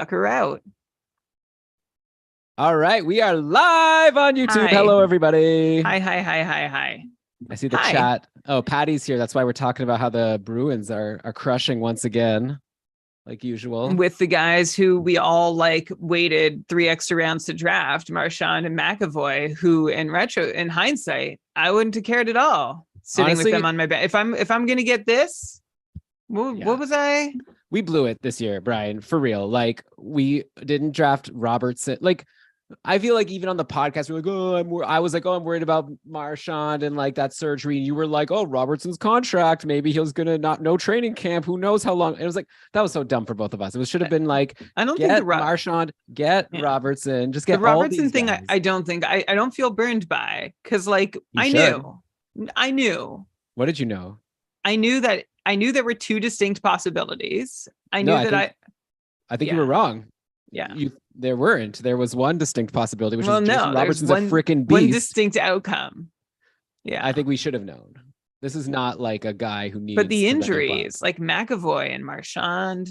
suck her out. All right, we are live on YouTube. Hi. Hello, everybody. Hi. I see the Hi. chat. Oh, Patty's here. That's why we're talking about how the Bruins are crushing once again, like usual. With the guys who we all waited 3 extra rounds to draft, Marchand and McAvoy, who in hindsight, I wouldn't have cared at all sitting Honestly, with them on my bed. If I'm gonna get this, what was I? We blew it this year, Brian, for real. Like, we didn't draft Robertson. Like, I feel like even on the podcast, we're like, I was like, I'm worried about Marchand and like that surgery. And you were like, oh, Robertson's contract. Maybe he was going to no training camp. Who knows how long? It was like, that was so dumb for both of us. It should have been like, I don't think Marchand, Robertson, just get the Robertson all these thing. guys. I don't feel burned by, because I knew. What did you know? I knew there were 2 distinct possibilities. I think you were wrong. Yeah. There weren't. There was one distinct possibility, which is Jason Robertson's a freaking beast. One distinct outcome. Yeah. I think we should have known. This is not like a guy who needs. But the injuries, like McAvoy and Marchand,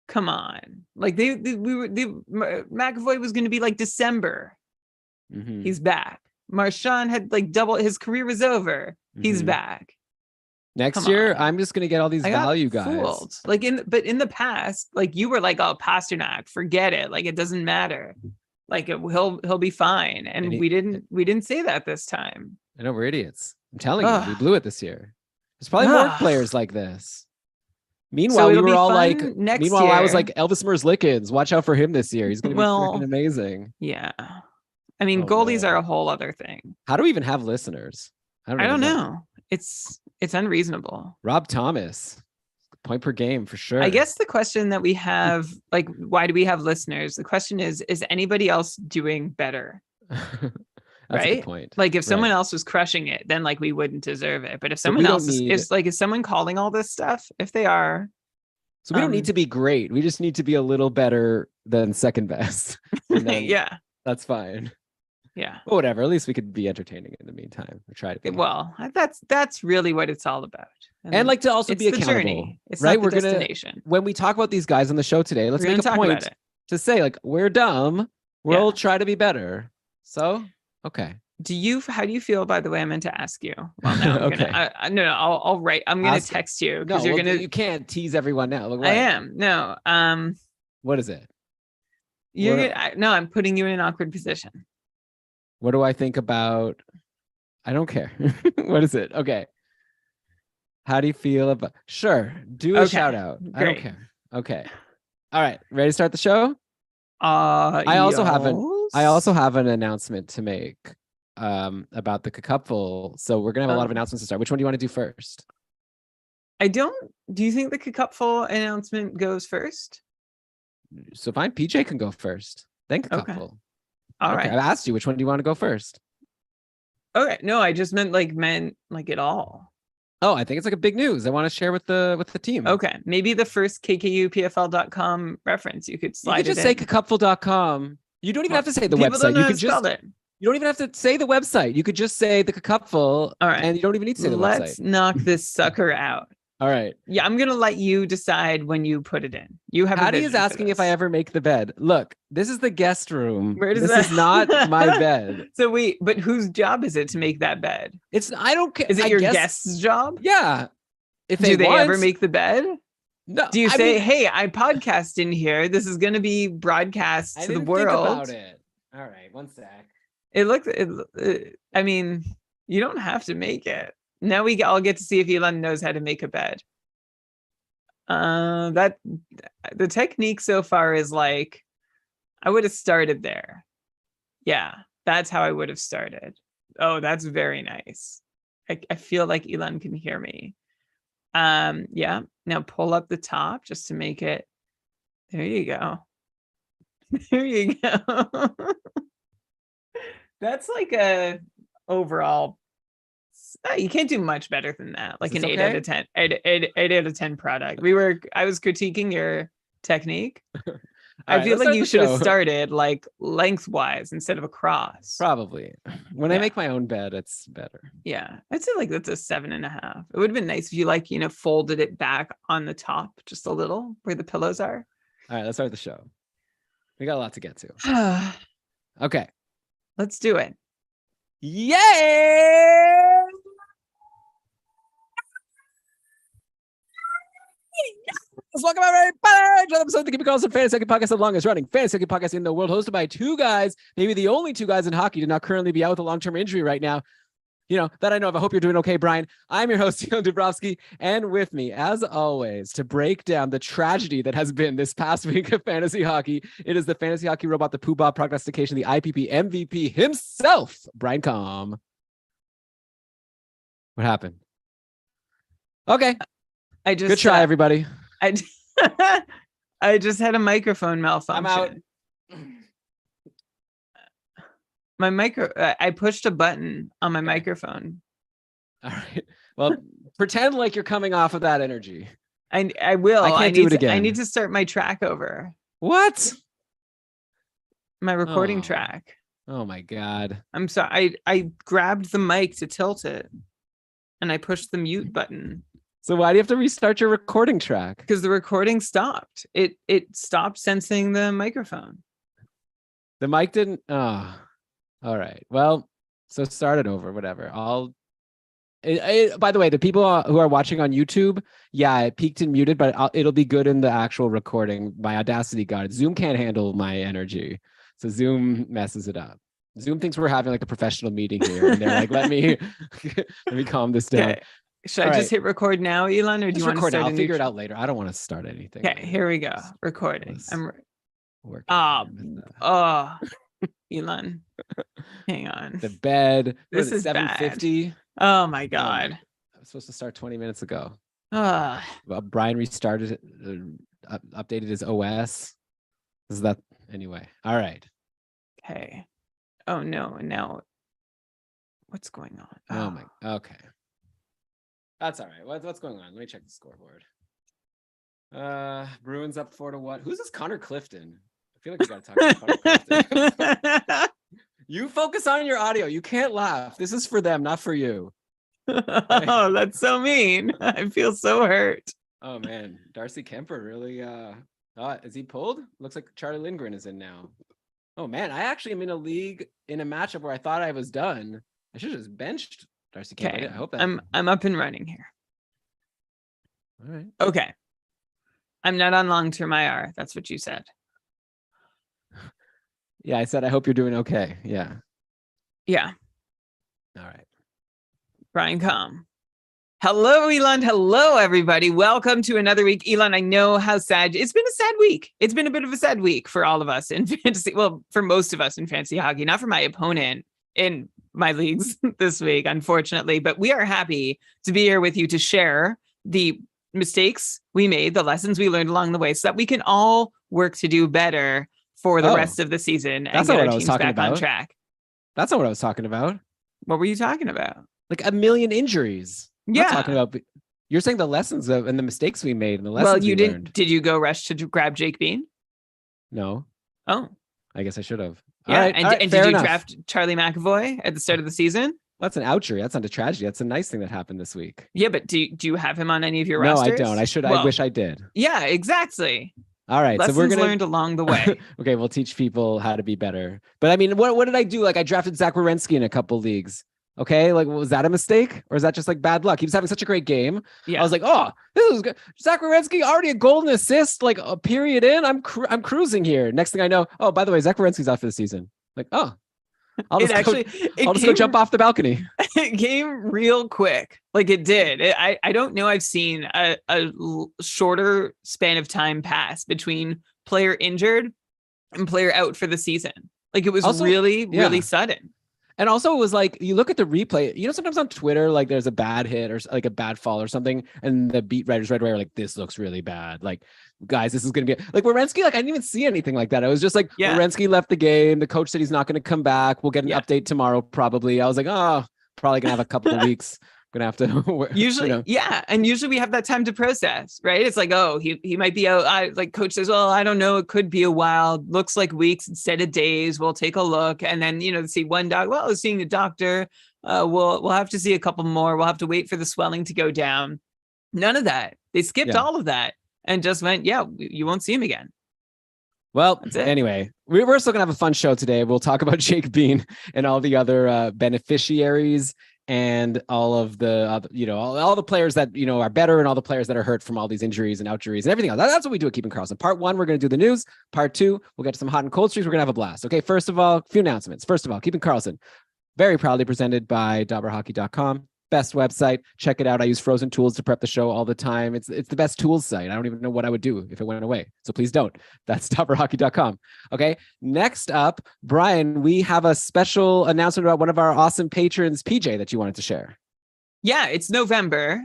come on. McAvoy was going to be like December. Mm-hmm. He's back. Marchand had double, his career was over. Mm-hmm. He's back. Next year, I'm just gonna get all these value guys. Fooled. But in the past, you were like, oh, Pasternak, forget it. It doesn't matter. He'll be fine. And we didn't say that this time. I know, we're idiots. I'm telling you, we blew it this year. There's probably more players like this. Meanwhile, we were all like, I was like, Elvis Merzlikins, watch out for him this year. He's gonna be freaking amazing. Yeah. I mean, goalies are a whole other thing. How do we even have listeners? I don't know. It's unreasonable. Rob Thomas, point per game for sure. I guess the question that we have, why do we have listeners? The question is anybody else doing better? That's right? a good point. If someone else was crushing it, then we wouldn't deserve it. But if someone else is someone calling all this stuff, if they are. So we don't need to be great. We just need to be a little better than second best. Yeah. That's fine. Yeah. But whatever. At least we could be entertaining in the meantime. Or try to be. Well, that's really what it's all about. And to also be accountable. Journey. It's right. Not the destination. When we talk about these guys on the show today, let's make a point to say we're dumb. We'll try to be better. So, okay. How do you feel, by the way? I meant to ask you. Well, no, okay. I'll write. I'm going to text you because you can't tease everyone now. I am. No. What is it? I'm putting you in an awkward position. What do I think about? I don't care. What is it? Okay. How do you feel about? Sure. Do a shout out. Great. I don't care. Okay. All right. Ready to start the show? I also have an announcement to make about the cupful. So we're gonna have a lot of announcements to start. Which one do you want to do first? Do you think the cupful announcement goes first? So fine. PJ can go first. Then cupful. Okay. All right. I asked you, which one do you want to go first? Okay. No, I just meant it all. Oh, I think it's a big news. I want to share with the team. Okay. Maybe the first kkupfl.com reference. You could slide it in. You could just say cupful.com. You don't even have to say the website. You don't even have to say the website. You could just say the cupful. All right. And you don't even need to say the website. Let's knock this sucker out. All right. Yeah, I'm going to let you decide when you put it in. You have Patty is asking if I ever make the bed. Look, this is the guest room. This is not my bed. So but whose job is it to make that bed? I don't care. Is it your guest's job? Yeah. Do they ever make the bed? No. Do you say, hey, I podcast in here. This is going to be broadcast to the world. Think about it. All right. One sec. I mean, you don't have to make it. Now I'll get to see if Elon knows how to make a bed. That the technique so far is I would have started there. Yeah, that's how I would have started. Oh, that's very nice. I feel like Elon can hear me. Yeah. Now pull up the top just to make it. There you go. There you go. That's a overall. You can't do much better than that. An 8 out of 10. 8 out of 10 product. I was critiquing your technique. I feel like you should have started lengthwise instead of across. Probably. When I make my own bed, it's better. Yeah. I'd say that's a 7.5. It would have been nice if you folded it back on the top just a little where the pillows are. All right, let's start the show. We got a lot to get to. Okay. Let's do it. Yay! Welcome everybody to another episode of the Keep It Karlsson Fantasy Hockey Podcast, the longest running fantasy hockey podcast in the world, hosted by two guys, maybe the only two guys in hockey to not currently be out with a long-term injury right now. You know, that I know of. I hope you're doing okay, Brian. I'm your host, Dylan Dubrovsky, and with me, as always, to break down the tragedy that has been this past week of fantasy hockey, it is the fantasy hockey robot, the Poobah prognostication, the IPP MVP himself, Brian Com. What happened? Okay. Good try, everybody. I just had a microphone malfunction. I'm out. I pushed a button on my microphone. All right. Well, pretend like you're coming off of that energy. I will. I can't do it again. I need to start my track over. What? My recording track. Oh my God. I'm sorry. I grabbed the mic to tilt it and I pushed the mute button. So why do you have to restart your recording track? Because the recording stopped. It stopped sensing the microphone. The mic didn't. Oh. All right. Well, so start it over, whatever. By the way, the people who are watching on YouTube, yeah, it peaked and muted, but it'll be good in the actual recording. My Audacity got it. Zoom can't handle my energy. So Zoom messes it up. Zoom thinks we're having like a professional meeting here. And they're like, let me calm this down. Okay. Should I just hit record now, Elon, or do you want to start? I'll figure it out later. I don't want to start anything. Okay, here we go. Recording. I'm working. Elon, hang on. The bed. This is 7:50. Oh my God. I was supposed to start 20 minutes ago. Well, Brian restarted it, updated his OS. Is that anyway? All right. Okay. Oh no. And now what's going on? Oh my. Okay. That's all right. What's going on? Let me check the scoreboard. Bruins up 4-1. Who's this Connor Clifton? I feel like we got to talk about Connor Clifton. You focus on your audio. You can't laugh. This is for them, not for you. Oh, that's so mean. I feel so hurt. Oh man, Darcy Kemper really is he pulled? Looks like Charlie Lindgren is in now. Oh man, I actually am in a league in a matchup where I thought I was done. I should have just benched Darcy Kemper. Okay. I hope that I'm up and running here. All right. Okay. I'm not on long-term IR. That's what you said. Yeah, I said I hope you're doing okay. Yeah. Yeah. All right. Brian Com. Hello, Elon. Hello, everybody. Welcome to another week. Elon, I know how sad. It's been a sad week. It's been a bit of a sad week for all of us in fantasy. Well, for most of us in fantasy hockey, not for my opponent in my leagues this week, unfortunately. But we are happy to be here with you to share the mistakes we made, the lessons we learned along the way, so that we can all work to do better for the rest of the season and get our teams back on track. That's not what I was talking about. What were you talking about? Like a million injuries. Yeah. I'm talking about. You're saying the lessons and the mistakes we made and the lessons we didn't. Learned. Did you go rush to grab Jake Bean? No. Oh. I guess I should have. Yeah. All right, and did you draft Charlie McAvoy at the start of the season? That's an ouchery. That's not a tragedy. That's a nice thing that happened this week. Yeah, but do you have him on any of your rosters? No, I don't. I wish I did. Yeah, exactly. All right. Lessons so we're learned along the way. Okay, we'll teach people how to be better. But I mean, what did I do? Like I drafted Zach Werenski in a couple leagues. Okay, like was that a mistake or is that just like bad luck? He was having such a great game. Yeah. I was like, oh, this is good. Zach Werenski already a golden assist, like a period in. I'm cruising here. Next thing I know, oh, by the way, Zach Werenski's out for the season. Like, oh, I'll just go jump off the balcony. It came real quick. Like it did. I don't know. I've seen a shorter span of time pass between player injured and player out for the season. Like it was also, really sudden. And also it was like, you look at the replay, you know, sometimes on Twitter, like there's a bad hit or like a bad fall or something. And the beat writers right away are like, this looks really bad. Like, guys, this is going to be like Werenski. Like I didn't even see anything like that. I was just like, Werenski left the game. The coach said he's not going to come back. We'll get an update tomorrow, probably. I was like, oh, probably going to have a couple of weeks. Gonna have to usually, and usually we have that time to process, right? It's like, oh, he might be out. Like coach says, well, I don't know, it could be a while. Looks like weeks instead of days. We'll take a look, and then see one dog. Well, seeing the doctor. We'll have to see a couple more. We'll have to wait for the swelling to go down. None of that. They skipped all of that and just went, you won't see him again. Well, That's it. anyway, we're still gonna have a fun show today. We'll talk about Jake Bean and all the other beneficiaries and all of the all the players that are better and all the players that are hurt from all these injuries and outjuries and everything else. That's what we do at Keeping Karlsson. Part 1, we're going to do the news. Part 2, we'll get to some hot and cold streaks. We're going to have a blast. Okay, first of all, a few announcements. First of all, Keeping Karlsson, very proudly presented by dobberhockey.com. Best website. Check it out. I use Frozen Tools to prep the show all the time. It's the best tools site. I don't even know what I would do if it went away. So please don't. That's dobberhockey.com. Okay. Next up, Brian, we have a special announcement about one of our awesome patrons, PJ, that you wanted to share. Yeah, it's November.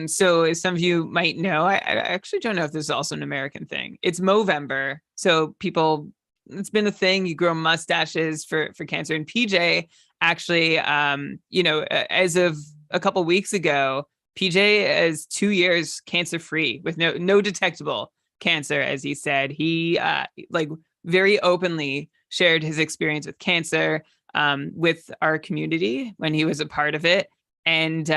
So as some of you might know, I actually don't know if this is also an American thing. It's Movember. So people, it's been a thing. You grow mustaches for cancer. And PJ actually, as of a couple weeks ago, PJ is 2 years cancer free with no detectable cancer, as he said. He very openly shared his experience with cancer with our community when he was a part of it. And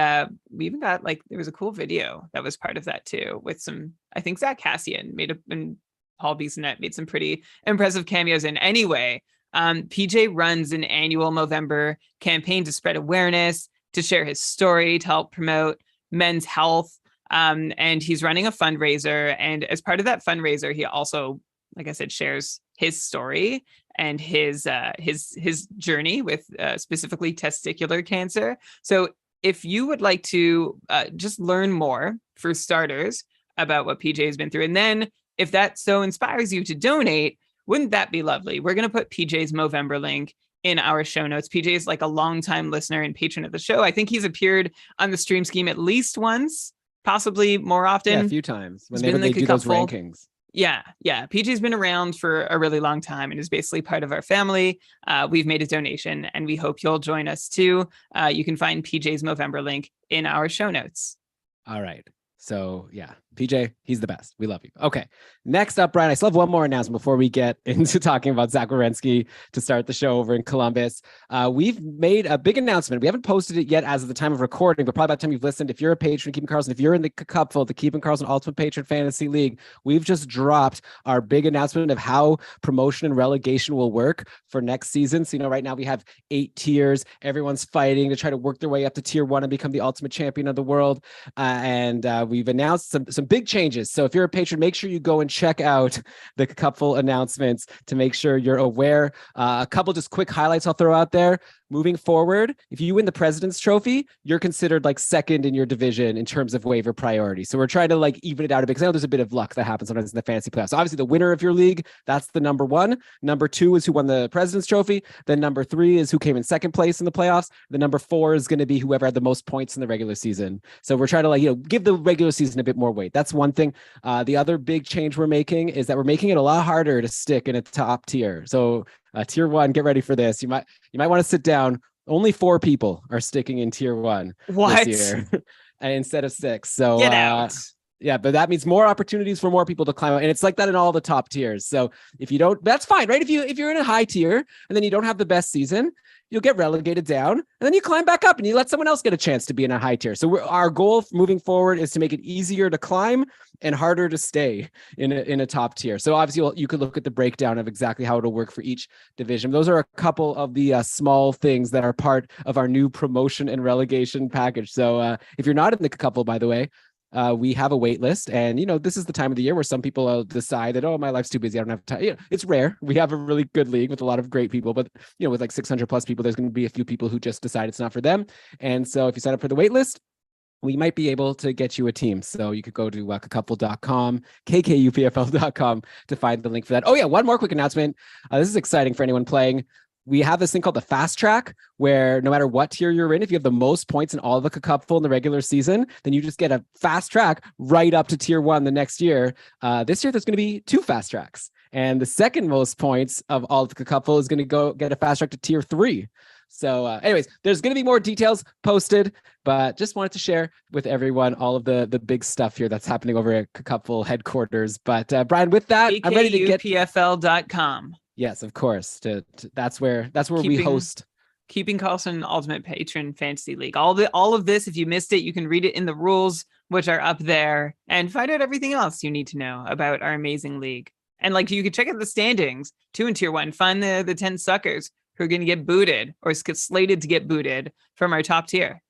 we even got there was a cool video that was part of that too, with some, I think Zach Cassian and Paul Bissonnette made some pretty impressive cameos in. Anyway, PJ runs an annual Movember campaign to spread awareness, to share his story, to help promote men's health. And he's running a fundraiser. And as part of that fundraiser, he also, like I said, shares his story and his journey with specifically testicular cancer. So if you would like to just learn more, for starters, about what PJ has been through, and then if that so inspires you to donate, wouldn't that be lovely? We're going to put PJ's Movember link in our show notes. PJ is a longtime listener and patron of the show. I think he's appeared on the stream scheme at least once, possibly more often. Yeah, a few times whenever they do those rankings. Yeah. PJ's been around for a really long time and is basically part of our family. We've made a donation and we hope you'll join us too. You can find PJ's Movember link in our show notes. All right. So yeah, PJ, he's the best. We love you. Okay. Next up, Brian, I still have one more announcement before we get into talking about Zach Werenski to start the show over in Columbus. We've made a big announcement. We haven't posted it yet as of the time of recording, but probably by the time you've listened, if you're a patron of Keeping Karlsson, if you're in the Cupful, the Keeping Karlsson Ultimate Patron Fantasy League, we've just dropped our big announcement of how promotion and relegation will work for next season. So, right now we have 8 tiers. Everyone's fighting to try to work their way up to tier 1 and become the ultimate champion of the world. And we've announced some big changes. So if you're a patron, make sure you go and check out the Cupful announcements to make sure you're aware. A couple just quick highlights I'll throw out there. Moving forward, if you win the President's Trophy, you're considered second in your division in terms of waiver priority. So we're trying to even it out a bit, because I know there's a bit of luck that happens sometimes in the fantasy playoffs. So obviously the winner of your league, that's the number 1. Number 2 is who won the President's Trophy. Then number 3 is who came in second place in the playoffs. The number 4 is going to be whoever had the most points in the regular season. So we're trying to give the regular season a bit more weight. That's one thing. The other big change we're making is that we're making it a lot harder to stick in a top tier. So tier 1, get ready for this. You might want to sit down. Only 4 people are sticking in tier 1 this year instead of 6. So get out. Yeah, but that means more opportunities for more people to climb out. And it's like that in all the top tiers. So if you don't, that's fine, right? If you're in a high tier and then you don't have the best season, you'll get relegated down and then you climb back up and you let someone else get a chance to be in a high tier. So our goal moving forward is to make it easier to climb and harder to stay in a top tier. So obviously you could look at the breakdown of exactly how it'll work for each division. Those are a couple of the small things that are part of our new promotion and relegation package. So if you're not in the couple, by the way, we have a wait list, and this is the time of the year where some people decide that, oh, my life's too busy, I don't have time. It's rare. We have a really good league with a lot of great people, but with 600 plus people, there's going to be a few people who just decide it's not for them. And so if you sign up for the wait list, we might be able to get you a team. So you could go to kakupful.com, kkupfl.com to find the link for that. Oh yeah, one more quick announcement. This is exciting for anyone playing. We have this thing called the fast track, where no matter what tier you're in, if you have the most points in all of the Cupful in the regular season, then you just get a fast track right up to tier 1 the next year. This year, there's going to be 2 fast tracks. And the second most points of all of the Cupful is going to go get a fast track to tier 3. So anyways, there's going to be more details posted, but just wanted to share with everyone all of the big stuff here that's happening over at Cupful headquarters. But Brian, with that, I'm ready to get KKUPFL.com. Yes, of course. That's where we host Keeping Karlsson Ultimate Patron Fantasy League. All of this, if you missed it, you can read it in the rules, which are up there, and find out everything else you need to know about our amazing league And like you could check out the standings, 2 and tier 1, find the 10 suckers who are going to get booted or slated to get booted from our top tier.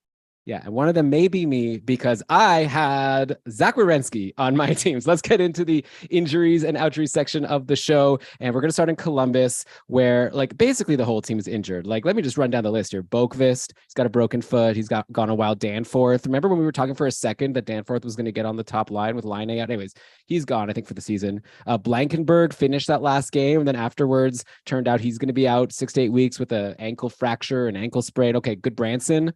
Yeah, and one of them may be me because I had Zach Werenski on my teams. Let's get into the injuries and outjuries section of the show. And we're going to start in Columbus, where like basically the whole team is injured. Like, let me just run down the list here. Boqvist, he's got a broken foot. He's gone a while. Danforth. Remember when we were talking for a second that Danforth was going to get on the top line with Line out? Anyways, he's gone, I think, for the season. Blankenberg finished that last game. And then afterwards turned out he's going to be out 6 to 8 weeks with an ankle fracture and ankle sprain. Okay, good Branson.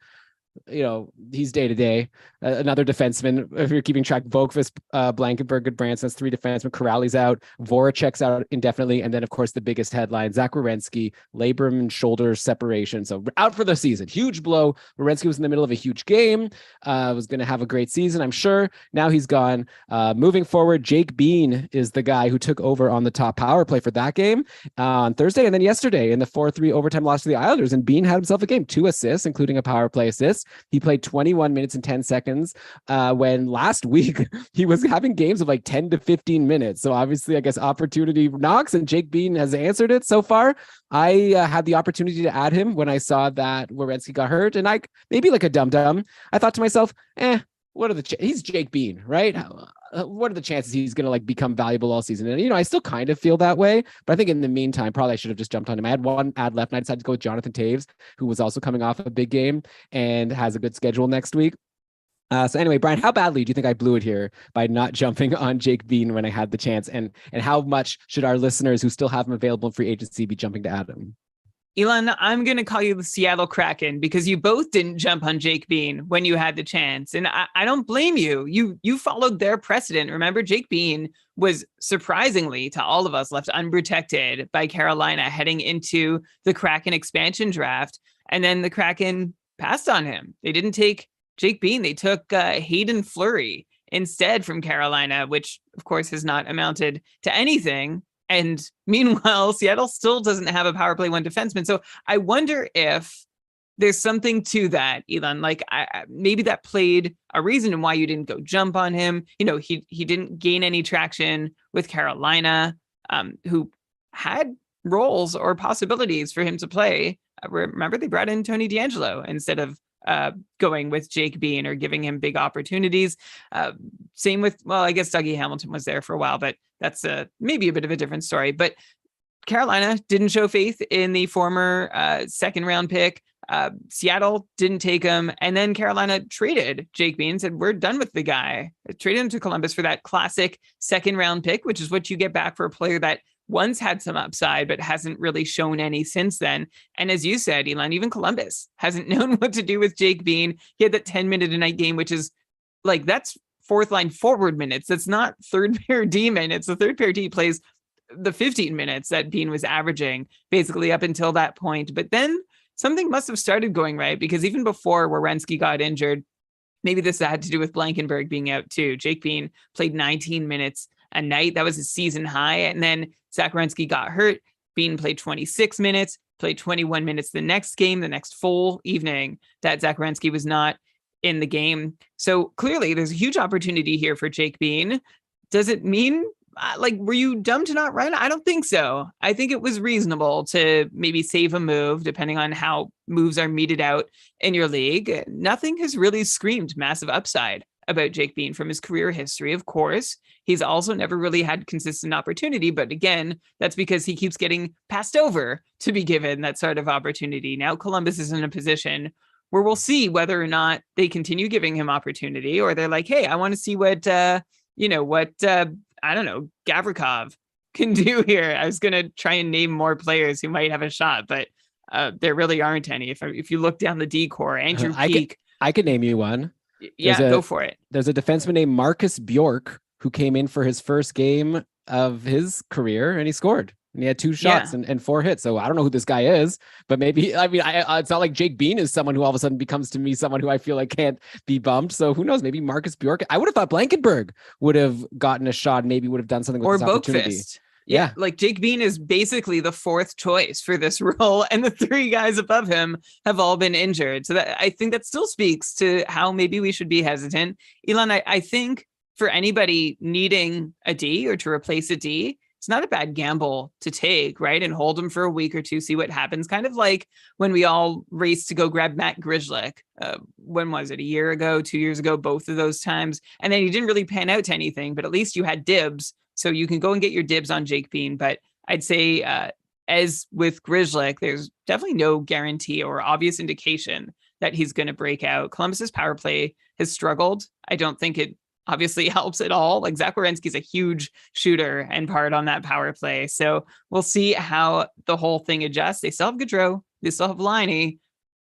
He's day to day. Another defenseman, if you're keeping track, Boqvist, Blankenberg, Goodbranson, that's 3 defensemen. Corrali's out. Voracek's out indefinitely. And then, of course, the biggest headline, Zach Werenski, labrum and shoulder separation. So out for the season. Huge blow. Werenski was in the middle of a huge game. Was going to have a great season, I'm sure. Now he's gone. Moving forward, Jake Bean is the guy who took over on the top power play for that game on Thursday. And then yesterday in the 4-3 overtime loss to the Islanders. And Bean had himself a game, 2 assists, including a power play assist. He played 21 minutes and 10 seconds when last week he was having games of like 10 to 15 minutes. So obviously, I guess opportunity knocks, and Jake Bean has answered it so far. I had the opportunity to add him when I saw that Werenski got hurt, and I maybe like a dum-dum. I thought to myself, what are the he's Jake Bean, right? What are the chances he's going to like become valuable all season? And, I still kind of feel that way, but I think in the meantime, probably I should have just jumped on him. I had one ad left and I decided to go with Jonathan Taves, who was also coming off a big game and has a good schedule next week. So anyway, Brian, how badly do you think I blew it here by not jumping on Jake Bean when I had the chance? And how much should our listeners who still have him available in free agency be jumping to add him? Elon, I'm going to call you the Seattle Kraken because you both didn't jump on Jake Bean when you had the chance. And I don't blame you. You followed their precedent. Remember, Jake Bean was surprisingly to all of us left unprotected by Carolina heading into the Kraken expansion draft. And then the Kraken passed on him. They didn't take Jake Bean. They took Hayden Fleury instead from Carolina, which of course has not amounted to anything. And meanwhile, Seattle still doesn't have a power play 1 defenseman. So I wonder if there's something to that, Elon. Like maybe that played a reason in why you didn't go jump on him. He didn't gain any traction with Carolina, who had roles or possibilities for him to play. Remember, they brought in Tony DeAngelo instead of going with Jake Bean or giving him big opportunities. Same with, I guess Dougie Hamilton was there for a while, but that's maybe a bit of a different story. But Carolina didn't show faith in the former second round pick. Seattle didn't take him. And then Carolina traded Jake Bean, said, we're done with the guy. Traded him to Columbus for that classic second round pick, which is what you get back for a player that once had some upside, but hasn't really shown any since then. And as you said, Elon, even Columbus hasn't known what to do with Jake Bean. He had that 10-minute a night game, which is like, that's 4th line forward minutes. That's not third pair D minutes. The third pair D plays the 15 minutes that Bean was averaging basically up until that point. But then something must have started going right, because even before Werenski got injured, maybe this had to do with Blankenberg being out too. Jake Bean played 19 minutes a night. That was his season high. And then Zach Werenski got hurt. Bean played 26 minutes, played 21 minutes the next game, the next full evening that Zach Werenski was not in the game. So clearly there's a huge opportunity here for Jake Bean. Does it mean, were you dumb to not run? I don't think so. I think it was reasonable to maybe save a move, depending on how moves are meted out in your league. Nothing has really screamed massive upside about Jake Bean from his career history. Of course, he's also never really had consistent opportunity, but again, that's because he keeps getting passed over to be given that sort of opportunity. Now Columbus is in a position where we'll see whether or not they continue giving him opportunity, or they're like, hey, I want to see what I don't know, Gavrikov can do here. I was going to try and name more players who might have a shot, but there really aren't any. If you look down the D core, Andrew Peak. I could name you one. Yeah, go for it. There's a defenseman named Marcus Bjork who came in for his first game of his career and he scored. And he had 2 shots and 4 hits. So I don't know who this guy is, but maybe, it's not like Jake Bean is someone who all of a sudden becomes to me someone who I feel like can't be bumped. So who knows? Maybe Marcus Bjork. I would have thought Blankenberg would have gotten a shot, maybe would have done something with his opportunity. Yeah, like Jake Bean is basically the 4th choice for this role, and the 3 guys above him have all been injured. So that, I think that still speaks to how maybe we should be hesitant. Elon, I think for anybody needing a D or to replace a D, it's not a bad gamble to take, right? And hold him for a week or two, see what happens. Kind of like when we all raced to go grab Matt Grzelcyk. When was it? A year ago, 2 years ago, both of those times. And then he didn't really pan out to anything, but at least you had dibs. So you can go and get your dibs on Jake Bean. But I'd say, as with Grzelcyk, there's definitely no guarantee or obvious indication that he's going to break out. Columbus's power play has struggled. I don't think it obviously helps at all. Like Zach Werenski's a huge shooter and part on that power play. So we'll see how the whole thing adjusts. They still have Gaudreau, they still have Laine,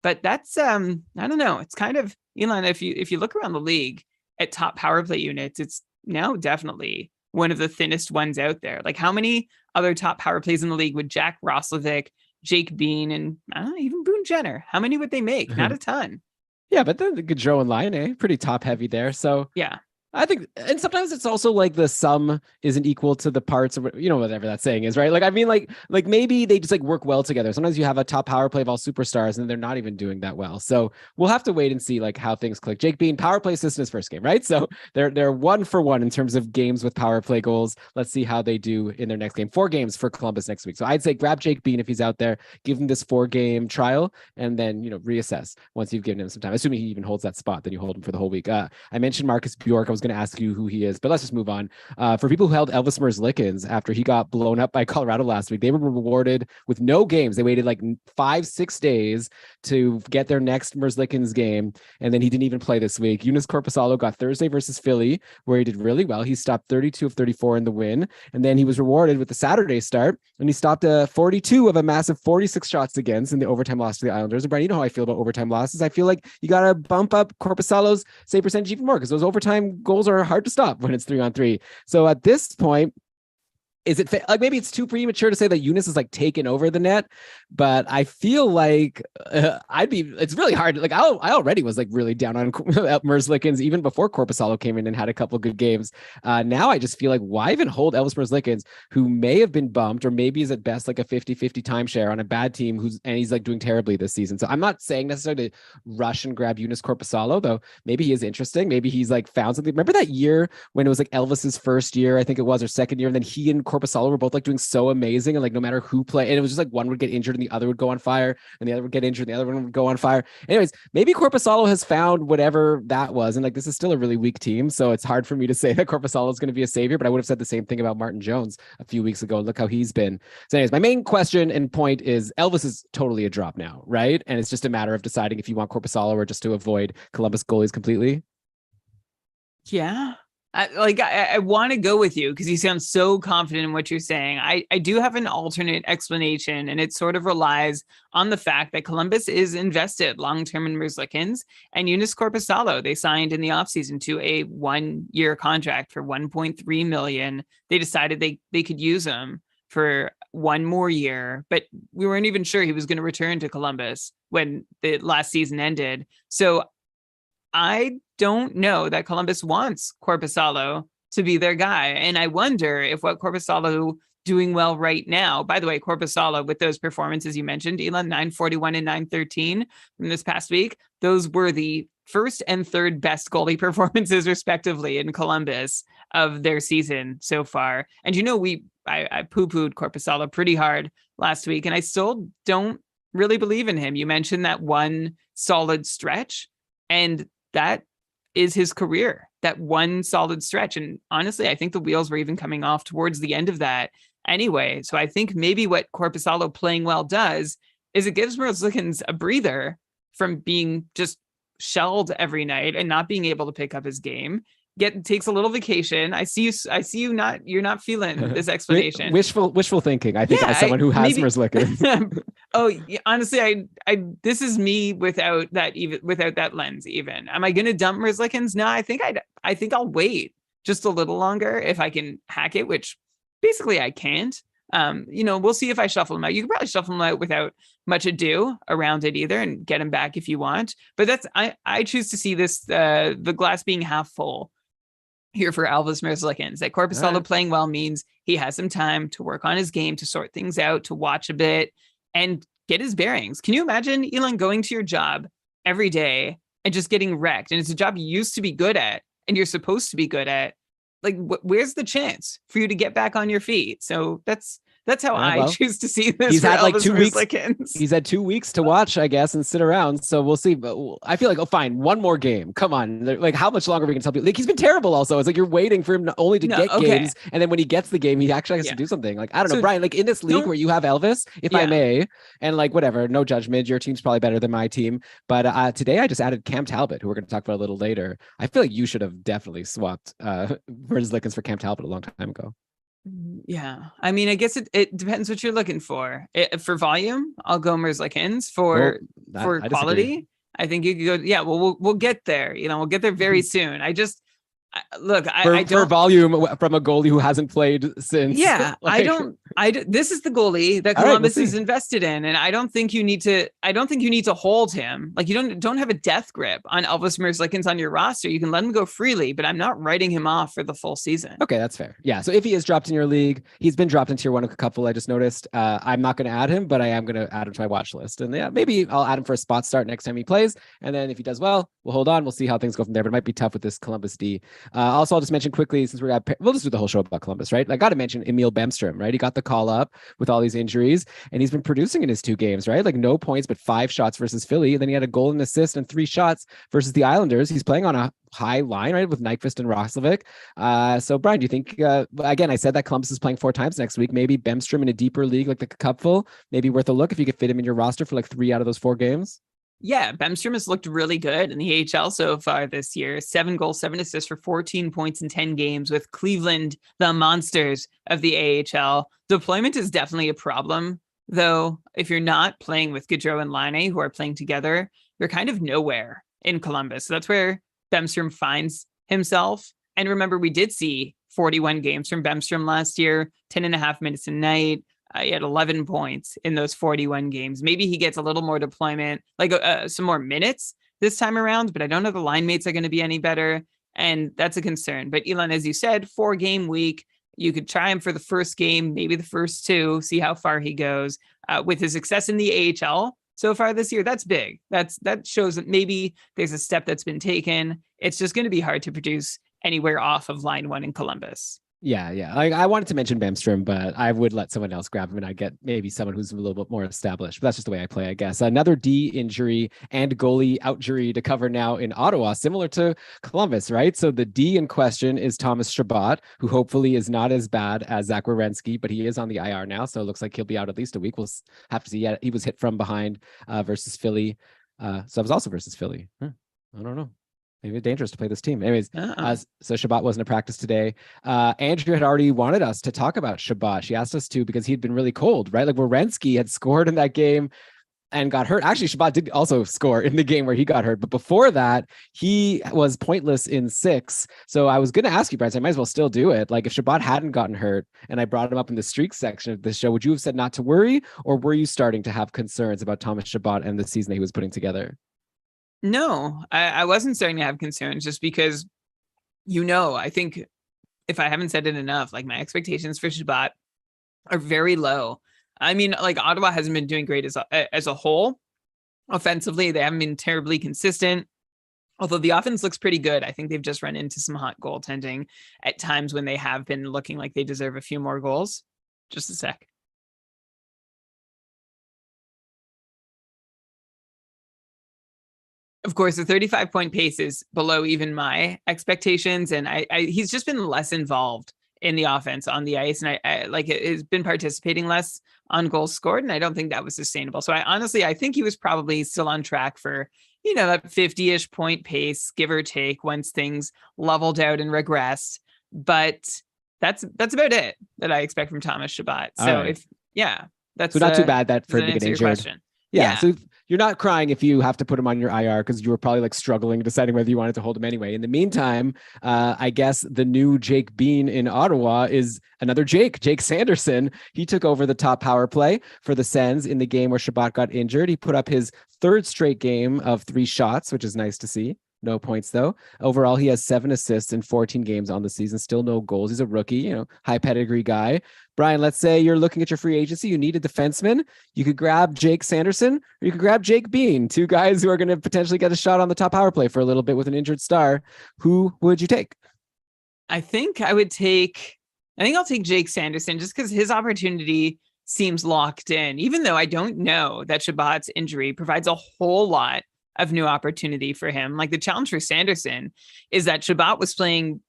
but that's I don't know. It's kind of, Elon, if you look around the league at top power play units, it's now definitely one of the thinnest ones out there. Like how many other top power plays in the league would Jack Roslovic, Jake Bean, and even Boone Jenner, how many would they make? Not a ton. Yeah, but then the Gaudreau and Laine, pretty top heavy there. So yeah. I think, and sometimes it's also like the sum isn't equal to the parts, or whatever that saying is, right? Like, I mean, like maybe they just like work well together. Sometimes you have a top power play of all superstars and they're not even doing that well. So we'll have to wait and see like how things click. Jake Bean, power play assist in his first game, right? So they're 1-for-1 in terms of games with power play goals. Let's see how they do in their next game. 4 games for Columbus next week. So I'd say grab Jake Bean if he's out there, give him this 4-game trial, and then, reassess once you've given him some time. Assuming he even holds that spot, then you hold him for the whole week. I mentioned Marcus Bjork. I was going to ask you who he is, but let's just move on. For people who held Elvis Merzlikins after he got blown up by Colorado last week, they were rewarded with no games. They waited like 5-6 days to get their next Merzlikins game, and then he didn't even play this week. Joonas Korpisalo got Thursday versus Philly, where he did really well. He stopped 32 of 34 in the win, and then he was rewarded with the Saturday start, and he stopped 42 of a massive 46 shots against in the overtime loss to the Islanders. And Brian, you know how I feel about overtime losses. I feel like you got to bump up Korpisalo's save percentage even more, because those overtime goals are hard to stop when it's 3-on-3. So at this point, is it like maybe it's too premature to say that Joonas is like taking over the net, but I feel like it's really hard. Like I already was like really down on Merzlikins even before Korpisalo came in and had a couple of good games. Now I just feel like why even hold Elvis Merzlikins, who may have been bumped or maybe is at best like a 50-50 timeshare on a bad team and he's like doing terribly this season. So I'm not saying necessarily to rush and grab Joonas Korpisalo, though maybe he is interesting. Maybe he's like found something. Remember that year when it was like Elvis's first year, I think it was, or second year, and then he and Korpisalo were both like doing so amazing, and like no matter who played, and it was just like one would get injured and the other would go on fire, and the other would get injured and the other one would go on fire. Anyways, maybe Korpisalo has found whatever that was, and like this is still a really weak team, so it's hard for me to say that Korpisalo is going to be a savior, but I would have said the same thing about Martin Jones a few weeks ago. Look how he's been. So anyways, my main question and point is Elvis is totally a drop now, right? And it's just a matter of deciding if you want Korpisalo or just to avoid Columbus goalies completely. Yeah. I want to go with you because you sound so confident in what you're saying. I do have an alternate explanation, and it sort of relies on the fact that Columbus is invested long-term in Merzlikins and Joonas Korpisalo. They signed in the offseason to a 1-year contract for $1.3 million. They decided they could use him for 1 more year, but we weren't even sure he was going to return to Columbus when the last season ended. So I don't know that Columbus wants Korpisalo to be their guy. And I wonder if what Korpisalo doing well right now, by the way, Korpisalo with those performances you mentioned, Elon, 941 and 913 from this past week, those were the first and third best goalie performances respectively in Columbus of their season so far. And I poo-pooed Korpisalo pretty hard last week, and I still don't really believe in him. You mentioned that one solid stretch, and that is his career, that one solid stretch. And honestly, I think the wheels were even coming off towards the end of that anyway. So I think maybe what Korpisalo playing well does is it gives Merzlikins a breather from being just shelled every night and not being able to pick up his game. Takes a little vacation. I see you you're not feeling this explanation. Wishful thinking. I think as someone who has Merzlikins. Oh, honestly, I this is me without that lens even. Am I going to dump Merzlikins? No, I think I'll wait just a little longer if I can hack it, which basically I can't. We'll see if I shuffle him out. You can probably shuffle him out without much ado around it either and get him back if you want. But I choose to see this, the glass being half full here for Elvis Merzlikins. That Korpisalo playing well means he has some time to work on his game, to sort things out, to watch a bit and get his bearings. Can you imagine, Elon, going to your job every day and just getting wrecked? And it's a job you used to be good at and you're supposed to be good at. like where's the chance for you to get back on your feet? So that's how I choose to see this. He's had like 2 weeks. Merzlikins. He's had 2 weeks to watch, I guess, and sit around. So we'll see. But I feel like, oh, fine, one more game. Come on, like how much longer are we can tell people? Like he's been terrible. Also, it's like you're waiting for him not only to get games, and then when he gets the game, he actually has to do something. Like I don't know, Brian. Like in this league where you have Elvis, if I may, and like whatever, no judgment. Your team's probably better than my team. But today I just added Cam Talbot, who we're going to talk about a little later. I feel like you should have definitely swapped Merzlikins for Cam Talbot a long time ago. Yeah, I mean, I guess it depends what you're looking for. For volume, I'll go Merzlikins. For quality, I think you could go. Yeah, well, we'll get there. We'll get there very soon. I don't for volume from a goalie who hasn't played since. Yeah, like, this is the goalie that Columbus is invested in, and I don't think you need to hold him. Like you don't have a death grip on Elvis Merzlikins on your roster. You can let him go freely, but I'm not writing him off for the full season. Okay, that's fair. Yeah. So if he is dropped in your league, he's been dropped in tier 1 a couple. I just noticed. I'm not going to add him, but I am going to add him to my watch list. And yeah, maybe I'll add him for a spot start next time he plays. And then if he does well, we'll hold on. We'll see how things go from there. But it might be tough with this Columbus D. Also, I'll just mention quickly, since we'll just do the whole show about Columbus, right? I got to mention Emil Bemstrom, right? He got the call up with all these injuries, and he's been producing in his 2 games, right? Like no points, but 5 shots versus Philly. And then he had a goal and assist and 3 shots versus the Islanders. He's playing on a high line, right, with Nyquist and Roslovic. So Brian, do you think, again, I said that Columbus is playing 4 times next week, maybe Bemstrom in a deeper league like the Cupful, maybe worth a look if you could fit him in your roster for like 3 out of those 4 games? Yeah, Bemstrom has looked really good in the AHL so far this year. 7 goals, 7 assists for 14 points in 10 games with Cleveland, the monsters of the AHL. Deployment is definitely a problem, though. If you're not playing with Gaudreau and Laine, who are playing together, you're kind of nowhere in Columbus. So that's where Bemstrom finds himself. And remember, we did see 41 games from Bemstrom last year, 10.5 minutes a night. He had 11 points in those 41 games. Maybe he gets a little more deployment, like some more minutes this time around, but I don't know the line mates are going to be any better. And that's a concern. But Elon, as you said, 4-game week, you could try him for the first game, maybe the first 2, see how far he goes. With his success in the AHL so far this year, that's big. That shows that maybe there's a step that's been taken. It's just going to be hard to produce anywhere off of line 1 in Columbus. Yeah. Like I wanted to mention Bemstrom, but I would let someone else grab him, and I get maybe someone who's a little bit more established. But that's just the way I play, I guess. Another D injury and goalie outjury to cover now in Ottawa, similar to Columbus, right? So the D in question is Thomas Chabot, who hopefully is not as bad as Zach Werenski, but he is on the IR now, so it looks like he'll be out at least a week. We'll have to see. Yeah, he was hit from behind versus Philly. So it was also versus Philly. I don't know. Maybe it's dangerous to play this team. Anyways, so Chabot wasn't a practice today. Andrew had already wanted us to talk about Chabot. She asked us to because he'd been really cold, right? Like Werenski had scored in that game and got hurt. Actually, Chabot did also score in the game where he got hurt. But before that, he was pointless in 6. So I was going to ask you, Brian, so I might as well still do it. Like if Chabot hadn't gotten hurt and I brought him up in the streak section of the show, would you have said not to worry? Or were you starting to have concerns about Thomas Chabot and the season that he was putting together? No, I wasn't starting to have concerns just because, I think if I haven't said it enough, like my expectations for Chabot are very low. I mean, like Ottawa hasn't been doing great as a whole. Offensively, they haven't been terribly consistent. Although the offense looks pretty good. I think they've just run into some hot goaltending at times when they have been looking like they deserve a few more goals. Just a sec. Of course, the 35-point pace is below even my expectations, and he's just been less involved in the offense on the ice, and I like it has been participating less on goals scored, and I don't think that was sustainable. So I think he was probably still on track for that 50-ish point pace, give or take, once things leveled out and regressed. But that's about it that I expect from Thomas Chabot. So that's so not too bad that for him to get injured. Question. Yeah. So you're not crying if you have to put him on your IR because you were probably like struggling deciding whether you wanted to hold him anyway. In the meantime, I guess the new Jake Bean in Ottawa is another Jake Sanderson. He took over the top power play for the Sens in the game where Chabot got injured. He put up his 3rd straight game of 3 shots, which is nice to see. No points, though. Overall, he has 7 assists in 14 games on the season. Still no goals. He's a rookie, high pedigree guy. Brian, let's say you're looking at your free agency. You need a defenseman. You could grab Jake Sanderson or you could grab Jake Bean, 2 guys who are going to potentially get a shot on the top power play for a little bit with an injured star. Who would you take? I think I'll take Jake Sanderson just because his opportunity seems locked in, even though I don't know that Shabbat's injury provides a whole lot of new opportunity for him. Like the challenge for Sanderson is that Shabbat was playing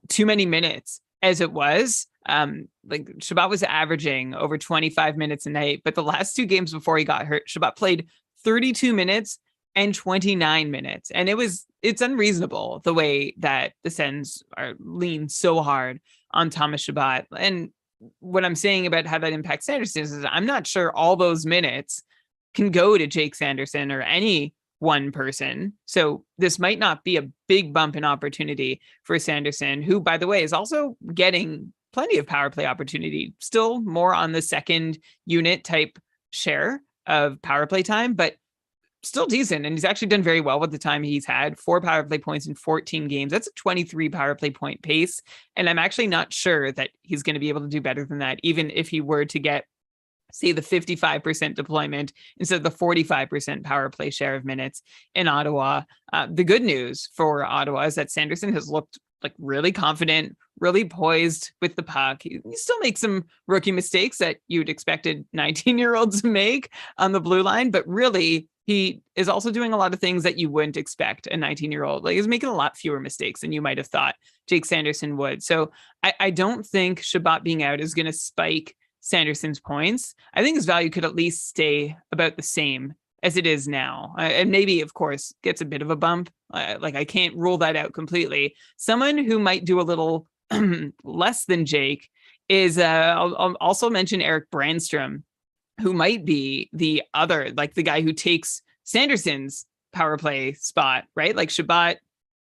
too many minutes as it was. Like Shabbat was averaging over 25 minutes a night, but the last two games before he got hurt, Shabbat played 32 minutes and 29 minutes. And it's unreasonable the way that the Sens are lean so hard on Thomas Shabbat. And what I'm saying about how that impacts Sanderson is I'm not sure all those minutes can go to Jake Sanderson or any one person. So this might not be a big bump in opportunity for Sanderson, who, by the way, is also getting plenty of power play opportunity, still more on the second unit type share of power play time, but still decent. And he's actually done very well with the time he's had. 4 power play points in 14 games. That's a 23 power play point pace. And I'm actually not sure that he's going to be able to do better than that, even if he were to get, say, the 55% deployment instead of the 45% power play share of minutes in Ottawa. The good news for Ottawa is that Sanderson has looked like really confident, really poised with the puck. He still makes some rookie mistakes that you'd expected 19-year-olds to make on the blue line, but really he is also doing a lot of things that you wouldn't expect a 19-year-old. Like he's making a lot fewer mistakes than you might have thought Jake Sanderson would. So I don't think Shabbat being out is going to spike Sanderson's points. I think his value could at least stay about the same as it is now. And maybe, of course, gets a bit of a bump. Like I can't rule that out completely. Someone who might do a little less than Jake is, I'll also mention Eric Brandstrom, who might be the other, like the guy who takes Sanderson's power play spot, right? Like Shabbat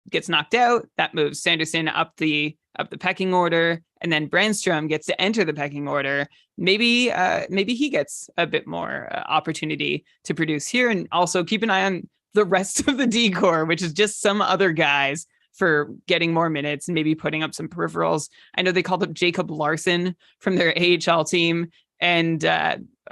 gets knocked out, that moves Sanderson up the pecking order, and then Brandstrom gets to enter the pecking order. Maybe he gets a bit more opportunity to produce here. And also keep an eye on the rest of the D-core, which is just some other guys for getting more minutes and maybe putting up some peripherals. I know they called up Jacob Larson from their AHL team, and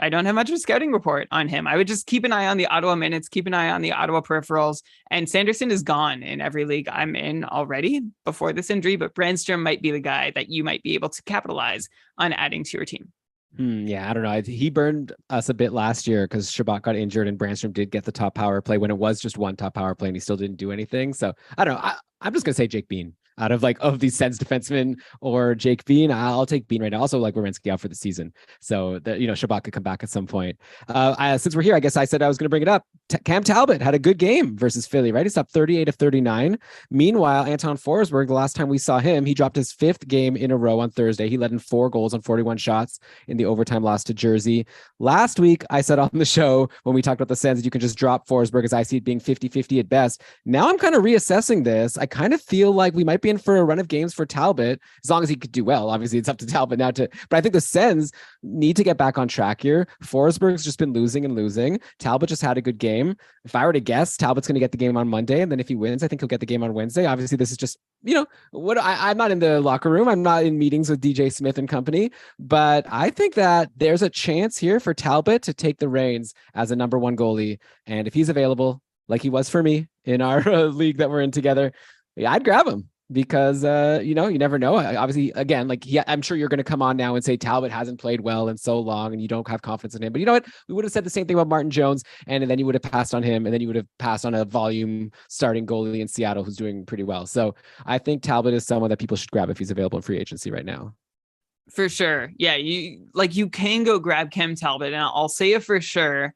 I don't have much of a scouting report on him. I would just keep an eye on the Ottawa minutes, keep an eye on the Ottawa peripherals, and Sanderson is gone in every league I'm in already before this injury, but Brandstrom might be the guy that you might be able to capitalize on adding to your team. Yeah, I don't know. He burned us a bit last year because Shabbat got injured and Brandstrom did get the top power play when it was just one top power play and he still didn't do anything. So I don't know. I'm just going to say Jake Bean. Out of these Sens defensemen or Jake Bean, I'll take Bean right now. Also, like Werenski out for the season, so that Shabbat could come back at some point. Since we're here, I guess I said I was going to bring it up. Cam Talbot had a good game versus Philly, right? He's up 38 of 39. Meanwhile, Anton Forsberg, the last time we saw him, he dropped his 5th game in a row on Thursday. He led in 4 goals on 41 shots in the overtime loss to Jersey. Last week, I said on the show when we talked about the Sens that you can just drop Forsberg, as I see it being 50-50 at best. Now I'm kind of reassessing this. I kind of feel like we might be in for a run of games for Talbot, as long as he could do well. Obviously, it's up to Talbot now but I think the Sens need to get back on track here. Forsberg's just been losing. Talbot just had a good game. If I were to guess, Talbot's going to get the game on Monday, and then if he wins, I think he'll get the game on Wednesday. Obviously, this is just, I'm not in the locker room. I'm not in meetings with DJ Smith and company, but I think that there's a chance here for Talbot to take the reins as a number 1 goalie. And if he's available, like he was for me in our league that we're in together, I'd grab him. Because, you never know. Obviously, again, I'm sure you're going to come on now and say Talbot hasn't played well in so long and you don't have confidence in him. But you know what? We would have said the same thing about Martin Jones, and then you would have passed on him, and then you would have passed on a volume starting goalie in Seattle who's doing pretty well. So I think Talbot is someone that people should grab if he's available in free agency right now. For sure. Yeah, you can go grab Cam Talbot, and I'll say it for sure.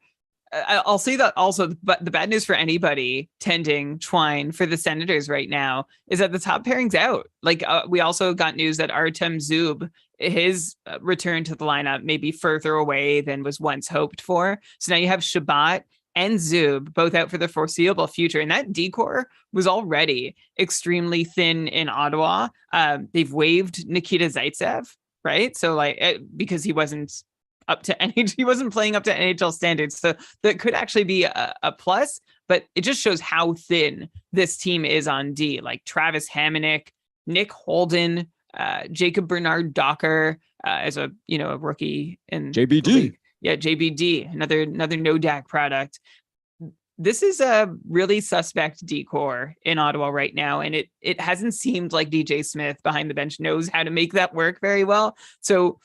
I'll say that also, but the bad news for anybody tending Twine for the Senators right now is that the top pairing's out. We also got news that Artem Zub, his return to the lineup may be further away than was once hoped for. So now you have Shabbat and Zub both out for the foreseeable future. And that D-core was already extremely thin in Ottawa. They've waived Nikita Zaitsev, right? So because he wasn't he wasn't playing up to NHL standards. So that could actually be a plus, but it just shows how thin this team is on D. Like Travis Hamonic, Nick Holden, Jacob Bernard Docker as a rookie in JBD. Yeah, JBD, another no DAC product. this is a really suspect decor in Ottawa right now, and it hasn't seemed like DJ Smith behind the bench knows how to make that work very well. So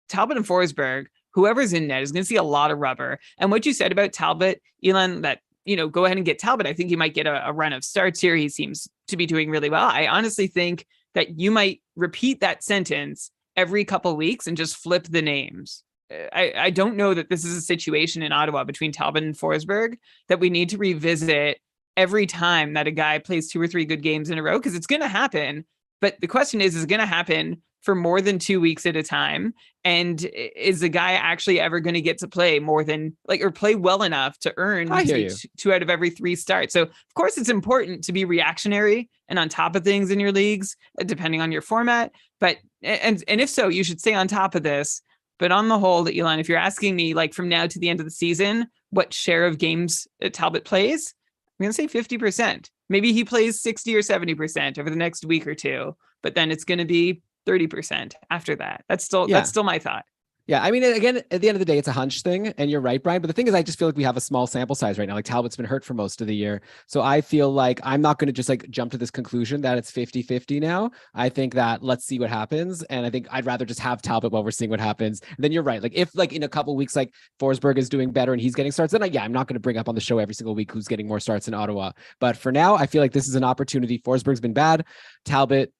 Talbot and Forsberg, whoever's in net, is going to see a lot of rubber. And what you said about Talbot, Elon, that, go ahead and get Talbot. I think he might get a run of starts here. He seems to be doing really well. I honestly think that you might repeat that sentence every couple of weeks and just flip the names. I don't know that this is a situation in Ottawa between Talbot and Forsberg that we need to revisit every time that a guy plays 2 or 3 good games in a row, because it's going to happen. But the question is it going to happen for more than 2 weeks at a time? And is the guy actually ever going to get to play more than or play well enough to earn two out of every 3 starts? So of course it's important to be reactionary and on top of things in your leagues, depending on your format. But, and if so, you should stay on top of this. But on the whole, Elon, if you're asking me from now to the end of the season, what share of games Talbot plays, I'm going to say 50%. Maybe he plays 60 or 70% over the next week or two, but then it's going to be 30% after that. That's still my thought. Yeah, I mean, again, at the end of the day, it's a hunch thing, and you're right, Brian. But the thing is, I just feel like we have a small sample size right now. Talbot's been hurt for most of the year. So I feel like I'm not going to just jump to this conclusion that it's 50-50 now. I think that let's see what happens. And I think I'd rather just have Talbot while we're seeing what happens. And then you're right. If in a couple of weeks, Forsberg is doing better and he's getting starts, then I'm not going to bring up on the show every single week who's getting more starts in Ottawa. But for now, I feel like this is an opportunity. Forsberg's been bad. Talbot,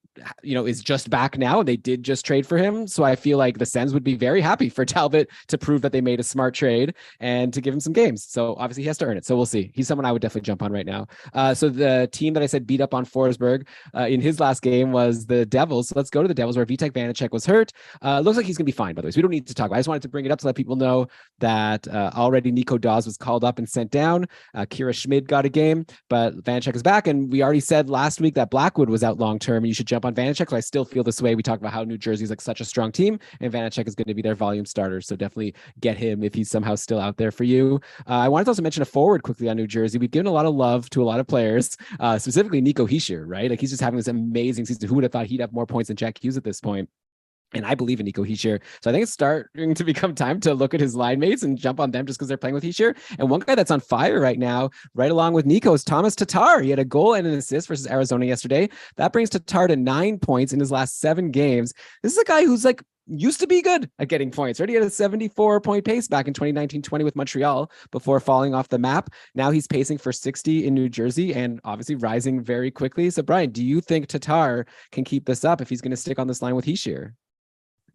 is just back now, and they did just trade for him. So I feel like the Sens would be very happy for Talbot to prove that they made a smart trade and to give him some games. So obviously he has to earn it. So we'll see. He's someone I would definitely jump on right now. So the team that I said beat up on Forsberg in his last game was the Devils. So let's go to the Devils, where Vitek Vanacek was hurt. Looks like he's going to be fine, by the way. So we don't need to talk about it. I just wanted to bring it up to let people know that already Nico Dawes was called up and sent down. Kira Schmid got a game, but Vanacek is back. And we already said last week that Blackwood was out long-term and you should jump on Vanacek. So I still feel this way. We talked about how New Jersey is such a strong team, and Vanacek is going to be their volume starter. So definitely get him if he's somehow still out there for you. I wanted to also mention a forward quickly on New Jersey. We've given a lot of love to a lot of players, specifically Nico Hischier, right? He's just having this amazing season. Who would have thought he'd have more points than Jack Hughes at this point? And I believe in Nico Hischier. So I think it's starting to become time to look at his line mates and jump on them just because they're playing with Hischier. And one guy that's on fire right now, right along with Nico, is Thomas Tatar. He had a goal and an assist versus Arizona yesterday. That brings Tatar to 9 points in his last 7 games. This is a guy who's used to be good at getting points. Already had a 74-point pace back in 2019-20 with Montreal before falling off the map. Now he's pacing for 60 in New Jersey and obviously rising very quickly. So Brian, do you think Tatar can keep this up if he's going to stick on this line with Hischier?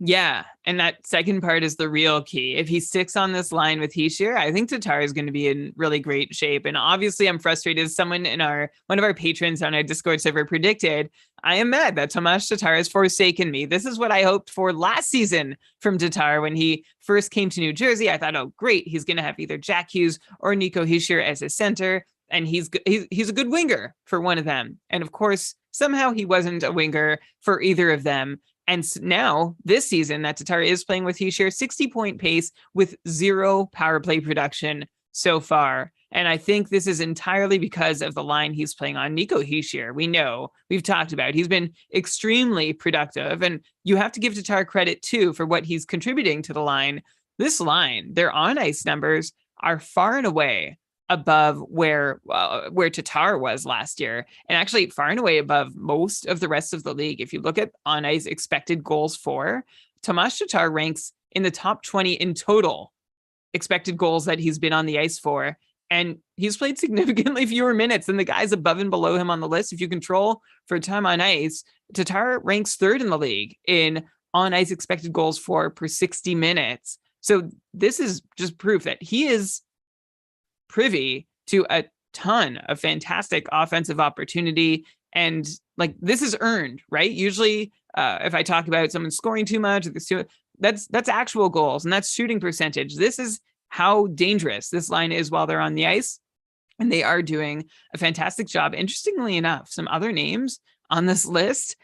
Yeah, and that second part is the real key. If he sticks on this line with Hischier, I think Tatar is going to be in really great shape. And obviously, I'm frustrated. As someone one of our patrons on our Discord server predicted, I am mad that Tomas Tatar has forsaken me. This is what I hoped for last season from Tatar when he first came to New Jersey. I thought, oh, great, he's going to have either Jack Hughes or Nico Hischier as his center, and he's a good winger for one of them. And of course, somehow he wasn't a winger for either of them. And now, this season, that Tatar is playing with Hischier, 60-point pace with 0 power play production so far. And I think this is entirely because of the line he's playing on. Nico Hischier, we've talked about, he's been extremely productive. And you have to give Tatar credit, too, for what he's contributing to the line. This line, their on-ice numbers are far and away above where Tatar was last year, and actually far and away above most of the rest of the league. If you look at on ice expected goals for, Tomas Tatar ranks in the top 20 in total expected goals that he's been on the ice for, and he's played significantly fewer minutes than the guys above and below him on the list. If you control for time on ice, Tatar ranks 3rd in the league in on ice expected goals for per 60 minutes. So this is just proof that he is privy to a ton of fantastic offensive opportunity, and this is earned, right? Usually if I talk about someone scoring too much, that's actual goals and that's shooting percentage. This is how dangerous this line is while they're on the ice, and they are doing a fantastic job. Interestingly enough, some other names on this list,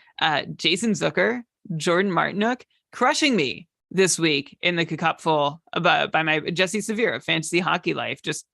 Jason Zucker, Jordan Martinook, crushing me this week in the Cupful by my Jesse Severe of Fantasy Hockey Life. Just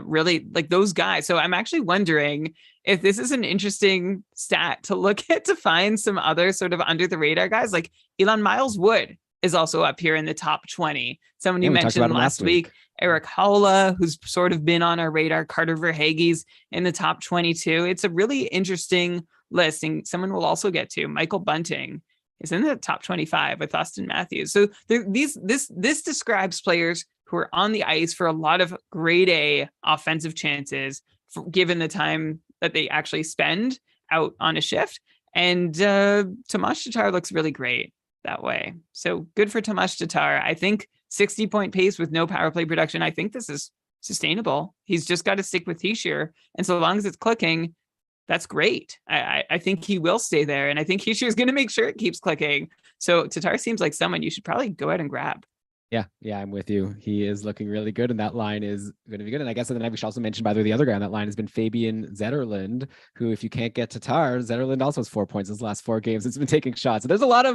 really those guys. So I'm actually wondering if this is an interesting stat to look at to find some other sort of under the radar guys. Elon Miles Wood is also up here in the top 20. Someone you we talked about mentioned him last week, Eric Haula, who's sort of been on our radar, Carter Verhaeghe's in the top 22. It's a really interesting list, and someone we'll also get to, Michael Bunting, is in the top 25 with Austin Matthews. So this describes players who are on the ice for a lot of grade A offensive chances, given the time that they actually spend out on a shift. And Tomas Tatar looks really great that way. So good for Tomas Tatar. I think 60-point pace with no power play production, I think this is sustainable. He's just got to stick with Hischier. And so long as it's clicking, that's great. I think he will stay there. And I think Hischier is going to make sure it keeps clicking. So Tatar seems like someone you should probably go ahead and grab. Yeah, I'm with you. He is looking really good, and that line is going to be good. And I guess we should also mention, by the way, the other guy on that line has been Fabian Zetterlund, who, if you can't get Tatar, Zetterlund also has 4 points his last 4 games. It's been taking shots. So there's a lot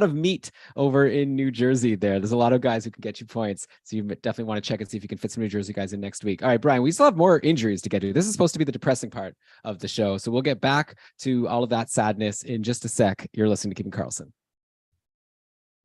of meat over in New Jersey there. There's a lot of guys who can get you points. So you definitely want to check and see if you can fit some New Jersey guys in next week. All right, Brian, we still have more injuries to get to. This is supposed to be the depressing part of the show. So we'll get back to all of that sadness in just a sec. You're listening to Keeping Karlsson.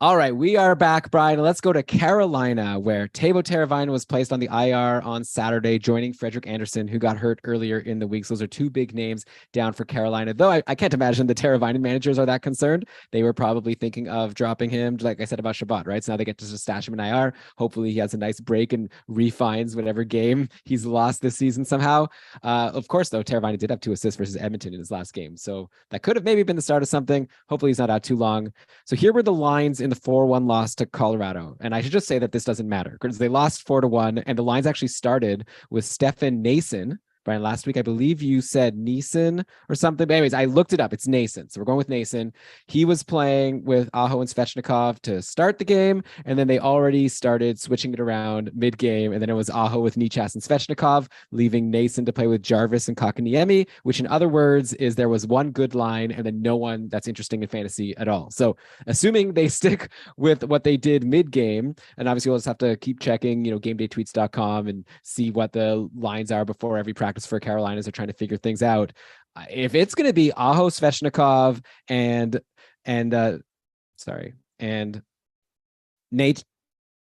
All right, we are back, Brian. Let's go to Carolina, where Teuvo Teravainen was placed on the IR on Saturday, joining Frederik Andersen, who got hurt earlier in the week. So those are 2 big names down for Carolina, though I can't imagine the Teravainen managers are that concerned. They were probably thinking of dropping him, like I said about Shabbat, right? So now they get to just stash him in IR. Hopefully he has a nice break and refines whatever game he's lost this season somehow. Of course, though, Teravainen did have 2 assists versus Edmonton in his last game. So that could have maybe been the start of something. Hopefully he's not out too long. So here were the lines in the 4-1 loss to Colorado. And I should just say that this doesn't matter because they lost 4-1, and the lines actually started with Stefan Nason. Brian, last week, I believe you said Neeson or something. But anyways, I looked it up. It's Nason. So we're going with Nason. He was playing with Aho and Svechnikov to start the game. And then they already started switching it around mid-game. And then it was Aho with Nichas and Svechnikov, leaving Nason to play with Jarvis and Kakaniemi, which in other words is there was one good line and then no one that's interesting in fantasy at all. So assuming they stick with what they did mid-game, and obviously we'll just have to keep checking, gamedaytweets.com and see what the lines are before every practice for Carolina as they're trying to figure things out. If it's going to be Aho, Svechnikov and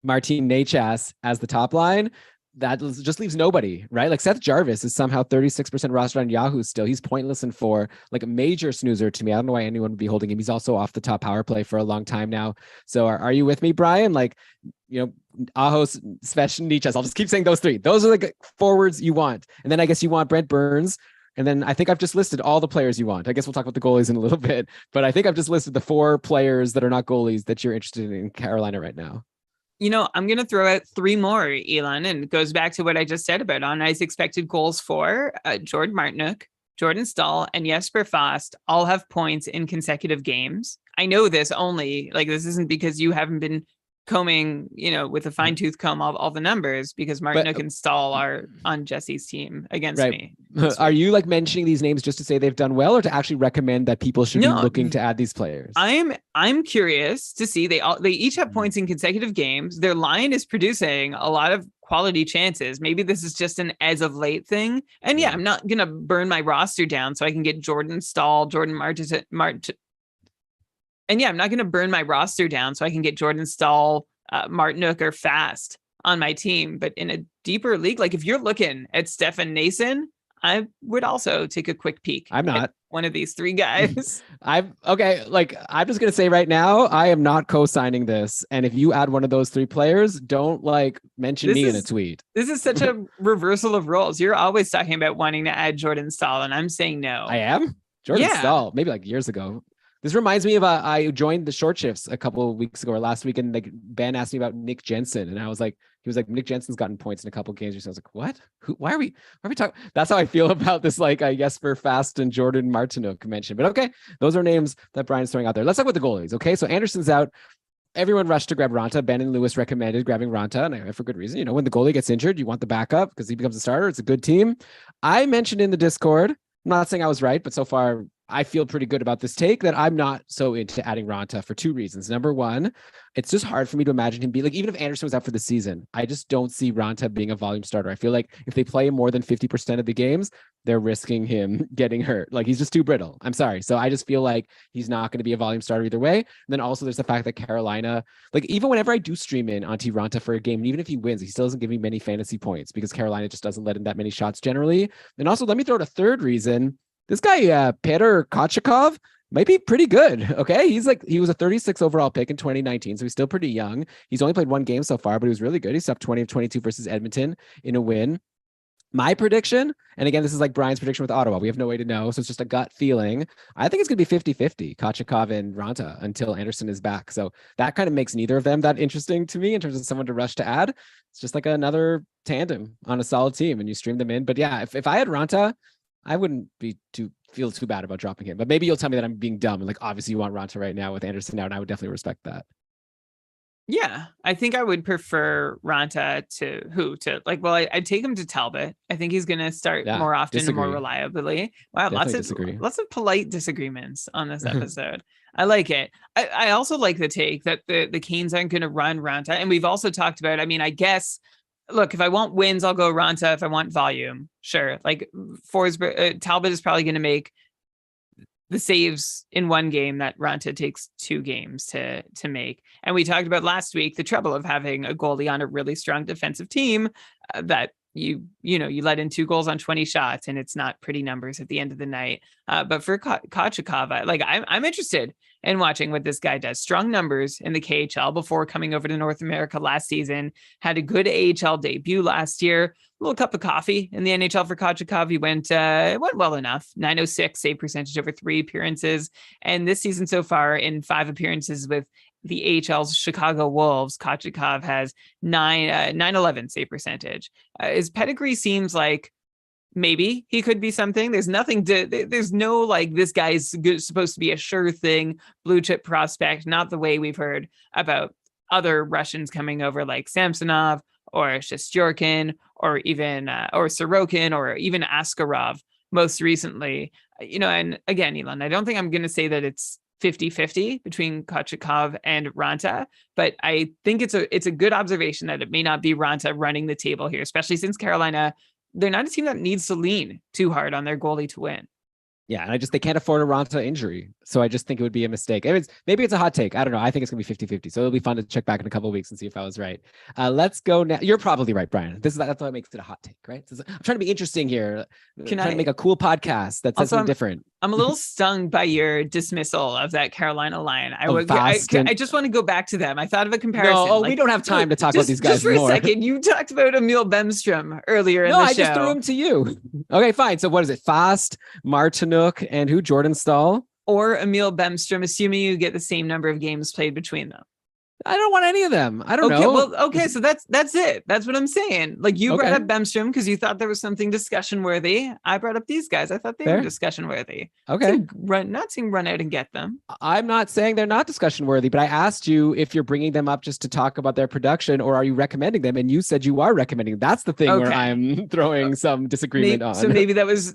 Martin Necas as the top line, that just leaves nobody, right? Like Seth Jarvis is somehow 36% rostered on Yahoo still. He's pointless in 4, like a major snoozer to me. I don't know why anyone would be holding him. He's also off the top power play for a long time now. So are you with me, Brian? Like, Aho, Svech, and Nichas. I'll just keep saying those 3. Those are like forwards you want. And then I guess you want Brent Burns. And then I think I've just listed all the players you want. I guess we'll talk about the goalies in a little bit, but I think I've just listed the 4 players that are not goalies that you're interested in Carolina right now. I'm going to throw out 3 more, Elon, and it goes back to what I just said about on ice expected goals for Jordan Martinook, Jordan Staal, and Jesper Fast all have points in consecutive games. I know this only, this isn't because you haven't been combing, with a fine tooth comb all the numbers, because Martinook and Staal are on Jesse's team against me. Are you mentioning these names just to say they've done well, or to actually recommend that people should be looking to add these players? I'm curious to see. They each have points in consecutive games. Their line is producing a lot of quality chances. Maybe this is just an as of late thing. And I'm not gonna burn my roster down so I can get Jordan Staal, Jordan And I'm not going to burn my roster down so I can get Jordan Staal, Martinook, or Fast on my team. But in a deeper league, if you're looking at Stefan Nason, I would also take a quick peek. I'm not one of these 3 guys. I'm just going to say right now, I am not co-signing this. And if you add one of those 3 players, don't mention me in a tweet. This is such a reversal of roles. You're always talking about wanting to add Jordan Staal, and I'm saying no. I am? Jordan Staal, maybe years ago. This reminds me of I joined the short shifts a couple of weeks ago or last week, and Ben asked me about Nick Jensen, and I was like, he was like, Nick Jensen's gotten points in a couple of games. So I was like, what? Why are we talking? That's how I feel about this. I guess for Fast and Jordan Martinook mentioned, but okay, those are names that Brian's throwing out there. Let's talk about the goalies. Okay, so Anderson's out. Everyone rushed to grab Ranta. Ben and Lewis recommended grabbing Ranta, and for good reason. When the goalie gets injured, you want the backup because he becomes a starter. It's a good team. I mentioned in the Discord, I'm not saying I was right, but so far I feel pretty good about this take that I'm not so into adding Ranta for two reasons. Number one, it's just hard for me to imagine him be like, even if Anderson was out for the season, I just don't see Ranta being a volume starter. I feel like if they play him more than 50% of the games, they're risking him getting hurt. Like he's just too brittle. I'm sorry. So I just feel like he's not going to be a volume starter either way. And then also there's the fact that Carolina, like even whenever I do stream in Antti Ranta for a game, and even if he wins, he still doesn't give me many fantasy points because Carolina just doesn't let in that many shots generally. And also let me throw out a third reason. This guy, Petr Kochakov, might be pretty good. Okay. He was a 36 overall pick in 2019. So he's still pretty young. He's only played one game so far, but he was really good. He's up 20 of 22 versus Edmonton in a win. My prediction, and again, this is like Brian's prediction with Ottawa. We have no way to know. So it's just a gut feeling. I think it's going to be 50-50, Kochakov and Ranta until Anderson is back. So that kind of makes neither of them that interesting to me in terms of someone to rush to add. It's just like another tandem on a solid team and you stream them in. But yeah, if I had Ranta, I wouldn't feel too bad about dropping him, but maybe you'll tell me that I'm being dumb. And like, obviously you want Ranta right now with Anderson out, and I would definitely respect that. Yeah, I think I would prefer Ranta to like, well, I'd take him to Talbot. I think he's going to start more often and more reliably. Wow, lots of polite disagreements on this episode. I like it. I also like the take that the Canes aren't going to run Ranta. And we've also talked about, I mean, I guess, look, if I want wins, I'll go Ranta. If I want volume, sure. Like Talbot is probably going to make the saves in one game that Ranta takes 2 games to make. And we talked about last week the trouble of having a goalie on a really strong defensive team that you let in 2 goals on 20 shots, and it's not pretty numbers at the end of the night. But for Kochakov, I'm interested in watching what this guy does. Strong numbers in the KHL before coming over to North America last season. Had a good AHL debut last year. A little cup of coffee in the NHL for Kochakov. He went well enough. 906 save percentage over 3 appearances. And this season so far, in 5 appearances with the AHL's Chicago Wolves, Kochakov has 911 save percentage. His pedigree seems like maybe he could be something. There's no like this guy's supposed to be a sure thing blue chip prospect, not the way we've heard about other Russians coming over like Samsonov or Shesterkin or even or Sorokin or even Askarov most recently. And again, Elon, I don't think I'm going to say that it's 50-50 between Kochakov and Ranta, but I think it's a good observation that it may not be Ranta running the table here, especially since Carolina, they're not a team that needs to lean too hard on their goalie to win. Yeah, and they can't afford a Ranta injury. So I just think it would be a mistake. Maybe it's a hot take. I don't know. I think it's going to be 50-50. So it'll be fun to check back in a couple of weeks and see if I was right. Let's go now. You're probably right, Brian. That's what makes it a hot take, right? I'm trying to be interesting here. Trying to make a cool podcast that says something different. I'm a little stung by your dismissal of that Carolina line. I just want to go back to them. I thought of a comparison. No, we don't have time to talk about these guys more. Just for a second, you talked about Emil Bemstrom earlier in the show. No, I just threw him to you. Okay, fine. So what is it? Fast, Martinuk, and who? Jordan Stahl? Or Emil Bemstrom, assuming you get the same number of games played between them. I don't want any of them. I don't know. Well, okay, so that's it. That's what I'm saying. Like you brought up Bemstrom because you thought there was something discussion worthy. I brought up these guys. I thought they were discussion worthy. Okay. Not saying run out and get them. I'm not saying they're not discussion worthy, but I asked you if you're bringing them up just to talk about their production, or are you recommending them? And you said you are recommending. That's the thing where I'm throwing some disagreement on. So maybe that was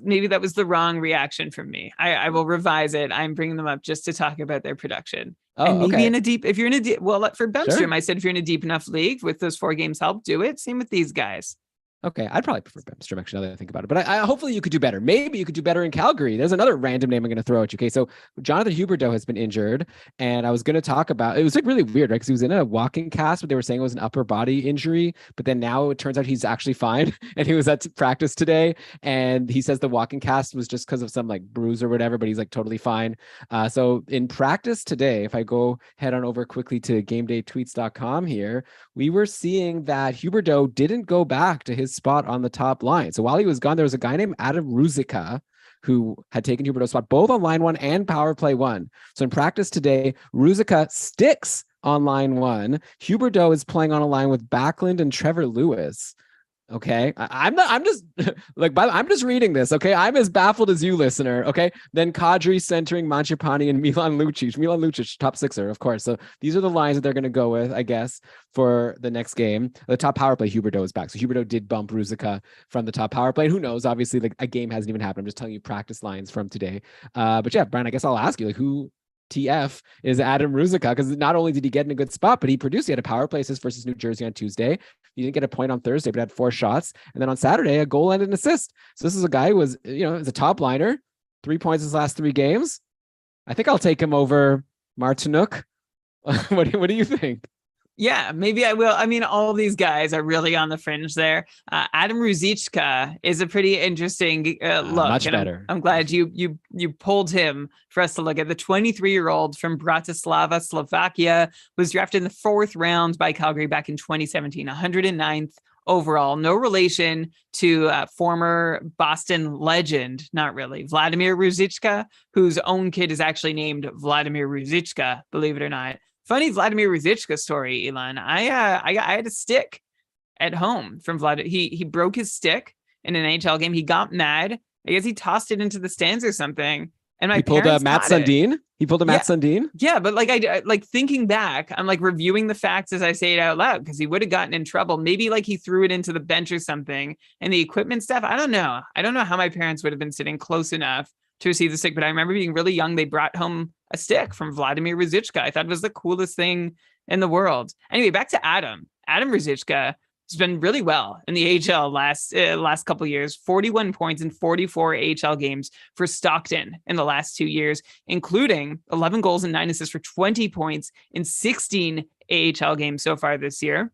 the wrong reaction from me. I will revise it. I'm bringing them up just to talk about their production. And maybe if you're in a deep, for Bemstrom, I said, if you're in a deep enough league with those 4 games help, do it. Same with these guys. Okay, I'd probably prefer Bemstrom, actually, now that I think about it. But I hopefully you could do better. Maybe you could do better in Calgary. There's another random name I'm going to throw at you. Okay, so Jonathan Huberdeau has been injured, and I was going to talk about, it was like really weird, right? Because he was in a walking cast, but they were saying it was an upper body injury. But then now it turns out he's actually fine, and he was at practice today, and he says the walking cast was just because of some like bruise or whatever, but he's like totally fine. So in practice today, if I go head on over quickly to gamedaytweets.com here, we were seeing that Huberdeau didn't go back to his spot on the top line. So while he was gone, there was a guy named Adam Ruzicka who had taken Huberdeau's spot both on line 1 and power play 1. So in practice today, Ruzicka sticks on line 1. Huberdeau is playing on a line with Backlund and Trevor Lewis. Okay. I'm not, I'm just like, I'm just reading this. Okay. I'm as baffled as you, listener. Okay. Then Kadri centering Manchapani and Milan Lucic. Milan Lucic, top sixer, of course. So these are the lines that they're going to go with, I guess, for the next game. The top power play, Huberdeau is back. So Huberdeau did bump Ruzicka from the top power play. And who knows? Obviously, like a game hasn't even happened. I'm just telling you practice lines from today. But yeah, Brian, I guess I'll ask you, like, who TF is Adam Ruzicka, because not only did he get in a good spot, but he produced. He had a power play assist versus New Jersey on Tuesday. He didn't get a point on Thursday, but had 4 shots. And then on Saturday, a goal and an assist. So this is a guy who was, is a top liner, 3 points his last 3 games. I think I'll take him over Martinuk. What do you think? Yeah, maybe I will. I mean, all these guys are really on the fringe there. Adam Ruzicka is a pretty interesting look. Much better. I'm glad you pulled him for us to look at. The 23-year-old from Bratislava, Slovakia, was drafted in the 4th round by Calgary back in 2017, 109th overall. No relation to former Boston legend, not really, Vladimir Ruzicka, whose own kid is actually named Vladimir Ruzicka, believe it or not. Funny Vladimir Ruzicka story, Elon. I had a stick at home from Vlad. He broke his stick in an NHL game. He got mad. I guess he tossed it into the stands or something. And he pulled a Matt Sundin. He pulled a Matt Sundin. Yeah, but like I like thinking back, I'm like reviewing the facts as I say it out loud, because he would have gotten in trouble. Maybe like he threw it into the bench or something. And the equipment stuff, I don't know. I don't know how my parents would have been sitting close enough to receive the stick, but I remember being really young. They brought home a stick from Vladimir Ruzicka. I thought it was the coolest thing in the world. Anyway, back to Adam. Adam Ruzicka has been really well in the AHL last couple of years. 41 points in 44 AHL games for Stockton in the last 2 years, including 11 goals and 9 assists for 20 points in 16 AHL games so far this year.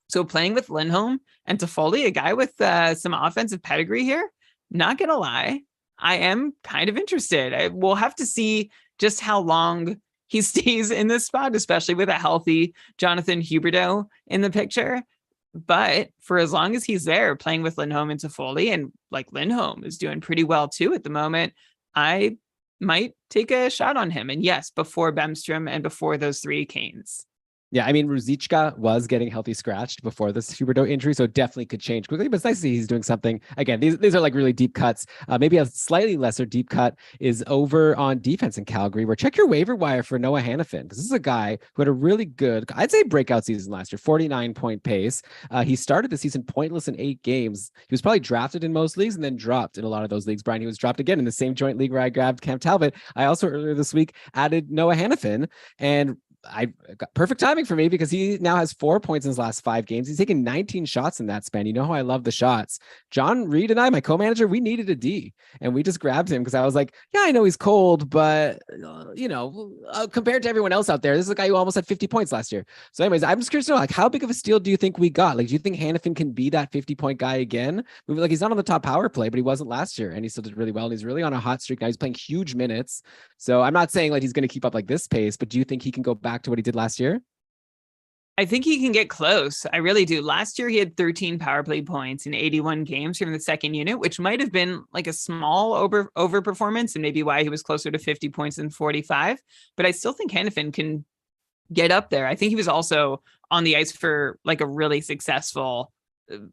So playing with Lindholm and Toffoli, a guy with some offensive pedigree here, not gonna lie, I am kind of interested. We'll have to see just how long he stays in this spot, especially with a healthy Jonathan Huberdeau in the picture. But for as long as he's there playing with Lindholm and Toffoli, and like Lindholm is doing pretty well too at the moment, I might take a shot on him. And yes, before Bemstrom and before those 3 Canes. Yeah, I mean, Ruzicka was getting healthy scratched before this Huberdeau injury, so it definitely could change quickly. But it's nice to see he's doing something. Again, these are like really deep cuts. Maybe a slightly lesser deep cut is over on defense in Calgary, where check your waiver wire for Noah Hannafin, because this is a guy who had a really good, I'd say, breakout season last year, 49-point pace. He started the season pointless in 8 games. He was probably drafted in most leagues and then dropped in a lot of those leagues. Brian, he was dropped again in the same joint league where I grabbed Cam Talbot. I also earlier this week added Noah Hannafin, and I got perfect timing for me because he now has 4 points in his last 5 games. He's taken 19 shots in that span. You know how I love the shots. John Reed and I, my co-manager, we needed a D, and we just grabbed him because I was like, yeah, I know he's cold, but compared to everyone else out there, this is a guy who almost had 50 points last year. So anyways, I'm just curious to know, like, how big of a steal do you think we got? Like, do you think Hannafin can be that 50-point guy again? Like, he's not on the top power play, but he wasn't last year, and he still did really well. And he's really on a hot streak now. He's playing huge minutes. So I'm not saying like he's going to keep up like this pace, but do you think he can go back to what he did last year? I think he can get close. I really do. Last year, he had 13 power play points in 81 games from the second unit, which might have been like a small overperformance and maybe why he was closer to 50 points than 45. But I still think Hannafin can get up there. I think he was also on the ice for like a really successful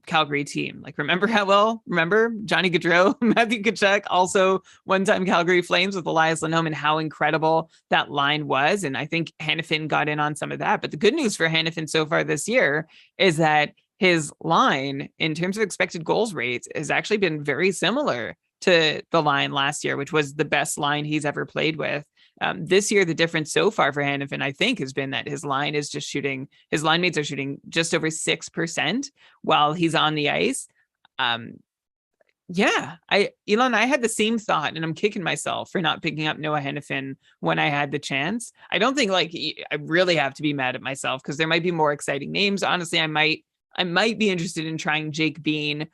Calgary team. Like, remember Johnny Gaudreau, Matthew Tkachuk, also one-time Calgary Flames with Elias Lindholm, and how incredible that line was. And I think Hannafin got in on some of that. But the good news for Hannafin so far this year is that his line in terms of expected goals rates has actually been very similar to the line last year, which was the best line he's ever played with. This year, the difference so far for Hannafin, I think, has been that his line is just shooting, his line mates are shooting just over 6% while he's on the ice. Elon, I had the same thought, and I'm kicking myself for not picking up Noah Hannafin when I had the chance. I don't think like I really have to be mad at myself because there might be more exciting names. Honestly, I might be interested in trying Jake Bean,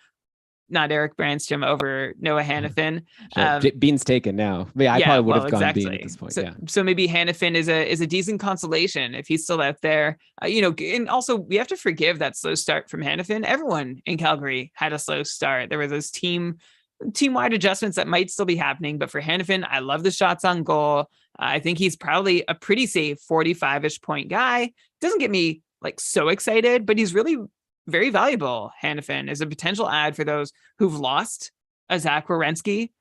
not Eric Brandstrom, over Noah Hannafin. Sure. Bean's taken now. But yeah, I probably would have gone Bean at this point. So maybe Hannafin is a decent consolation if he's still out there. And also we have to forgive that slow start from Hannafin. Everyone in Calgary had a slow start. There were those team-wide adjustments that might still be happening. But for Hannafin, I love the shots on goal. I think he's probably a pretty safe 45-ish point guy. Doesn't get me like so excited, but he's really very valuable, Hannafin, as a potential ad for those who've lost a Zach Werenski,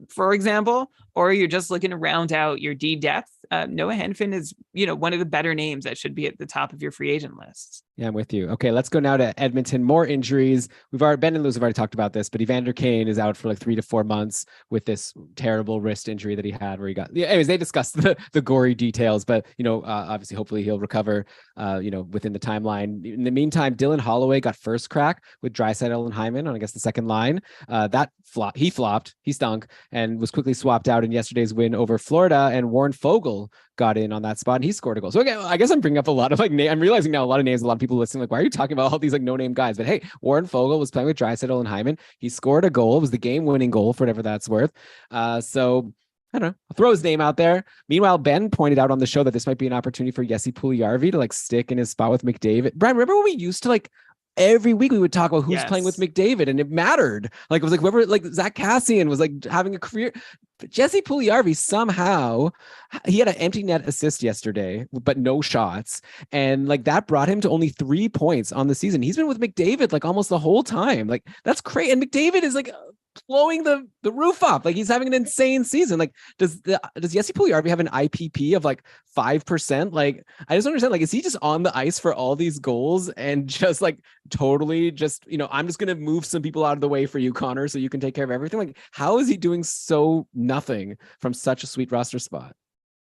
for example, or you're just looking to round out your D depth. Noah Hannafin is, one of the better names that should be at the top of your free agent lists. Yeah, I'm with you. Okay, let's go now to Edmonton. More injuries. Ben and Luz have already talked about this, but Evander Kane is out for like 3 to 4 months with this terrible wrist injury that he had where he got, anyways, they discussed the gory details, but, obviously, hopefully he'll recover, within the timeline. In the meantime, Dylan Holloway got first crack with Draisaitl and Hyman on, I guess, the second line. He flopped, he stunk, and was quickly swapped out in yesterday's win over Florida, and Warren Fogle got in on that spot and he scored a goal. So again, I guess I'm bringing up a lot of I'm realizing now a lot of names, a lot of people listening, like, why are you talking about all these like no-name guys? But hey, Warren Fogle was playing with Draisaitl and Hyman. He scored a goal. It was the game-winning goal for whatever that's worth. So I don't know. I'll throw his name out there. Meanwhile, Ben pointed out on the show that this might be an opportunity for Jesse Puljujarvi to like stick in his spot with McDavid. Brian, remember when we used to like every week we would talk about who's playing with McDavid and it mattered. Like it was like whoever, like Zach Cassian was like having a career. But Jesse Puljujarvi somehow, he had an empty net assist yesterday, but no shots. And like that brought him to only 3 points on the season. He's been with McDavid like almost the whole time. Like that's crazy. And McDavid is like blowing the roof up. Like he's having an insane season. Like does Jesse Puljujarvi have an IPP of like 5%? Like I just don't understand. Like is he just on the ice for all these goals and just like totally just I'm just gonna move some people out of the way for you, Connor, so you can take care of everything? Like how is he doing so nothing from such a sweet roster spot?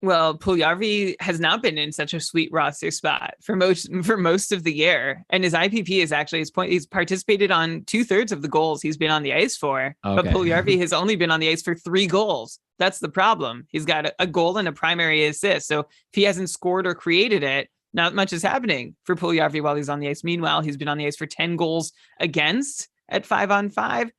Well, Puljujarvi has not been in such a sweet roster spot for most of the year, and his IPP is actually his point. He's participated on 2/3 of the goals he's been on the ice for, okay. But Puljujarvi has only been on the ice for 3 goals. That's the problem. He's got a goal and a primary assist. So if he hasn't scored or created it, not much is happening for Puljujarvi while he's on the ice. Meanwhile, he's been on the ice for 10 goals against at 5-on-5.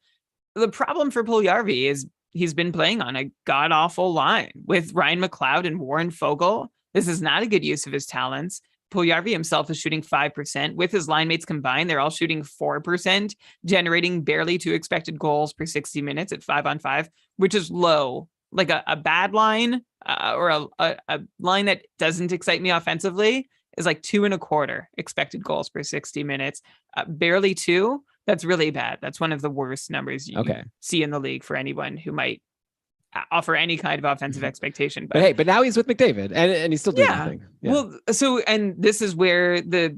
The problem for Puljujarvi is he's been playing on a god-awful line with Ryan McLeod and Warren Fogle. This is not a good use of his talents. Puljujarvi himself is shooting 5%. With his line mates combined, they're all shooting 4%, generating barely 2 expected goals per 60 minutes at 5-on-5, which is low. Like a bad line or a line that doesn't excite me offensively is like 2.25 expected goals per 60 minutes. Barely 2. That's really bad. That's one of the worst numbers you see in the league for anyone who might offer any kind of offensive expectation. But now he's with McDavid and he's still doing nothing. Yeah. Well, and this is where the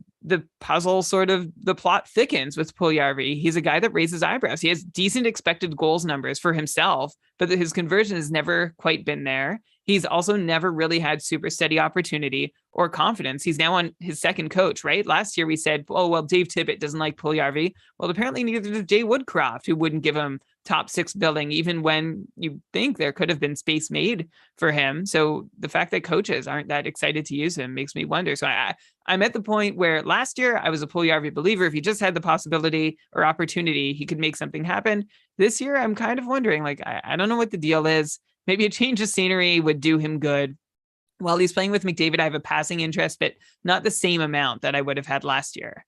puzzle sort of the plot thickens with Puljujarvi. He's a guy that raises eyebrows. He has decent expected goals numbers for himself, but his conversion has never quite been there. He's also never really had super steady opportunity or confidence. He's now on his second coach, right? Last year we said, oh, well, Dave Tippett doesn't like Puljujarvi. Well, apparently neither does Jay Woodcroft, who wouldn't give him top 6 billing, even when you think there could have been space made for him. So the fact that coaches aren't that excited to use him makes me wonder. So I'm at the point where last year I was a Puljujarvi believer. If he just had the possibility or opportunity, he could make something happen. This year, I'm kind of wondering, like, I don't know what the deal is. Maybe a change of scenery would do him good. While he's playing with McDavid, I have a passing interest, but not the same amount that I would have had last year.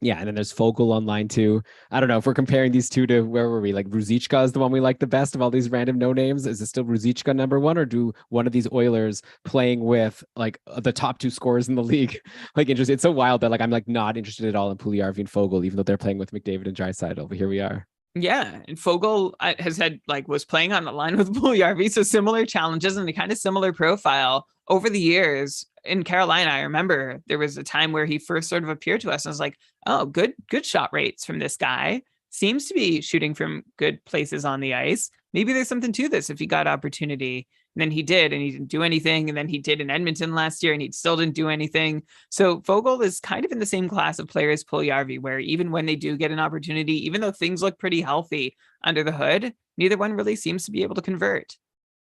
Yeah, and then there's Fogle on line too. I don't know if we're comparing these two to where were we? Like Ruzicka is the one we like the best of all these random no names. Is it still Ruzicka number 1, or do one of these Oilers playing with like the top 2 scorers in the league like interested? It's so wild that like I'm like not interested at all in Puljujarvi and Fogle, even though they're playing with McDavid and Draisaitl. But here we are. Yeah, and Fogle was playing on the line with Puljujarvi, so similar challenges and a kind of similar profile over the years. In Carolina, I remember there was a time where he first sort of appeared to us and I was like, oh, good shot rates from this guy. Seems to be shooting from good places on the ice. Maybe there's something to this if he got opportunity. And then he did, and he didn't do anything. And then he did in Edmonton last year, and he still didn't do anything. So Fogle is kind of in the same class of players Puljujarvi, where even when they do get an opportunity, even though things look pretty healthy under the hood, neither one really seems to be able to convert.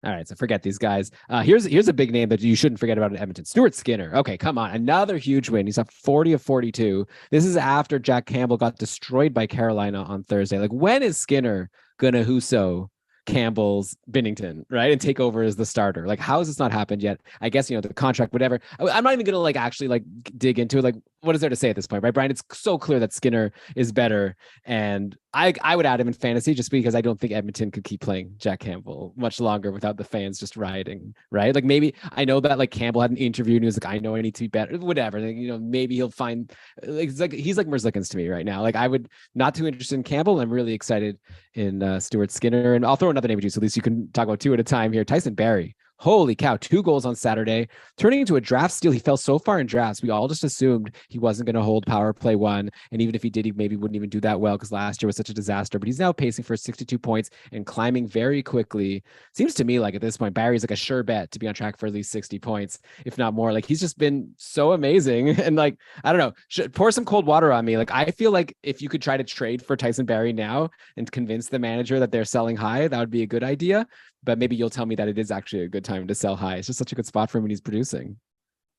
All right, so forget these guys. Here's a big name that you shouldn't forget about in Edmonton. Stuart Skinner. Okay, come on. Another huge win. He's up 40 of 42. This is after Jack Campbell got destroyed by Carolina on Thursday. Like, when is Skinner gonna Husso Campbell's Binnington, right, and take over as the starter? Like, how has this not happened yet? I guess, the contract, whatever. I'm not even gonna like actually like dig into it. Like, what is there to say at this point, right, Brian? It's so clear that Skinner is better, and I would add him in fantasy just because I don't think Edmonton could keep playing Jack Campbell much longer without the fans just rioting, right? Like maybe I know that like Campbell had an interview and he was like, I know I need to be better, whatever. Like, maybe he'll find like he's like Merzlikins to me right now. Like I would not too interested in Campbell. I'm really excited in Stuart Skinner, and I'll throw another name at you so at least you can talk about two at a time here. Tyson Barrie. Holy cow, 2 goals on Saturday, turning into a draft steal. He fell so far in drafts. We all just assumed he wasn't going to hold power play 1. And even if he did, he maybe wouldn't even do that well because last year was such a disaster. But he's now pacing for 62 points and climbing very quickly. Seems to me like at this point, Barry's like a sure bet to be on track for at least 60 points, if not more. Like he's just been so amazing. And like, I don't know, pour some cold water on me. Like I feel like if you could try to trade for Tyson Barrie now and convince the manager that they're selling high, that would be a good idea. But maybe you'll tell me that it is actually a good time to sell high. It's just such a good spot for him when he's producing.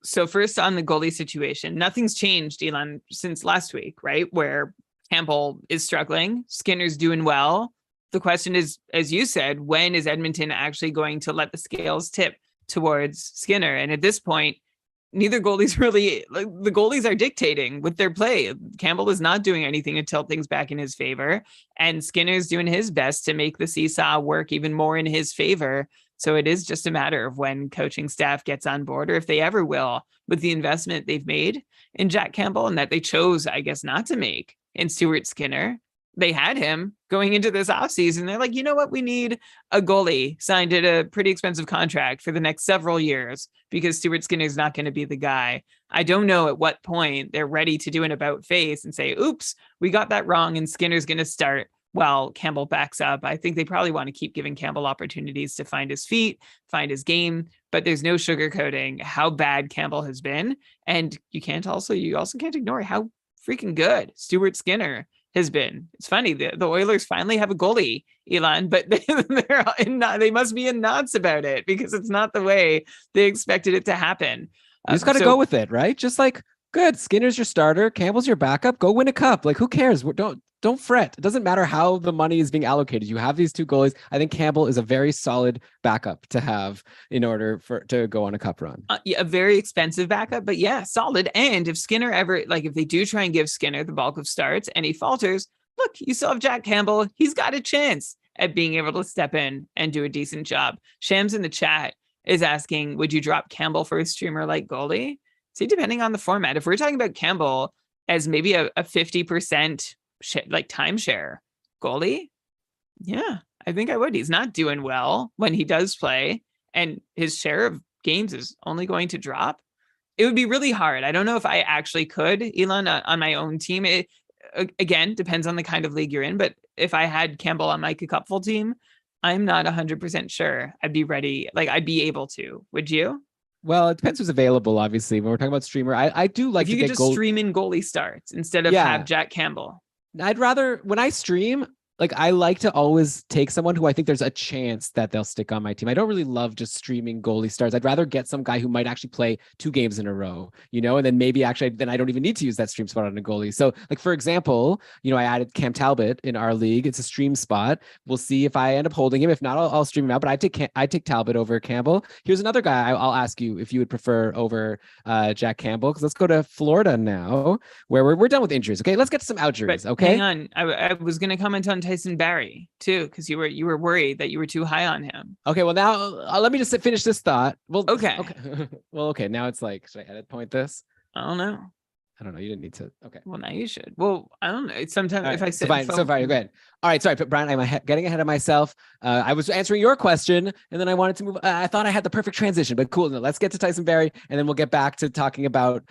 So first on the goalie situation, nothing's changed, Elon, since last week, right? Where Campbell is struggling, Skinner's doing well. The question is, as you said, when is Edmonton actually going to let the scales tip towards Skinner? And at this point, neither goalies really, like, the goalies are dictating with their play. Campbell is not doing anything to tilt things back in his favor, and Skinner's doing his best to make the seesaw work even more in his favor. So it is just a matter of when coaching staff gets on board, or if they ever will, with the investment they've made in Jack Campbell and that they chose, I guess, not to make in Stuart Skinner. They had him going into this offseason. They're like, you know what? We need a goalie signed at a pretty expensive contract for the next several years because Stuart Skinner is not going to be the guy. I don't know at what point they're ready to do an about face and say, oops, we got that wrong and Skinner's going to start while Campbell backs up. I think they probably want to keep giving Campbell opportunities to find his feet, find his game, but there's no sugarcoating how bad Campbell has been. And you also can't ignore how freaking good Stuart Skinner has been. It's funny, the Oilers finally have a goalie, Elon, but they must be in knots about it because it's not the way they expected it to happen. You just got to go with it, right? Just like, good, Skinner's your starter, Campbell's your backup, go win a cup. Like, who cares? Don't fret. It doesn't matter how the money is being allocated. You have these 2 goalies. I think Campbell is a very solid backup to have in order to go on a cup run. Yeah, a very expensive backup, but yeah, solid. And if Skinner if they do try and give Skinner the bulk of starts and he falters, look, you still have Jack Campbell. He's got a chance at being able to step in and do a decent job. Shams in the chat is asking, would you drop Campbell for a streamer like goalie? See, depending on the format, if we're talking about Campbell as maybe a 50% timeshare goalie, yeah, I think I would. He's not doing well when he does play, and his share of games is only going to drop. It would be really hard. I don't know if I actually could, Elon, on my own team. It, again, depends on the kind of league you're in, but if I had Campbell on my cupful team, I'm not 100% sure I'd be ready. Like, I'd be able to. Would you? Well, it depends who's available, obviously. When we're talking about streamer, I do like if you to could get just stream in goalie starts instead of have Jack Campbell. I'd rather, when I stream, like I like to always take someone who I think there's a chance that they'll stick on my team. I don't really love just streaming goalie starts. I'd rather get some guy who might actually play 2 games in a row, and then maybe then I don't even need to use that stream spot on a goalie. So like, for example, I added Cam Talbot in our league. It's a stream spot. We'll see if I end up holding him. If not, I'll stream him out, but I take Talbot over Campbell. Here's another guy I'll ask you if you would prefer over Jack Campbell, because let's go to Florida now, where we're done with injuries. Okay, let's get to some outjuries. Okay, hang on. I was going to comment on Tyson Barrie too, because you were worried that you were too high on him. Okay, well now let me just finish this thought. Well, okay. Well, okay. Now it's like, should I edit point this? I don't know. You didn't need to. Okay. Well, now you should. Well, I don't know. Sometimes if I said so fine, go ahead. All right, sorry, Brian, I'm getting ahead of myself. I was answering your question, and then I wanted to move. I thought I had the perfect transition, but cool. No, let's get to Tyson Barrie, and then we'll get back to talking about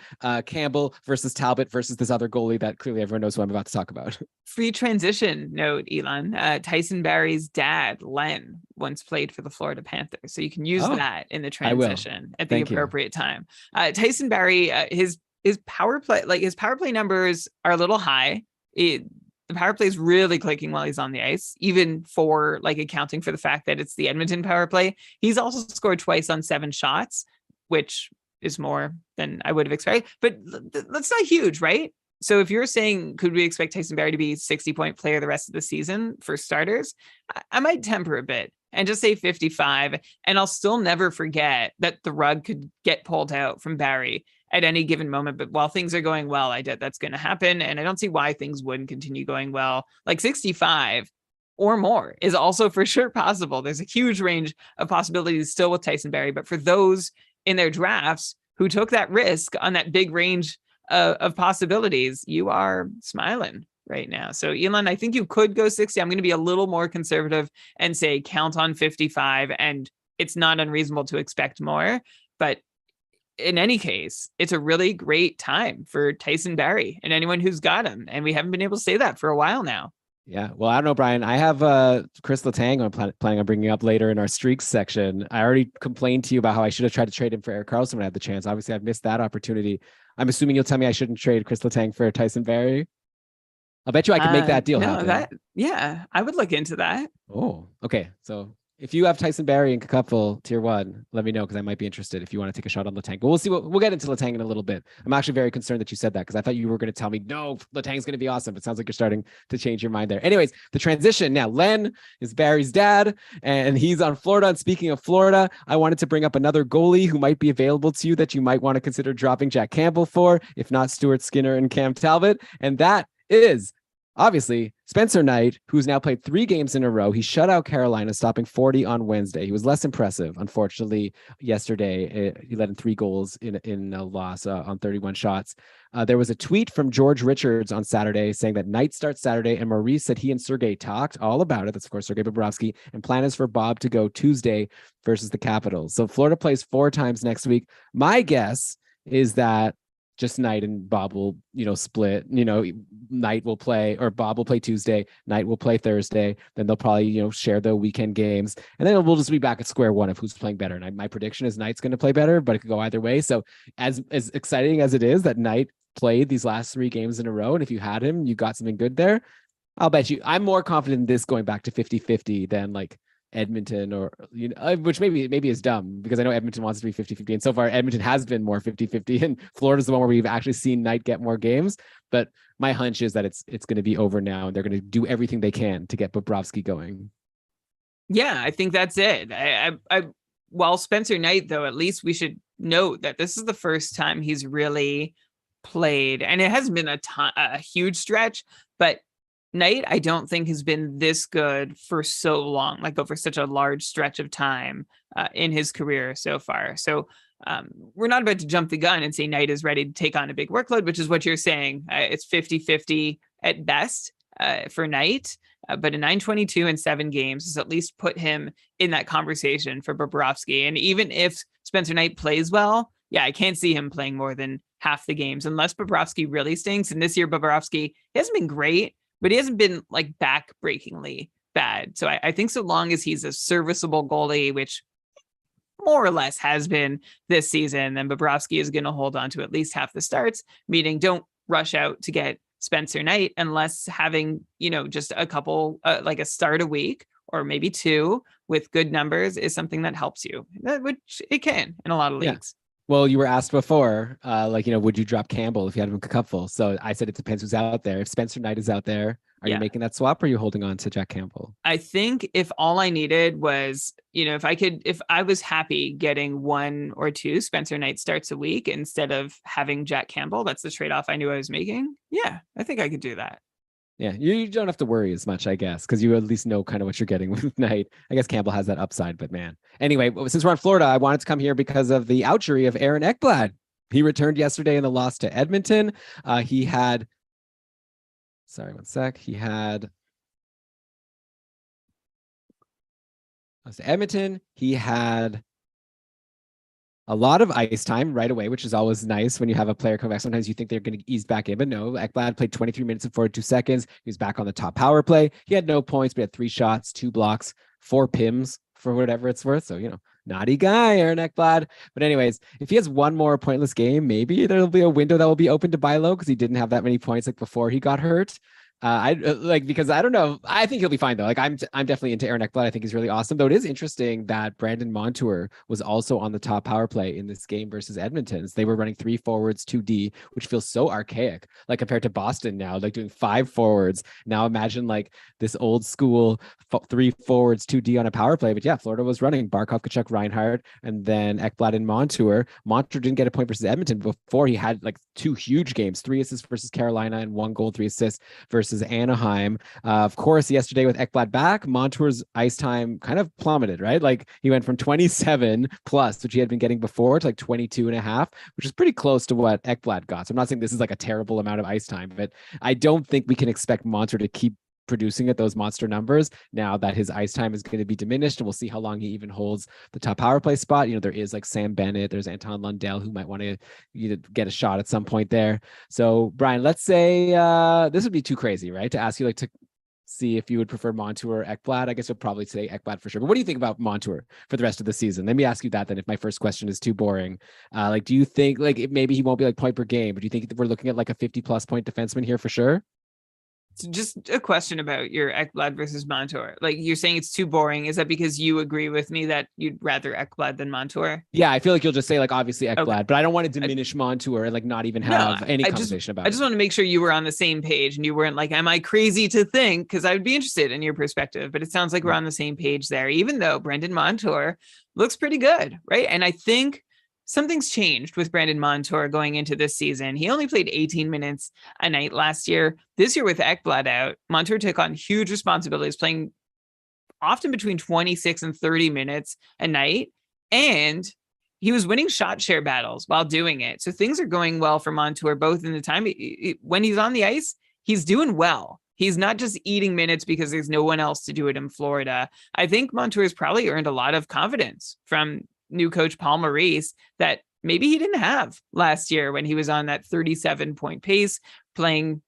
Campbell versus Talbot versus this other goalie that clearly everyone knows who I'm about to talk about. Free transition note, Elon. Tyson Barrie's dad, Len, once played for the Florida Panthers, so you can use that in the transition at the appropriate time. Tyson Barrie, his power play numbers are a little high. The power play is really clicking while he's on the ice, even for accounting for the fact that it's the Edmonton power play. He's also scored twice on 7 shots, which is more than I would have expected, but that's not huge, right? So if you're saying, could we expect Tyson Barrie to be 60-point player the rest of the season for starters? I might temper a bit and just say 55, and I'll still never forget that the rug could get pulled out from Barrie at any given moment. But while things are going well, I doubt that's going to happen. And I don't see why things wouldn't continue going well. Like 65 or more is also for sure possible. There's a huge range of possibilities still with Tyson Barrie. But for those in their drafts who took that risk on that big range of possibilities, you are smiling right now. So Elon, I think you could go 60. I'm going to be a little more conservative and say count on 55, and it's not unreasonable to expect more. But in any case, it's a really great time for Tyson Barrie and anyone who's got him. And we haven't been able to say that for a while now. Yeah. Well, I don't know, Brian. I have Chris Letang I'm planning on bringing up later in our streaks section. I already complained to you about how I should have tried to trade him for Erik Karlsson when I had the chance. Obviously, I've missed that opportunity. I'm assuming you'll tell me I shouldn't trade Chris Letang for Tyson Barrie. I'll bet you I can make that deal happen. Yeah, I would look into that. Oh, okay. So if you have Tyson Barrie and Kakupful tier 1, let me know because I might be interested if you want to take a shot on Letang. But we'll see. We'll get into Letang in a little bit. I'm actually very concerned that you said that because I thought you were going to tell me, no, Letang's going to be awesome. It sounds like you're starting to change your mind there. Anyways, the transition now. Len is Barry's dad, and he's on Florida. And speaking of Florida, I wanted to bring up another goalie who might be available to you that you might want to consider dropping Jack Campbell for, if not Stuart Skinner and Cam Talbot. And that is obviously Spencer Knight, who's now played 3 games in a row. He shut out Carolina, stopping 40 on Wednesday. He was less impressive, unfortunately, yesterday. He let in 3 goals in a loss on 31 shots. There was a tweet from George Richards on Saturday saying that Knight starts Saturday, and Maurice said he and Sergei talked all about it. That's, of course, Sergei Bobrovsky, and plan is for Bob to go Tuesday versus the Capitals. So Florida plays 4 times next week. My guess is that just Knight and Bob will, split. Knight will play, or Bob will play Tuesday. Knight will play Thursday. Then they'll probably, share the weekend games, and then we'll just be back at square one of who's playing better. And my prediction is Knight's going to play better, but it could go either way. So as exciting as it is that Knight played these last 3 games in a row, and if you had him, you got something good there. I'll bet you I'm more confident in this going back to 50-50 than like Edmonton or, which maybe is dumb because I know Edmonton wants to be 50-50. And so far Edmonton has been more 50-50, and Florida's the one where we've actually seen Knight get more games. But my hunch is that it's going to be over now, and they're going to do everything they can to get Bobrovsky going. Yeah, I think that's it. While Spencer Knight, though, at least we should note that this is the first time he's really played, and it hasn't been a huge stretch, but Knight, I don't think has been this good for so long, like over such a large stretch of time in his career so far. So we're not about to jump the gun and say Knight is ready to take on a big workload, which is what you're saying. It's 50-50 at best for Knight, but a 922 in 7 games has at least put him in that conversation for Bobrovsky. And even if Spencer Knight plays well, yeah, I can't see him playing more than half the games unless Bobrovsky really stinks. And this year, Bobrovsky hasn't been great, but he hasn't been like backbreakingly bad. So I think so long as he's a serviceable goalie, which more or less has been this season, then Bobrovsky is going to hold on to at least half the starts, meaning don't rush out to get Spencer Knight unless having, just a couple, like a start a week or maybe 2 with good numbers is something that helps you, which it can in a lot of leagues. Well, you were asked before, would you drop Campbell if you had him in Cupful? So I said it depends who's out there. If Spencer Knight is out there, are you making that swap, or are you holding on to Jack Campbell? I think if all I needed was, if I was happy getting 1 or 2 Spencer Knight starts a week instead of having Jack Campbell, that's the trade-off I knew I was making. Yeah, I think I could do that. Yeah, you don't have to worry as much, I guess, because you at least know kind of what you're getting with Knight. I guess Campbell has that upside, but man. Anyway, since we're in Florida, I wanted to come here because of the ouchery of Aaron Ekblad. He returned yesterday in the loss to Edmonton. He had a lot of ice time right away, which is always nice when you have a player come back. Sometimes you think they're going to ease back in, but no. Ekblad played 23 minutes and 42 seconds. He was back on the top power play. He had no points, but he had 3 shots, 2 blocks, 4 PIMs for whatever it's worth. So, naughty guy, Aaron Ekblad. But anyways, if he has 1 more pointless game, maybe there'll be a window that will be open to buy low because he didn't have that many points like before he got hurt. Because I don't know. I think he'll be fine though. Like I'm definitely into Aaron Ekblad. I think he's really awesome. Though it is interesting that Brandon Montour was also on the top power play in this game versus Edmonton's. They were running 3 forwards, 2D, which feels so archaic. Like compared to Boston now, like doing 5 forwards. Now imagine like this old school 3 forwards, 2D on a power play. But yeah, Florida was running Barkov, Kachuk, Reinhart, and then Ekblad and Montour. Montour didn't get a point versus Edmonton before he had like 2 huge games, 3 assists versus Carolina and 1 goal, 3 assists versus Anaheim. Of course, yesterday with Ekblad back, Montour's ice time kind of plummeted, right? Like he went from 27 plus, which he had been getting before, to like 22 and a half, which is pretty close to what Ekblad got. So I'm not saying this is like a terrible amount of ice time, but I don't think we can expect Montour to keep producing at those monster numbers now that his ice time is going to be diminished, and we'll see how long he even holds the top power play spot. There is like Sam Bennett, there's Anton Lundell who might want to get a shot at some point there. So Brian, let's say this would be too crazy, right, to ask you like to see if you would prefer Montour or Ekblad. I guess you'll probably say Ekblad for sure, but what do you think about Montour for the rest of the season? Let me ask you that then, if my first question is too boring. Do you think like maybe he won't be like point per game, but do you think we're looking at like a 50+ point defenseman here for sure? So just a question about your Ekblad versus Montour. Like you're saying it's too boring. Is that because you agree with me that you'd rather Ekblad than Montour? Yeah, I feel like you'll just say like obviously Ekblad, Okay. but I don't want to diminish Montour and like not even have any conversation about it. I just want to make sure you were on the same page and you weren't like, am I crazy to think? Because I would be interested in your perspective, but it sounds like we're on the same page there, even though Brandon Montour looks pretty good, right? And I think something's changed with Brandon Montour going into this season. He only played 18 minutes a night last year. This year with Ekblad out, Montour took on huge responsibilities, playing often between 26 and 30 minutes a night. And he was winning shot share battles while doing it. So things are going well for Montour, both in the time when he's on the ice, he's doing well. He's not just eating minutes because there's no one else to do it in Florida. I think Montour has probably earned a lot of confidence from new coach Paul Maurice that maybe he didn't have last year when he was on that 37-point pace, playing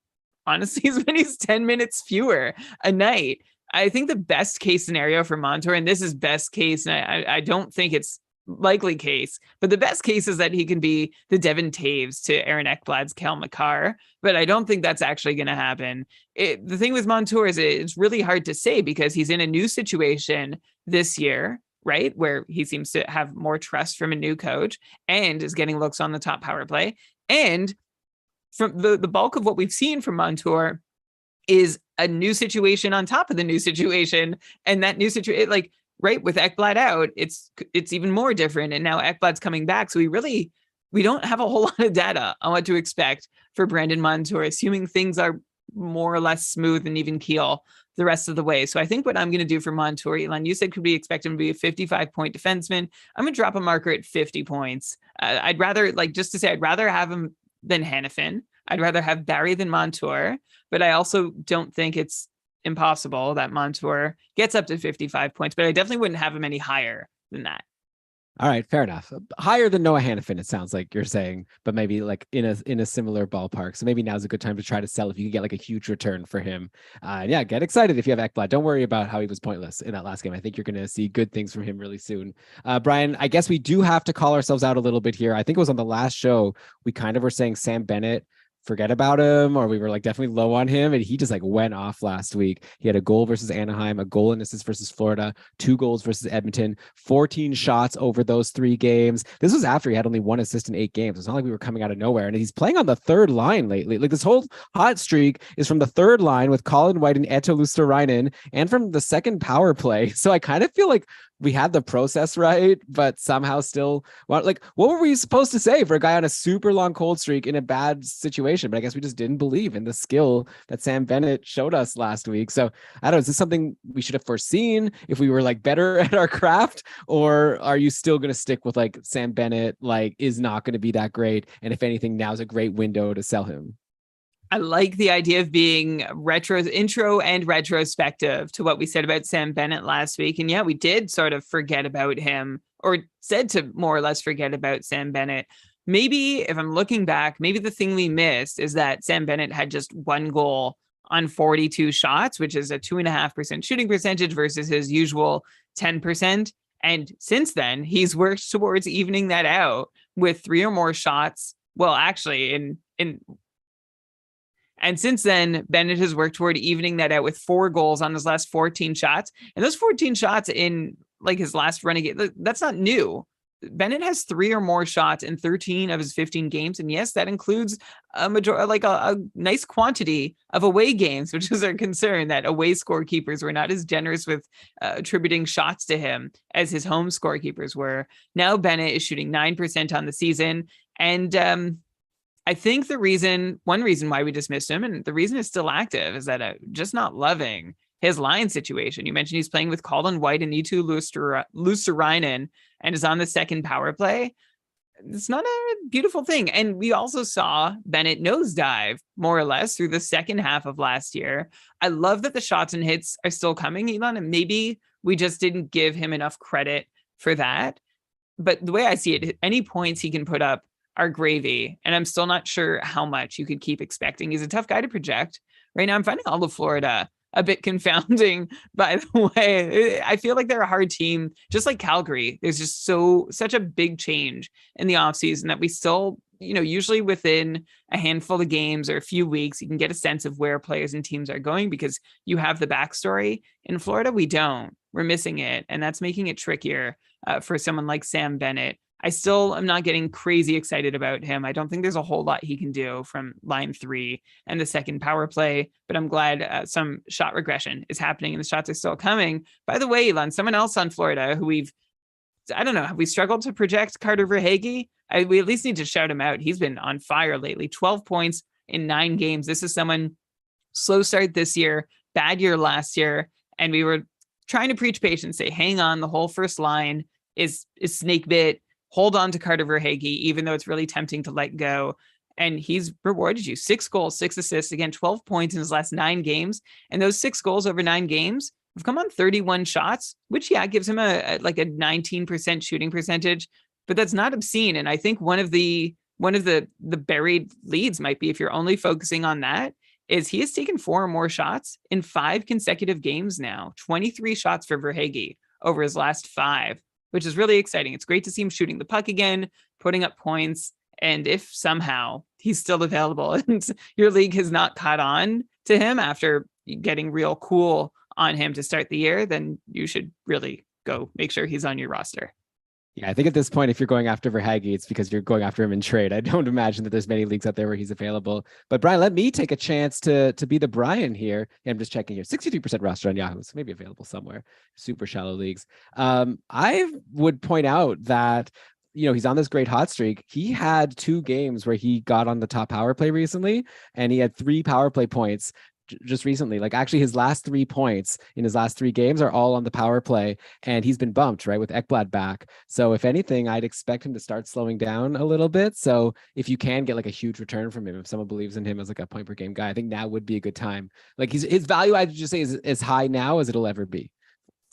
honestly as many as 10 minutes fewer a night. I think the best case scenario for Montour, and this is best case, and I don't think it's likely case, but the best case is that he can be the Devin Taves to Aaron Ekblad's Cal McCarr, but I don't think that's actually going to happen. The thing with Montour is it's really hard to say because he's in a new situation this year, right, where he seems to have more trust from a new coach and is getting looks on the top power play. And from the bulk of what we've seen from Montour is a new situation on top of the new situation. And that new situation, like, right, with Ekblad out, it's even more different. And now Ekblad's coming back. So we don't have a whole lot of data on what to expect for Brandon Montour, assuming things are more or less smooth and even keel the rest of the way. So I think what I'm going to do for Montour, Elon, you said could we expect him to be a 55-point defenseman? I'm going to drop a marker at 50 points. I'd rather, like, just to say, I'd rather have him than Hanifin. I'd rather have Barry than Montour, but I also don't think it's impossible that Montour gets up to 55 points, but I definitely wouldn't have him any higher than that. All right, fair enough. Higher than Noah Hanifin, it sounds like you're saying, but maybe like in a similar ballpark. So maybe now's a good time to try to sell if you can get like a huge return for him. Yeah, get excited if you have Ekblad. Don't worry about how he was pointless in that last game. I think you're going to see good things from him really soon. Brian, I guess we do have to call ourselves out a little bit here. I think it was on the last show we kind of were saying Sam Bennett, forget about him, or we were like definitely low on him, and he just like went off last week. He had a goal versus Anaheim, a goal and assist versus Florida, 2 goals versus Edmonton, 14 shots over those 3 games. This was after he had only 1 assist in 8 games. It's not like we were coming out of nowhere, and he's playing on the third line lately. Like this whole hot streak is from the third line with Colin White and Eetu Luostarinen, and from the second power play. So I kind of feel like we had the process right, but somehow still, well, like, what were we supposed to say for a guy on a super long cold streak in a bad situation? But I guess we just didn't believe in the skill that Sam Bennett showed us last week. So I don't know, is this something we should have foreseen if we were like better at our craft, or are you still going to stick with like Sam Bennett, like is not going to be that great? And if anything, now's a great window to sell him. I like the idea of being intro and retrospective to what we said about Sam Bennett last week. And yeah, we did sort of forget about him, or said to more or less forget about Sam Bennett. Maybe if I'm looking back, maybe the thing we missed is that Sam Bennett had just 1 goal on 42 shots, which is a 2.5% shooting percentage versus his usual 10%. And since then, he's worked towards evening that out with 3 or more shots. Well, actually, in And since then, Bennett has worked toward evening that out with 4 goals on his last 14 shots. And those 14 shots in like his last run again, that's not new. Bennett has 3 or more shots in 13 of his 15 games. And yes, that includes a nice quantity of away games, which is our concern that away scorekeepers were not as generous with attributing shots to him as his home scorekeepers were. Now Bennett is shooting 9% on the season. And I think one reason why we dismissed him, and the reason it's still active, is that just not loving his line situation. You mentioned he's playing with Colin White and Eetu Luostarinen and is on the second power play. It's not a beautiful thing. And we also saw Bennett nosedive more or less through the second half of last year. I love that the shots and hits are still coming, Elon, and maybe we just didn't give him enough credit for that. But the way I see it, any points he can put up are gravy. And I'm still not sure how much you could keep expecting. He's a tough guy to project. Right now, I'm finding all of Florida a bit confounding, by the way. I feel like they're a hard team, just like Calgary. There's just such a big change in the offseason that we still, usually within a handful of games or a few weeks, you can get a sense of where players and teams are going because you have the backstory. In Florida, we don't. We're missing it. And that's making it trickier for someone like Sam Bennett. I still am not getting crazy excited about him. I don't think there's a whole lot he can do from line 3 and the second power play, but I'm glad some shot regression is happening and the shots are still coming. By the way, Elon, someone else on Florida who I don't know, have we struggled to project Carter Verhaeghe? We at least need to shout him out. He's been on fire lately, 12 points in 9 games. This is someone slow start this year, bad year last year, and we were trying to preach patience, say, hang on, the whole first line is snake bit. Hold on to Carter Verhaeghe, even though it's really tempting to let go. And he's rewarded you. 6 goals, 6 assists, again, 12 points in his last 9 games. And those 6 goals over 9 games have come on 31 shots, which, gives him a 19% shooting percentage. But that's not obscene. And I think one of the buried leads might be, if you're only focusing on that, is he has taken 4 or more shots in 5 consecutive games now. 23 shots for Verhaeghe over his last 5. Which is really exciting. It's great to see him shooting the puck again, putting up points. And if somehow he's still available and your league has not caught on to him after getting real cool on him to start the year, then you should really go make sure he's on your roster. Yeah, I think at this point, if you're going after Verhaeghe, it's because you're going after him in trade. I don't imagine that there's many leagues out there where he's available. But Brian, let me take a chance to be the Brian here. I'm just checking here. 63% roster on Yahoo, so maybe available somewhere. Super shallow leagues. I would point out that he's on this great hot streak. He had 2 games where he got on the top power play recently, and he had 3 power play points just recently. Like, actually, his last 3 points in his last 3 games are all on the power play, and he's been bumped, right, with Ekblad back. So if anything, I'd expect him to start slowing down a little bit. So if you can get like a huge return from him, if someone believes in him as like a point per game guy, I think now would be a good time. Like, his value, I'd just say, is as high now as it'll ever be,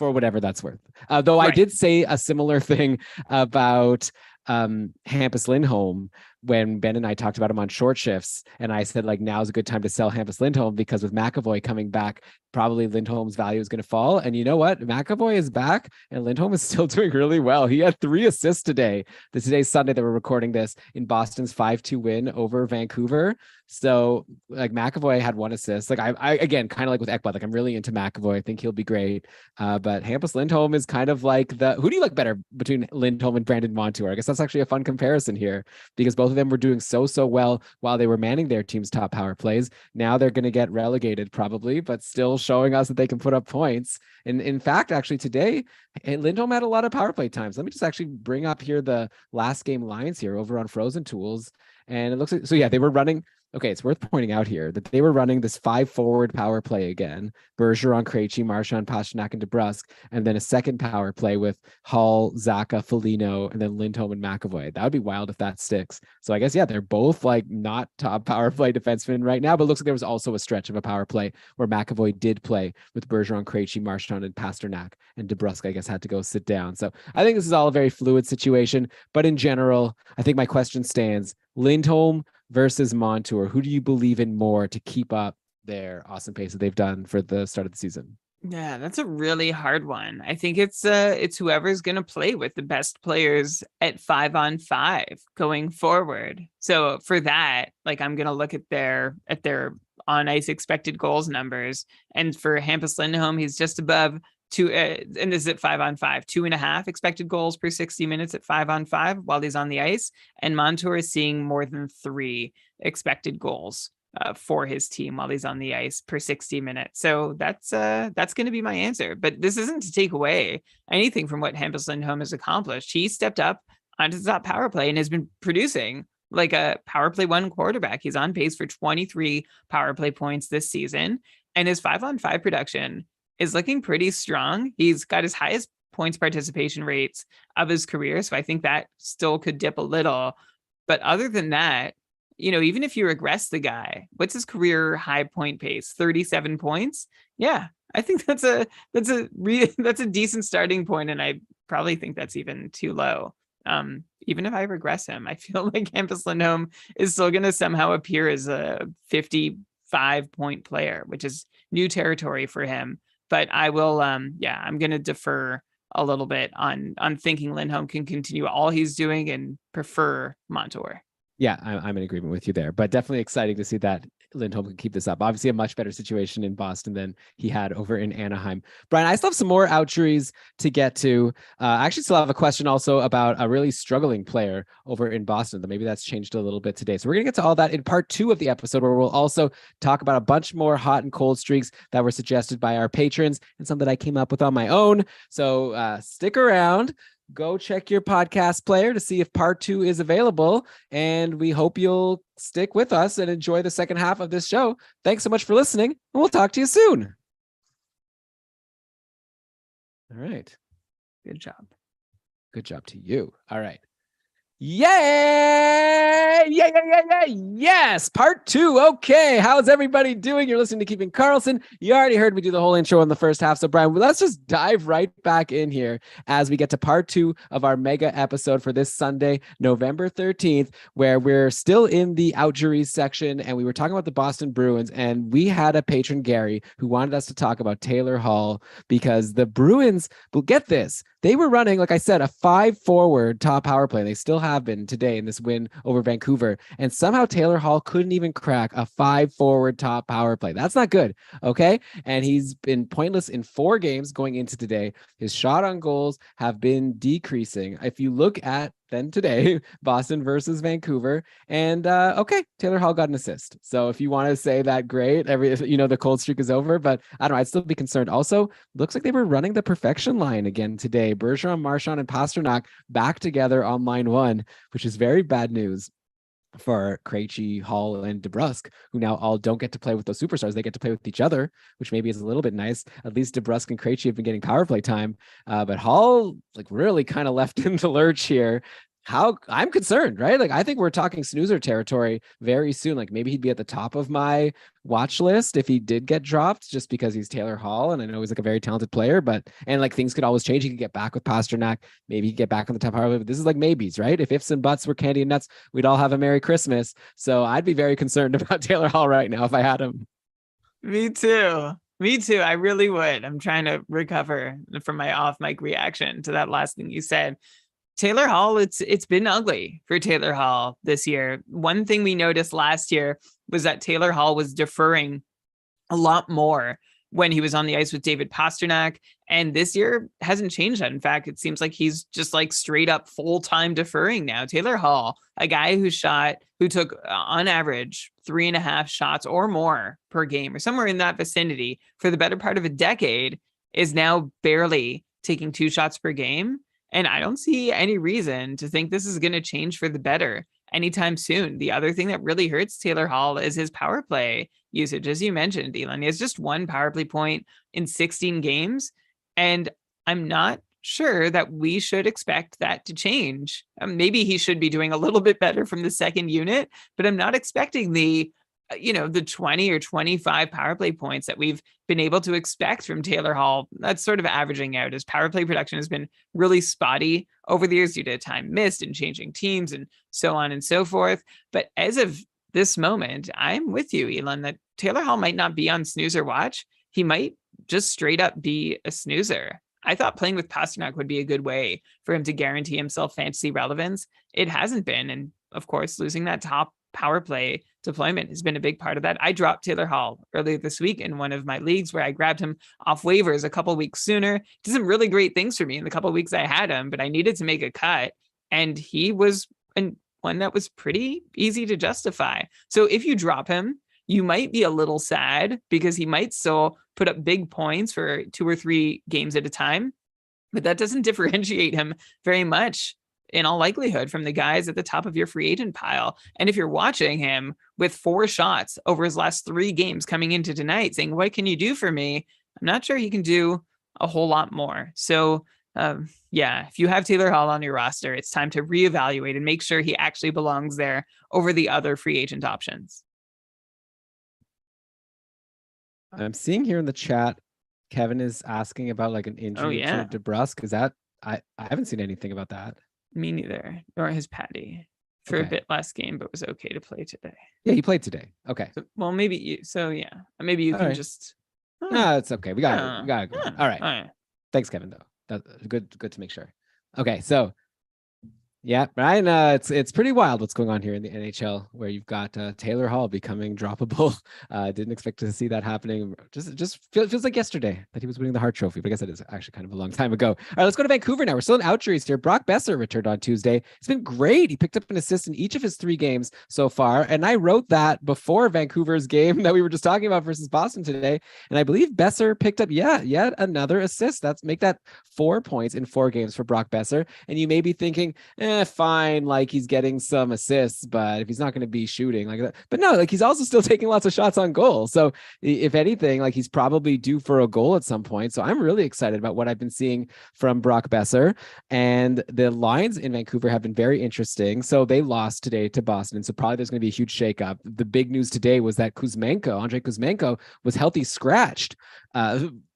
for whatever that's worth. Though right. I did say a similar thing about Hampus Lindholm when Ben and I talked about him on short shifts, and I said, like, now's a good time to sell Hampus Lindholm because with McAvoy coming back, probably Lindholm's value is going to fall. And you know what? McAvoy is back and Lindholm is still doing really well. He had 3 assists today. Today's Sunday that we're recording this, in Boston's 5-2 win over Vancouver. So like, McAvoy had 1 assist. Like, I again, kind of like with Ekblad, like, I'm really into McAvoy. I think he'll be great. But Hampus Lindholm is kind of like who do you like better between Lindholm and Brandon Montour? I guess that's actually a fun comparison here, because both of them were doing so well while they were manning their team's top power plays. Now they're going to get relegated probably, but still showing us that they can put up points. And in fact, actually today, Lindholm had a lot of power play times. Let me just actually bring up here the last game lines here over on Frozen Tools. And it looks like, so yeah, they were running. Okay, it's worth pointing out here that they were running this 5-forward power play again. Bergeron, Krejci, Marchand, Pastrnak, and DeBrusk, and then a second power play with Hall, Zaka, Foligno, and then Lindholm and McAvoy. That would be wild if that sticks. So I guess, yeah, they're both like not top power play defensemen right now, but it looks like there was also a stretch of a power play where McAvoy did play with Bergeron, Krejci, Marchand, and Pastrnak, and DeBrusk, I guess, had to go sit down. So I think this is all a very fluid situation, but in general, I think my question stands. Lindholm versus Montour, who do you believe in more to keep up their awesome pace that they've done for the start of the season? Yeah, that's a really hard one. I think it's whoever's going to play with the best players at 5-on-5 going forward. So for that, like, I'm going to look at their on ice expected goals numbers. And for Hampus Lindholm, he's just above two, and this is at 5-on-5, 2.5 expected goals per 60 minutes at 5-on-5 while he's on the ice. And Montour is seeing more than 3 expected goals for his team while he's on the ice per 60 minutes. So that's going to be my answer. But this isn't to take away anything from what Hampus Lindholm has accomplished. He stepped up onto the top power play and has been producing like a power play 1 quarterback. He's on pace for 23 power play points this season, and his 5-on-5 production is looking pretty strong. He's got his highest points participation rates of his career, so I think that still could dip a little. But other than that, even if you regress the guy, what's his career high point pace? 37 points. Yeah, I think that's a decent starting point, and I probably think that's even too low. Even if I regress him, I feel like Hampus Lindholm is still going to somehow appear as a 55-point player, which is new territory for him. But I will, I'm going to defer a little bit on thinking Lindholm can continue all he's doing and prefer Montour. Yeah, I'm in agreement with you there, but definitely exciting to see that Lindholm can keep this up. Obviously, a much better situation in Boston than he had over in Anaheim. Brian, I still have some more outjuries to get to. I actually still have a question also about a really struggling player over in Boston, but maybe that's changed a little bit today. So we're going to get to all that in part 2 of the episode, where we'll also talk about a bunch more hot and cold streaks that were suggested by our patrons and some that I came up with on my own. So stick around. Go check your podcast player to see if part 2 is available. And we hope you'll stick with us and enjoy the second half of this show. Thanks so much for listening, and we'll talk to you soon. All right. Good job. Good job to you. All right. Yay! Yes, part 2. Okay, how's everybody doing? You're listening to Keeping Karlsson. You already heard me do the whole intro in the first half. So, Brian, let's just dive right back in here as we get to part 2 of our mega episode for this Sunday, November 13th, where we're still in the outjuries section, and we were talking about the Boston Bruins, and we had a patron, Gary, who wanted us to talk about Taylor Hall, because the Bruins, well, get this, they were running, like I said, a 5-forward top power play. They still have been today in this win over Vancouver. And somehow Taylor Hall couldn't even crack a 5-forward top power play. That's not good. Okay. And he's been pointless in 4 games going into today. His shot on goals have been decreasing. If you look at then today, Boston versus Vancouver. And okay, Taylor Hall got an assist. So if you want to say that, great. The cold streak is over, but I don't know. I'd still be concerned. Also, looks like they were running the perfection line again today. Bergeron, Marchand, and Pasternak back together on line 1, which is very bad news for Krejci, Hall, and DeBrusk, who now all don't get to play with those superstars. They get to play with each other, which maybe is a little bit nice. At least DeBrusk and Krejci have been getting power play time, but Hall really kind of left in the lurch here. I'm concerned, right? I think we're talking snoozer territory very soon. Maybe he'd be at the top of my watch list if he did get dropped, just because he's Taylor Hall. And I know he's a very talented player, and things could always change. He could get back with Pasternak. Maybe he'd get back on the top power. But this is maybes, right? If ifs and buts were candy and nuts, we'd all have a Merry Christmas. So I'd be very concerned about Taylor Hall right now if I had him. Me too. I really would. I'm trying to recover from my off mic reaction to that last thing you said. Taylor Hall, it's been ugly for Taylor Hall this year. One thing we noticed last year was that Taylor Hall was deferring a lot more when he was on the ice with David Pasternak, and this year hasn't changed that. In fact, it seems like he's just straight up full-time deferring now. Taylor Hall, a guy who took on average 3.5 shots or more per game, or somewhere in that vicinity for the better part of a decade, is now barely taking 2 shots per game. And I don't see any reason to think this is going to change for the better anytime soon. The other thing that really hurts Taylor Hall is his power play usage. As you mentioned, Elon, he has just 1 power play point in 16 games. And I'm not sure that we should expect that to change. Maybe he should be doing a little bit better from the second unit, but I'm not expecting the 20 or 25 power play points that we've been able to expect from Taylor Hall. That's sort of averaging out. His power play production has been really spotty over the years due to time missed and changing teams and so on and so forth. But as of this moment, I'm with you, Elon, that Taylor Hall might not be on snoozer watch. He might just straight up be a snoozer. I thought playing with Pasternak would be a good way for him to guarantee himself fantasy relevance. It hasn't been. And of course, losing that top power play deployment has been a big part of that. I dropped Taylor Hall earlier this week in one of my leagues where I grabbed him off waivers a couple weeks sooner. Did some really great things for me in the couple weeks I had him, but I needed to make a cut. And he was one that was pretty easy to justify. So if you drop him, you might be a little sad because he might still put up big points for 2 or 3 games at a time, but that doesn't differentiate him very much in all likelihood from the guys at the top of your free agent pile. And if you're watching him with 4 shots over his last 3 games coming into tonight saying, what can you do for me? I'm not sure he can do a whole lot more. So yeah, if you have Taylor Hall on your roster, it's time to reevaluate and make sure he actually belongs there over the other free agent options. I'm seeing here in the chat, Kevin is asking about like an injury to DeBrusque. Is that, I haven't seen anything about that. Me neither. Nor has Patty for a bit last game, but was okay to play today. Yeah, he played today. Okay. So, well, maybe you. So yeah, maybe you can just. No, it's okay. We got it. Go. All right. Thanks, Kevin. Though that's good to make sure. Okay, so. Yeah, Brian, it's pretty wild what's going on here in the NHL, where you've got Taylor Hall becoming droppable. Didn't expect to see that happening. Just feels like yesterday that he was winning the Hart Trophy, but I guess it is actually kind of a long time ago. All right, let's go to Vancouver now. We're still in outjuries here. Brock Besser returned on Tuesday. It's been great. He picked up an assist in each of his 3 games so far, and I wrote that before Vancouver's game that we were just talking about versus Boston today, and I believe Besser picked up yet another assist. Make that 4 points in 4 games for Brock Besser, and you may be thinking, fine, like he's getting some assists, but if he's not going to be shooting like that, but no, like he's also still taking lots of shots on goal. So if anything, like he's probably due for a goal at some point. So I'm really excited about what I've been seeing from Brock Besser, and the lines in Vancouver have been very interesting. So they lost today to Boston. So probably there's going to be a huge shakeup. The big news today was that Andrei Kuzmenko was healthy scratched,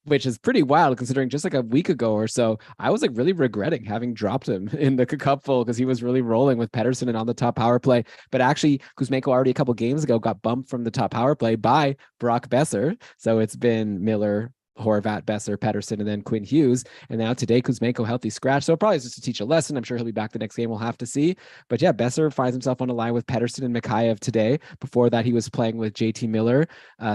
which is pretty wild considering just like a week ago or so, I was like really regretting having dropped him in the cupful because he was really rolling with Pettersson and on the top power play. But actually, Kuzmenko already a couple games ago got bumped from the top power play by Brock Besser. So it's been Miller, Horvat, Besser, Pettersson, and then Quinn Hughes. And now today, Kuzmenko healthy scratch. So probably just to teach a lesson. I'm sure he'll be back the next game. We'll have to see. But yeah, Besser finds himself on a line with Pettersson and Mikheyev today. Before that, he was playing with JT Miller.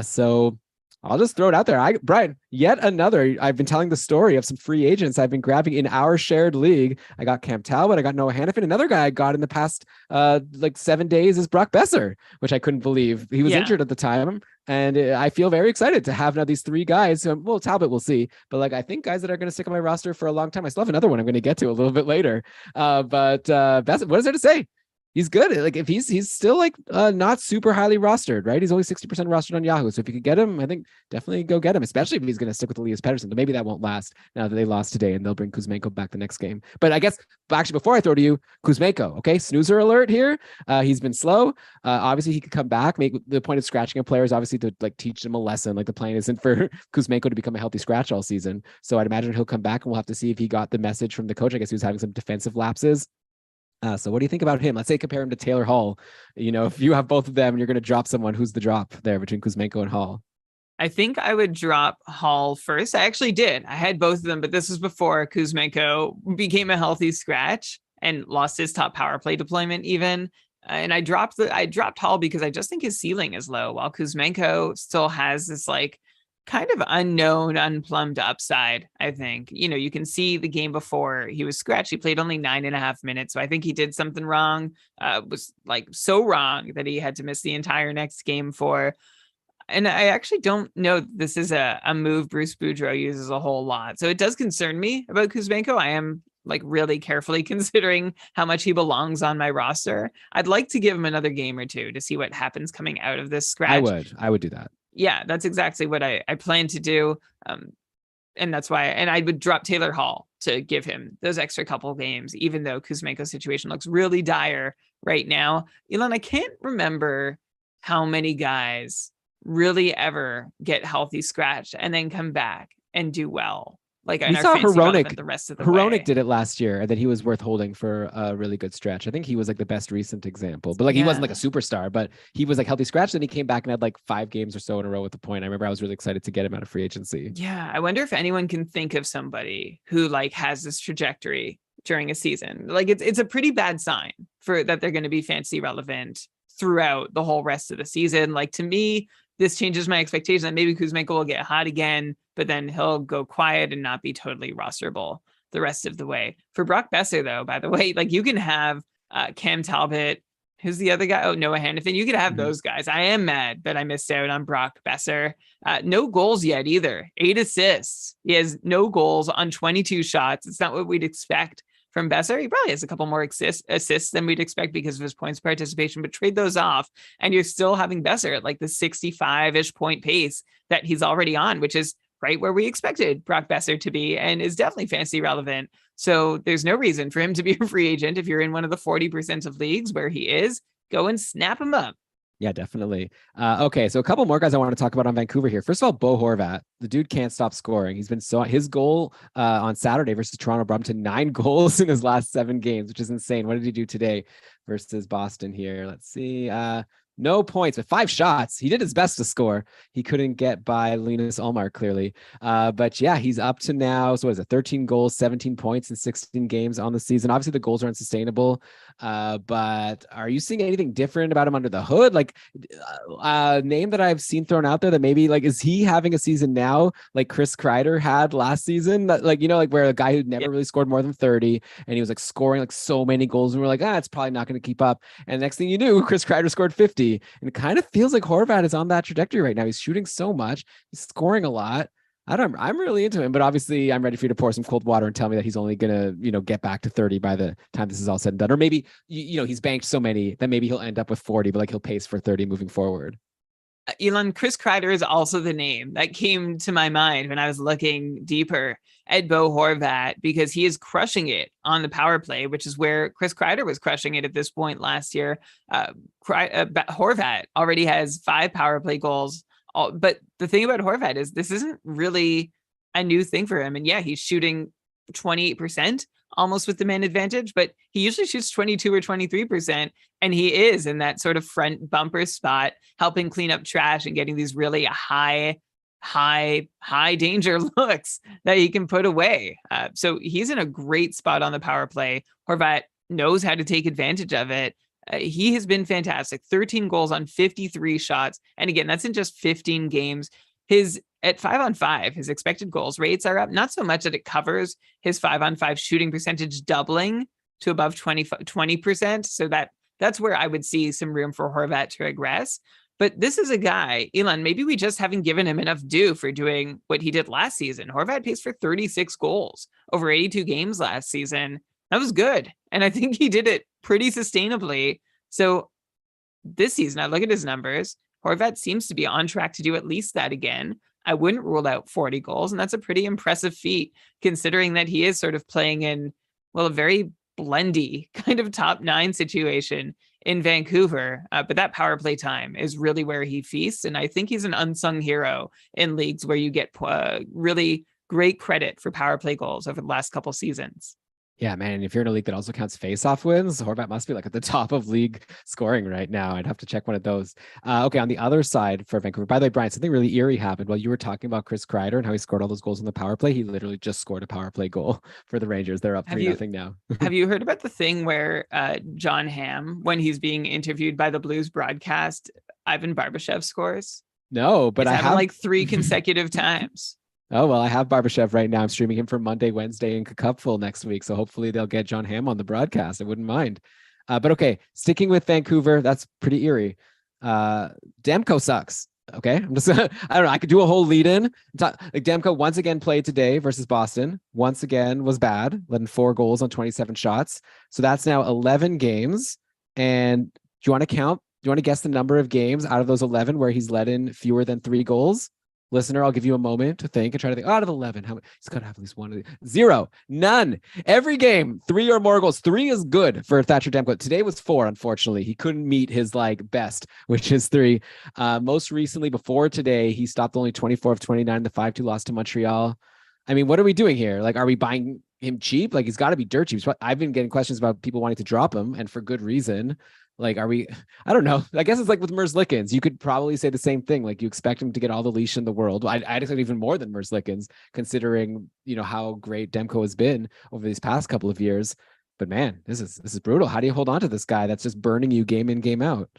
So I'll just throw it out there. Brian, yet another. I've been telling the story of some free agents I've been grabbing in our shared league. I got Cam Talbot. I got Noah Hannafin. Another guy I got in the past like 7 days is Brock Besser, which I couldn't believe. He was injured at the time. And I feel very excited to have now these 3 guys. Well, Talbot, we'll see. But like, I think guys that are going to stick on my roster for a long time. I still have another one I'm going to get to a little bit later. But Besser, what is there to say? He's good. Like if he's still like not super highly rostered, right? He's only 60% rostered on Yahoo. So if you could get him, I think definitely go get him, especially if he's going to stick with Elias Pettersson. But maybe that won't last now that they lost today and they'll bring Kuzmenko back the next game. But I guess actually before I throw to you, Kuzmenko, okay, snoozer alert here. He's been slow. Obviously he could come back. Make the point of scratching a player is obviously to like teach him a lesson. Like the plan isn't for Kuzmenko to become a healthy scratch all season. So I'd imagine he'll come back and we'll have to see if he got the message from the coach. I guess he was having some defensive lapses. So what do you think about him? Let's say compare him to Taylor Hall. You know, if you have both of them and you're going to drop someone, who's the drop there between Kuzmenko and Hall? I think I would drop Hall first. I actually did. I had both of them, but this was before Kuzmenko became a healthy scratch and lost his top power play deployment even. And I dropped Hall because I just think his ceiling is low, while Kuzmenko still has this like kind of unknown, unplumbed upside. I think, you know, you can see the game before he was scratched. He played only 9.5 minutes. So I think he did something wrong, was like so wrong that he had to miss the entire next game for. And I actually don't know this is a move Bruce Boudreau uses a whole lot. So it does concern me about Kuzmenko. I am like really carefully considering how much he belongs on my roster. I'd like to give him another game or two to see what happens coming out of this scratch. I would do that. Yeah, that's exactly what I plan to do. And that's why, and I would drop Taylor Hall to give him those extra couple games, even though Kuzmenko's situation looks really dire right now. Elon, I can't remember how many guys really ever get healthy scratched and then come back and do well. Like we saw Hronek. The rest of the Hronek did it last year, and then he was worth holding for a really good stretch. I think he was like the best recent example, but like he wasn't like a superstar, but he was like healthy scratch. Then he came back and had like 5 games or so in a row with the point. I remember I was really excited to get him out of free agency. Yeah, I wonder if anyone can think of somebody who like has this trajectory during a season. Like it's a pretty bad sign for that they're going to be fantasy relevant throughout the whole rest of the season. Like, to me, this changes my expectation that maybe Kuzmenko will get hot again, but then he'll go quiet and not be totally rosterable the rest of the way. For Brock Besser, though, by the way, like, you can have Cam Talbot. Who's the other guy? Oh, Noah Hannafin. You could have those guys. I am mad that I missed out on Brock Besser. No goals yet either. 8 assists. He has no goals on 22 shots. It's not what we'd expect from Besser. He probably has a couple more assists than we'd expect because of his points participation, but trade those off and you're still having Besser at like the 65-ish point pace that he's already on, which is right where we expected Brock Besser to be and is definitely fantasy relevant. So there's no reason for him to be a free agent. If you're in one of the 40% of leagues where he is, go and snap him up. Yeah, definitely. Okay, so a couple more guys I want to talk about on Vancouver here. First of all, Bo Horvat. The dude can't stop scoring. He's been his goal on Saturday versus Toronto brought him to 9 goals in his last 7 games, which is insane. What did he do today versus Boston here? Let's see. No points, but 5 shots. He did his best to score. He couldn't get by Linus Ullmark, clearly. But yeah, he's up to now. So what is it? 13 goals, 17 points in 16 games on the season. Obviously, the goals are unsustainable. But are you seeing anything different about him under the hood? Like a name that I've seen thrown out there that maybe like, is he having a season now like Chris Kreider had last season? That, like, you know, like where a guy who never really scored more than 30 and he was like scoring like so many goals and we're like, it's probably not going to keep up. And next thing you knew, Chris Kreider scored 50. And it kind of feels like Horvat is on that trajectory right now. He's shooting so much. He's scoring a lot. I'm really into him, but obviously I'm ready for you to pour some cold water and tell me that he's only going to, get back to 30 by the time this is all said and done. Or maybe, he's banked so many that maybe he'll end up with 40, but like he'll pace for 30 moving forward. Elon, Chris Kreider is also the name that came to my mind when I was looking deeper at Bo Horvat, because he is crushing it on the power play, which is where Chris Kreider was crushing it at this point last year. Horvat already has 5 power play goals. But the thing about Horvat is this isn't really a new thing for him. And yeah, he's shooting 28% almost with the man advantage, but he usually shoots 22 or 23%. And he is in that sort of front bumper spot, helping clean up trash and getting these really high danger looks that he can put away. So he's in a great spot on the power play. Horvat knows how to take advantage of it. He has been fantastic. 13 goals on 53 shots. And again, that's in just 15 games. At 5-on-5, his expected goals rates are up, not so much that it covers his 5-on-5 shooting percentage doubling to above 20%. So that's where I would see some room for Horvat to regress. But this is a guy, Elon, maybe we just haven't given him enough due for doing what he did last season. Horvat paced for 36 goals over 82 games last season. That was good. And I think he did it pretty sustainably. So this season, I look at his numbers. Horvat seems to be on track to do at least that again. I wouldn't rule out 40 goals, and that's a pretty impressive feat, considering that he is sort of playing in, well, a very blendy kind of top 9 situation in Vancouver. But that power play time is really where he feasts, and I think he's an unsung hero in leagues where you get really great credit for power play goals over the last couple seasons. Yeah, man. And if you're in a league that also counts face-off wins, Horvat must be like at the top of league scoring right now. I'd have to check one of those. Okay, on the other side for Vancouver, by the way, Brian, something really eerie happened while you were talking about Chris Kreider and how he scored all those goals in the power play. He literally just scored a power play goal for the Rangers. They're up 3-0 now. Have you heard about the thing where John Hamm, when he's being interviewed by the Blues broadcast, Ivan Barbashev scores? No, but I have like 3 consecutive times. Oh, well, I have Barbashev right now. I'm streaming him for Monday, Wednesday, and Cupful next week. So hopefully they'll get John Hamm on the broadcast. I wouldn't mind. But okay, sticking with Vancouver, that's pretty eerie. Demko sucks. Okay. I'm just, I don't know. I could do a whole lead in. Like Demko once again played today versus Boston. Once again was bad, letting 4 goals on 27 shots. So that's now 11 games. And do you want to count? Do you want to guess the number of games out of those 11 where he's let in fewer than 3 goals? Listener, I'll give you a moment to think and try to think out of 11. How many? He's got to have at least one of these. 0, none. Every game, 3 or more goals. 3 is good for Thatcher Demko. Today was 4, unfortunately. He couldn't meet his like best, which is 3. Most recently, before today, he stopped only 24 of 29 in the 5-2 loss to Montreal. I mean, what are we doing here? Like, are we buying him cheap? Like, he's got to be dirt cheap. I've been getting questions about people wanting to drop him, and for good reason. Like, are we, I don't know. I guess it's like with Merzlikins. You could probably say the same thing. Like, you expect him to get all the leash in the world. I'd expect even more than Merzlikins, considering, how great Demko has been over these past couple of years. But man, this is brutal. How do you hold on to this guy that's just burning you game in, game out?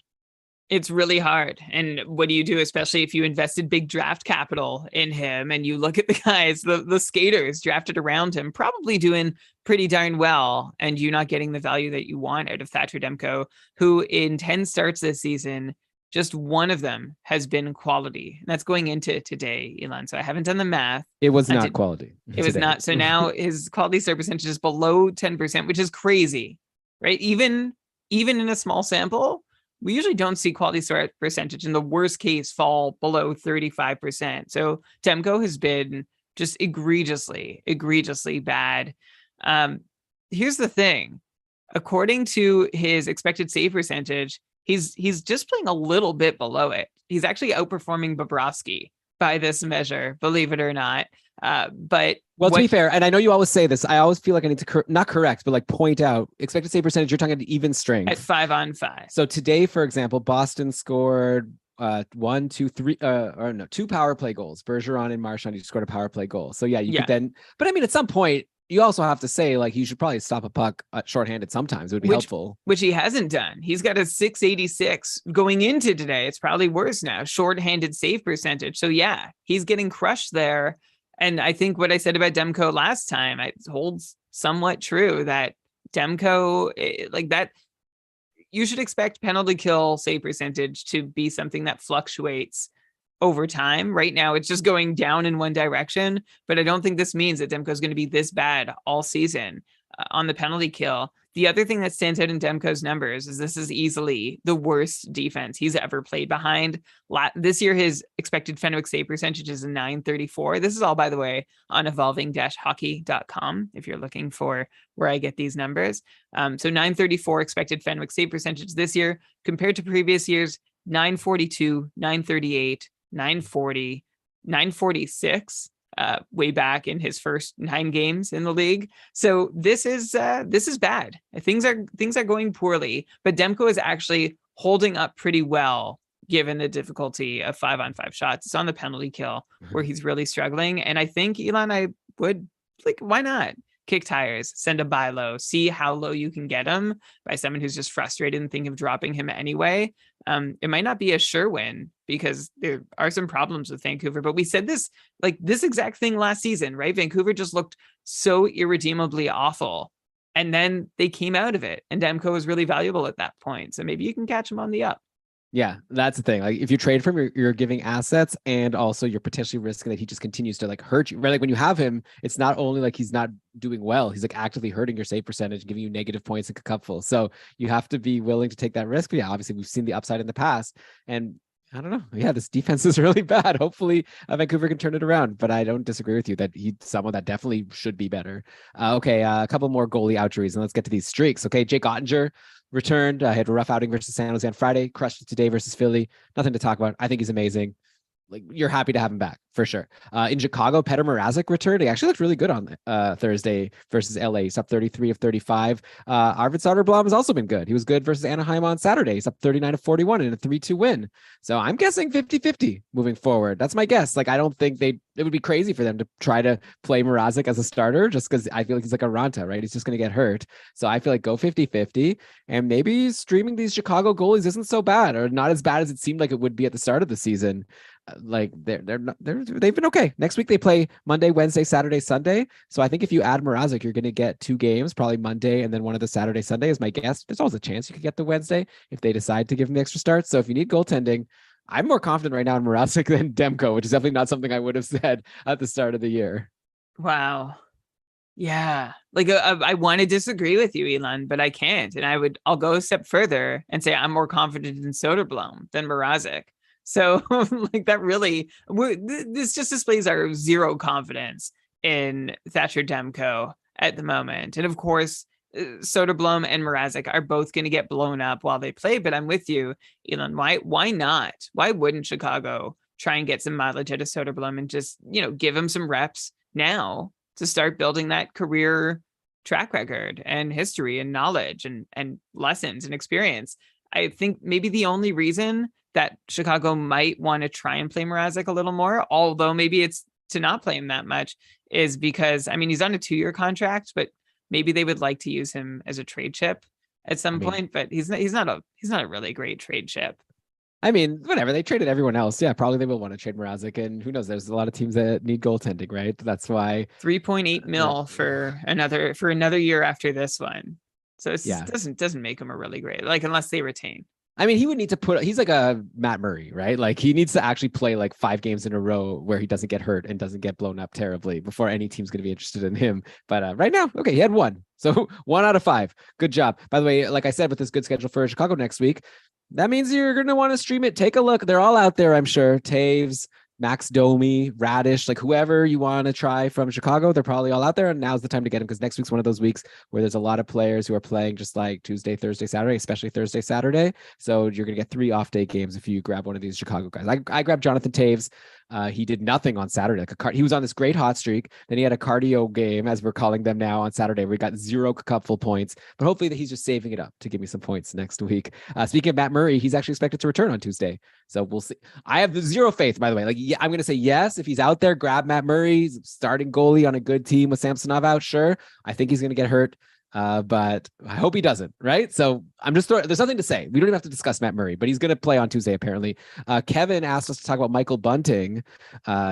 It's really hard. And what do you do, especially if you invested big draft capital in him and you look at the guys, the skaters drafted around him, probably doing pretty darn well, and you not getting the value that you want out of Thatcher Demko, who in 10 starts this season, just one of them has been quality. And that's going into today, Elon. So I haven't done the math. It was not quality. It was not. So now his quality start percentage is below 10%, which is crazy, right? Even in a small sample, we usually don't see quality start percentage in the worst case fall below 35%. So Demko has been just egregiously bad. Here's the thing. According to his expected save percentage, he's just playing a little bit below it. He's actually outperforming Bobrovsky by this measure, believe it or not. But well, to be fair, and I know you always say this, I always feel like I need to not correct, but like point out expected save percentage. You're talking about even strength at 5-on-5. So today, for example, Boston scored 2 power play goals. Bergeron and Marchand, you scored a power play goal. So yeah, you could then. But I mean, at some point, you also have to say like you should probably stop a puck shorthanded. Sometimes it would be helpful, which he hasn't done. He's got a .686 going into today. It's probably worse now. Shorthanded save percentage. So yeah, he's getting crushed there. And I think what I said about Demko last time, it holds somewhat true, that Demko, like that, you should expect penalty kill save percentage to be something that fluctuates over time. Right now, it's just going down in one direction, but I don't think this means that Demko is going to be this bad all season on the penalty kill. The other thing that stands out in Demko's numbers is this is easily the worst defense he's ever played behind. This year, his expected Fenwick save percentage is a .934. This is all, by the way, on evolving-hockey.com, if you're looking for where I get these numbers. So .934 expected Fenwick save percentage this year compared to previous years, .942, .938, .940, .946. Way back in his first 9 games in the league. So this is bad. Things are going poorly, but Demko is actually holding up pretty well given the difficulty of 5-on-5 shots. It's on the penalty kill where he's really struggling. And I think, Elon, I would why not kick tires, send a buy low, see how low you can get him by someone who's just frustrated and think of dropping him anyway. It might not be a sure win because there are some problems with Vancouver, but we said this exact thing last season, right? Vancouver just looked so irredeemably awful, and then they came out of it, and Demko was really valuable at that point. So maybe you can catch him on the up. Yeah, that's the thing. Like if you trade for him, you're giving assets, and also you're potentially risking that he just continues to like hurt you. Right? Like when you have him, it's not only like he's not doing well, he's like actively hurting your save percentage, giving you negative points in a cupful. So you have to be willing to take that risk. But yeah, obviously we've seen the upside in the past, and I don't know. Yeah, this defense is really bad. Hopefully Vancouver can turn it around, but I don't disagree with you that he's someone that definitely should be better. Okay, a couple more goalie outjuries, and let's get to these streaks. Okay, Jake Ottinger returned, had a rough outing versus San Jose on Friday, crushed it today versus Philly. Nothing to talk about. I think he's amazing. Like you're happy to have him back for sure. In Chicago, Petr Mrazek returned. He actually looked really good on Thursday versus LA. He's up 33 of 35. Arvid Soderblom has also been good. He was good versus Anaheim on Saturday. He's up 39 of 41 in a 3-2 win. So I'm guessing 50-50 moving forward. That's my guess. Like I don't think it would be crazy for them to try to play Mrazek as a starter just because I feel like he's like a Ranta, right? He's just going to get hurt. So I feel like go 50-50, and maybe streaming these Chicago goalies isn't so bad, or not as bad as it seemed like it would be at the start of the season. Like they've been okay. Next week they play Monday, Wednesday, Saturday, Sunday. So I think if you add Mrazek, you're going to get 2 games, probably Monday and then one of the Saturday, Sunday is my guess. There's always a chance you could get the Wednesday if they decide to give him the extra start. So if you need goaltending, I'm more confident right now in Mrazek than Demko, which is definitely not something I would have said at the start of the year. Wow. Yeah. Like I want to disagree with you, Elon, but I can't. And I'll go a step further and say I'm more confident in Soderblom than Mrazek. So like that really, this just displays our zero confidence in Thatcher Demko at the moment. And of course, Soderblom and Mrazek are both going to get blown up while they play. But I'm with you, Elon. Why not? Why wouldn't Chicago try and get some mileage out of Soderblom and just, give him some reps now to start building that career track record and history and knowledge and lessons and experience? I think maybe the only reason that Chicago might want to try and play Mrazek a little more, although maybe it's to not play him that much, is because, he's on a 2-year contract, but maybe they would like to use him as a trade chip at some point, but he's not a really great trade chip. I mean, whatever. They traded everyone else. Yeah, probably they will want to trade Mrazek. And who knows? There's a lot of teams that need goaltending, right? That's why 3.8 mil for another year after this one. So it yeah. doesn't make him a really great, like, unless they retain. I mean, he would need to he's like a Matt Murray, right? Like he needs to actually play like 5 games in a row where he doesn't get hurt and doesn't get blown up terribly before any team's going to be interested in him. But right now, okay, he had 1. So 1 out of 5. Good job. By the way, like I said, with this good schedule for Chicago next week, that means you're going to want to stream it. Take a look. They're all out there, I'm sure. Taves, Max Domi, Radish, like whoever you want to try from Chicago, they're probably all out there. And now's the time to get them because next week's one of those weeks where there's a lot of players who are playing just like Tuesday, Thursday, Saturday, especially Thursday, Saturday. So you're going to get 3 off-day games if you grab one of these Chicago guys. I grabbed Jonathan Taves. He did nothing on Saturday. He was on this great hot streak. Then he had a cardio game, as we're calling them now, on Saturday, where he got 0 cupful points. But hopefully that he's just saving it up to give me some points next week. Speaking of Matt Murray, he's actually expected to return on Tuesday. So we'll see. I have 0 faith, by the way. Like, yeah, I'm going to say yes. If he's out there, grab Matt Murray, starting goalie on a good team with Samsonov out. Sure. I think he's going to get hurt. But I hope he doesn't, right? So I'm just there's nothing to say. We don't even have to discuss Matt Murray, but he's going to play on Tuesday, apparently. Kevin asked us to talk about Michael Bunting.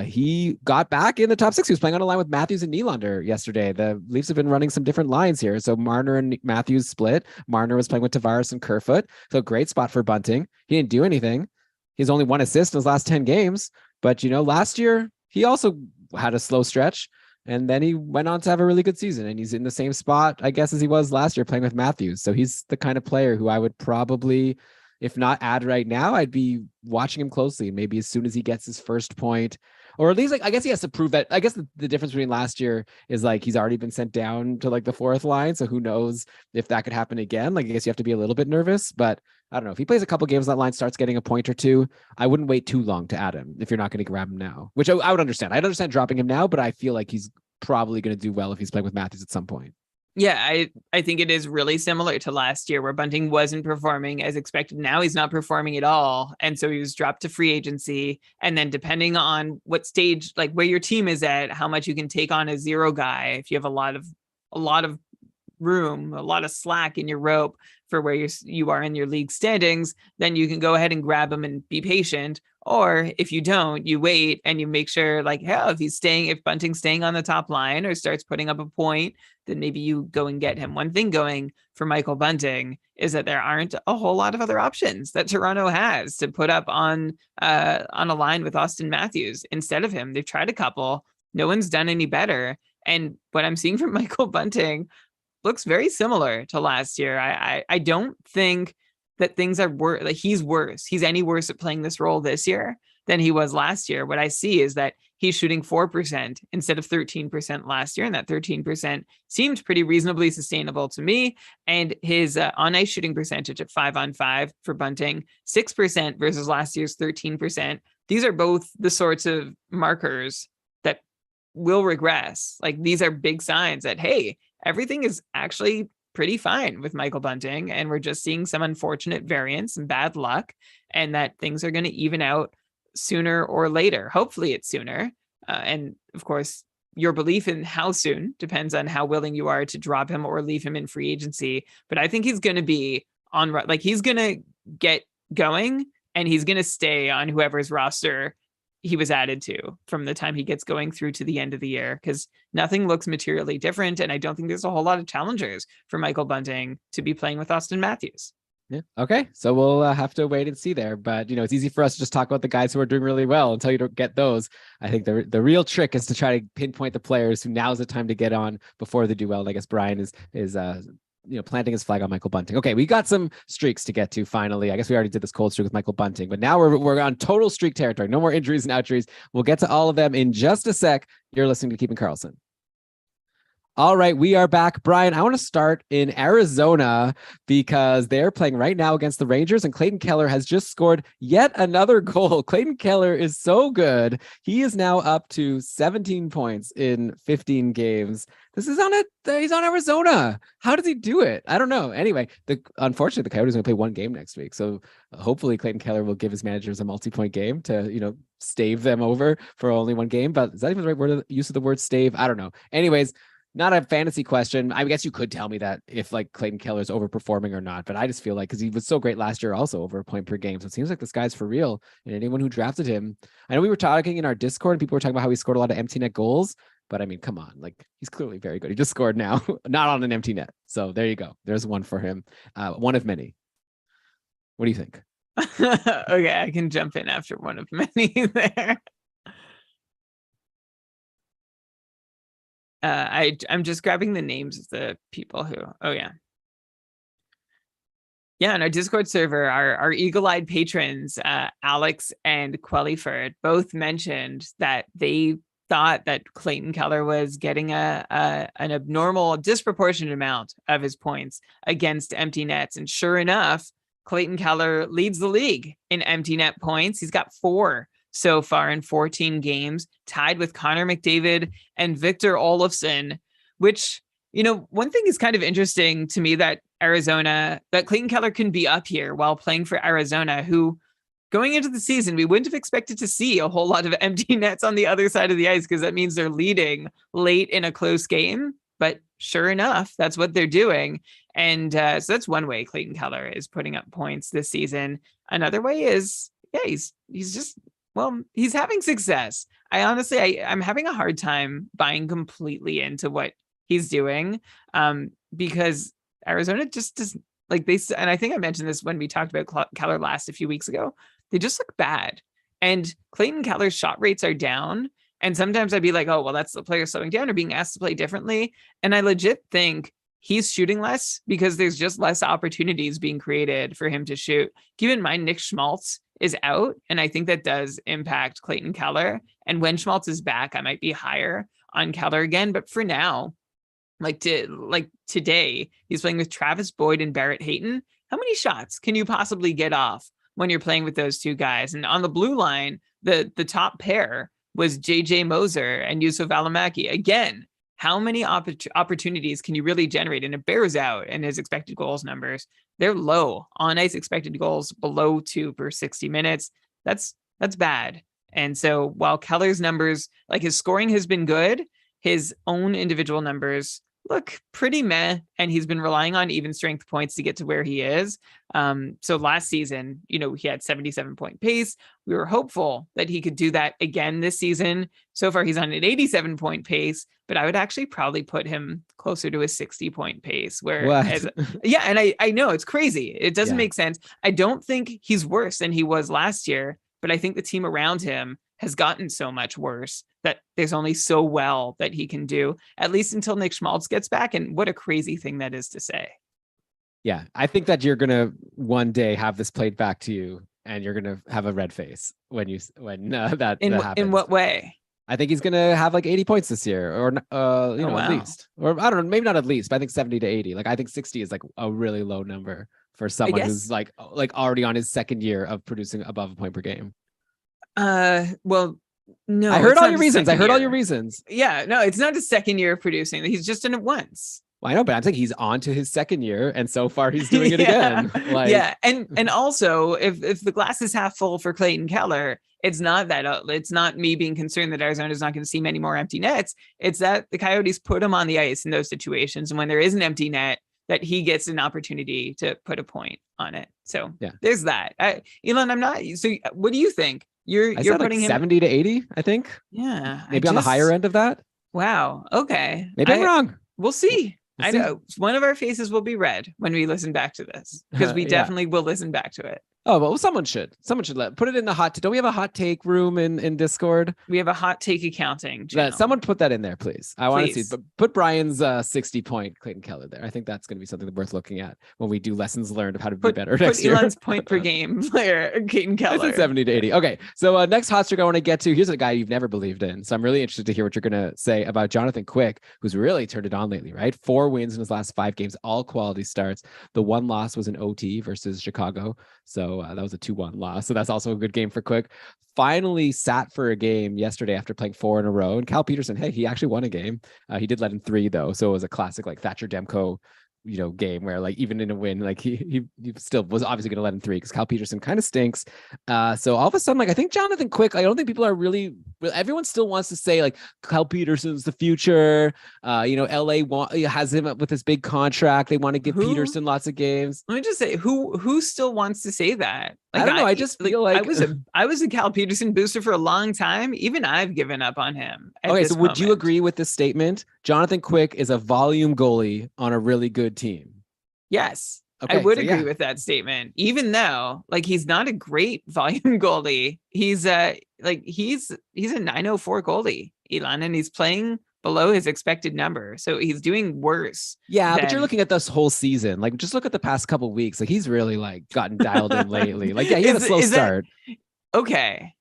He got back in the top 6. He was playing on a line with Matthews and Nylander yesterday. The Leafs have been running some different lines here. So Marner and Matthews split. Marner was playing with Tavares and Kerfoot. So great spot for Bunting. He didn't do anything. He's only 1 assist in his last 10 games. But, last year, he also had a slow stretch. And then he went on to have a really good season, and he's in the same spot, I guess, as he was last year playing with Matthews. So he's the kind of player who I would probably, if not add right now, I'd be watching him closely. Maybe as soon as he gets his first point, or at least, like, I guess he has to prove that. I guess the difference between last year is like he's already been sent down to like the 4th line. So who knows if that could happen again? Like, I guess you have to be a little bit nervous, but I don't know. If he plays a couple games on that line, starts getting a point or 2, I wouldn't wait too long to add him if you're not going to grab him now, which I would understand. I'd understand dropping him now, but I feel like he's probably going to do well if he's playing with Matthews at some point. Yeah, I think it is really similar to last year where Bunting wasn't performing as expected. Now he's not performing at all. And so he was dropped to free agency. And then depending on what stage, like where your team is at, how much you can take on a 0 guy, if you have a lot of room, a lot of slack in your rope for where you are in your league standings, then you can go ahead and grab him and be patient. Or if you don't, you wait and you make sure, like, hell, if Bunting's staying on the top line or starts putting up a point, then maybe you go and get him. One thing going for Michael Bunting is that there aren't a whole lot of other options that Toronto has to put up on a line with Austin Matthews instead of him. They've tried a couple. No one's done any better. And what I'm seeing from Michael Bunting looks very similar to last year. I don't think that things are worse. Like he's worse. He's any worse at playing this role this year than he was last year. What I see is that he's shooting 4% instead of 13% last year. And that 13% seemed pretty reasonably sustainable to me. And his on-ice shooting percentage at 5-on-5 for Bunting, 6% versus last year's 13%. These are both the sorts of markers that will regress. Like these are big signs that, hey, everything is actually pretty fine with Michael Bunting, and we're just seeing some unfortunate variance and bad luck, and that things are going to even out sooner or later. Hopefully it's sooner. And of course, your belief in how soon depends on how willing you are to drop him or leave him in free agency. But I think he's going to be he's going to get going, and he's going to stay on whoever's roster he was added to from the time he gets going through to the end of the year, because nothing looks materially different. And I don't think there's a whole lot of challengers for Michael Bunting to be playing with Austin Matthews. Yeah. Okay. So we'll have to wait and see there. But, it's easy for us to just talk about the guys who are doing really well until you don't get those. I think the real trick is to try to pinpoint the players who now's the time to get on before they do well. And I guess Brian is planting his flag on Michael Bunting. Okay, we got some streaks to get to finally. I guess we already did this cold streak with Michael Bunting, but now we're on total streak territory. No more injuries and outjuries. We'll get to all of them in just a sec. You're listening to Keeping Karlsson. All right, we are back. Brian, I want to start in Arizona because they're playing right now against the Rangers, and Clayton Keller has just scored yet another goal. Clayton Keller is so good. He is now up to 17 points in 15 games. This is he's on Arizona. How does he do it? I don't know. Anyway, unfortunately, the Coyotes are going to play one game next week. So hopefully Clayton Keller will give his managers a multi-point game to, stave them over for only one game. But is that even the right use of the word stave? I don't know. Anyways, not a fantasy question. I guess you could tell me that if like Clayton Keller's overperforming or not, but I just feel like because he was so great last year, also over a point per game. So it seems like this guy's for real. And anyone who drafted him, I know we were talking in our Discord and people were talking about how he scored a lot of empty net goals. But I mean, come on, like he's clearly very good. He just scored now, not on an empty net. So there you go. There's one for him. One of many. What do you think? Okay, I can jump in after one of many there. I'm just grabbing the names of the people who. Oh yeah. Yeah, on our Discord server, our eagle-eyed patrons, Alex and Quelliford, both mentioned that they thought that Clayton Keller was getting an abnormal, disproportionate amount of his points against empty nets. And sure enough, Clayton Keller leads the league in empty net points. He's got 4 so far in 14 games, tied with Connor McDavid and Victor Olofsson, which, you know, one thing is kind of interesting to me that Clayton Keller can be up here while playing for Arizona, who going into the season, we wouldn't have expected to see a whole lot of empty nets on the other side of the ice because that means they're leading late in a close game. But sure enough, that's what they're doing. And so that's one way Clayton Keller is putting up points this season. Another way is, yeah, he's just, well, he's having success. I'm having a hard time buying completely into what he's doing because Arizona just does, like and I think I mentioned this when we talked about Keller last a few weeks ago, they just look bad. And Clayton Keller's shot rates are down. And sometimes I'd be like, oh, well, that's the player slowing down or being asked to play differently. And I legit think he's shooting less because there's just less opportunities being created for him to shoot. Keep in mind, Nick Schmaltz is out, and I think that does impact Clayton Keller. And when Schmaltz is back, I might be higher on Keller again. But for now, like today, he's playing with Travis Boyd and Barrett Hayton. How many shots can you possibly get off when you're playing with those two guys? And on the blue line, the top pair was JJ Moser and Yusuf Alamaki. Again, how many opportunities can you really generate? And it bears out in his expected goals numbers. They're low on ice expected goals, below 2 per 60 minutes. That's bad. And so while Keller's numbers, like his scoring has been good, his own individual numbers look pretty meh, and he's been relying on even strength points to get to where he is. So last season, you know, he had 77-point pace. We were hopeful that he could do that again this season. So far, he's on an 87-point pace, but I would actually probably put him closer to a 60-point pace. Yeah, and I know it's crazy. It doesn't make sense. I don't think he's worse than he was last year, but I think the team around him has gotten so much worse that there's only so well that he can do, at least until Nick Schmaltz gets back. And what a crazy thing that is to say. Yeah, I think that you're going to one day have this played back to you and you're going to have a red face when that happens. In what way? I think he's going to have like 80 points this year or, at least, or I don't know, maybe not at least, but I think 70 to 80. Like I think 60 is like a really low number for someone who's like already on his second year of producing above a point per game. Well, no, I heard all your reasons. Yeah, no, it's not his second year of producing. He's just done it once. Well, I know, but I think he's on to his second year, and so far he's doing it again. And also, if the glass is half full for Clayton Keller, it's not me being concerned that Arizona is not going to see many more empty nets. It's that the Coyotes put him on the ice in those situations, and when there is an empty net, that he gets an opportunity to put a point on it. So there's that. Elon, I'm not. So what do you think? You're putting him 70 to 80, I think. Yeah. Maybe on the higher end of that. Wow. Okay. Maybe I'm wrong. We'll see. I know one of our faces will be red when we listen back to this, because we definitely will listen back to it. Oh, well, someone should put it in the hot. Don't we have a hot take room in Discord? We have a hot take accounting channel. Someone put that in there, please. I want to see. But put Brian's 60-point Clayton Keller there. I think that's going to be something worth looking at when we do lessons learned of how to be better next year. Put Elon's point per game player, Clayton Keller. I said 70 to 80. Okay, so next hot streak I want to get to. Here's a guy you've never believed in. So I'm really interested to hear what you're going to say about Jonathan Quick, who's really turned it on lately, right? 4 wins in his last 5 games, all quality starts. The one loss was an OT versus Chicago. So that was a 2-1 loss. So that's also a good game for Quick. Finally sat for a game yesterday after playing 4 in a row. And Cal Peterson, hey, he actually won a game. He did let in 3 though. So it was a classic like Thatcher Demko game where like even in a win, like he still was obviously going to let him three because Kyle Peterson kind of stinks. So all of a sudden, like I think Jonathan Quick, I don't think people are really. Everyone still wants to say like Kyle Peterson's the future. LA has him with this big contract. They want to give Peterson lots of games. Let me just say, who still wants to say that? Like, I don't know. I just feel like I was a Cal Peterson booster for a long time. Even I've given up on him. Okay, so would you agree with this statement? Jonathan Quick is a volume goalie on a really good team. Yes, okay, I would agree with that statement. Even though, like, he's not a great volume goalie. He's a 904 goalie, Elon, and he's playing below his expected number. So he's doing worse. Yeah, but you're looking at this whole season. Like, just look at the past couple of weeks. Like, he's really like gotten dialed in lately. Like, yeah, he had a slow start. Okay.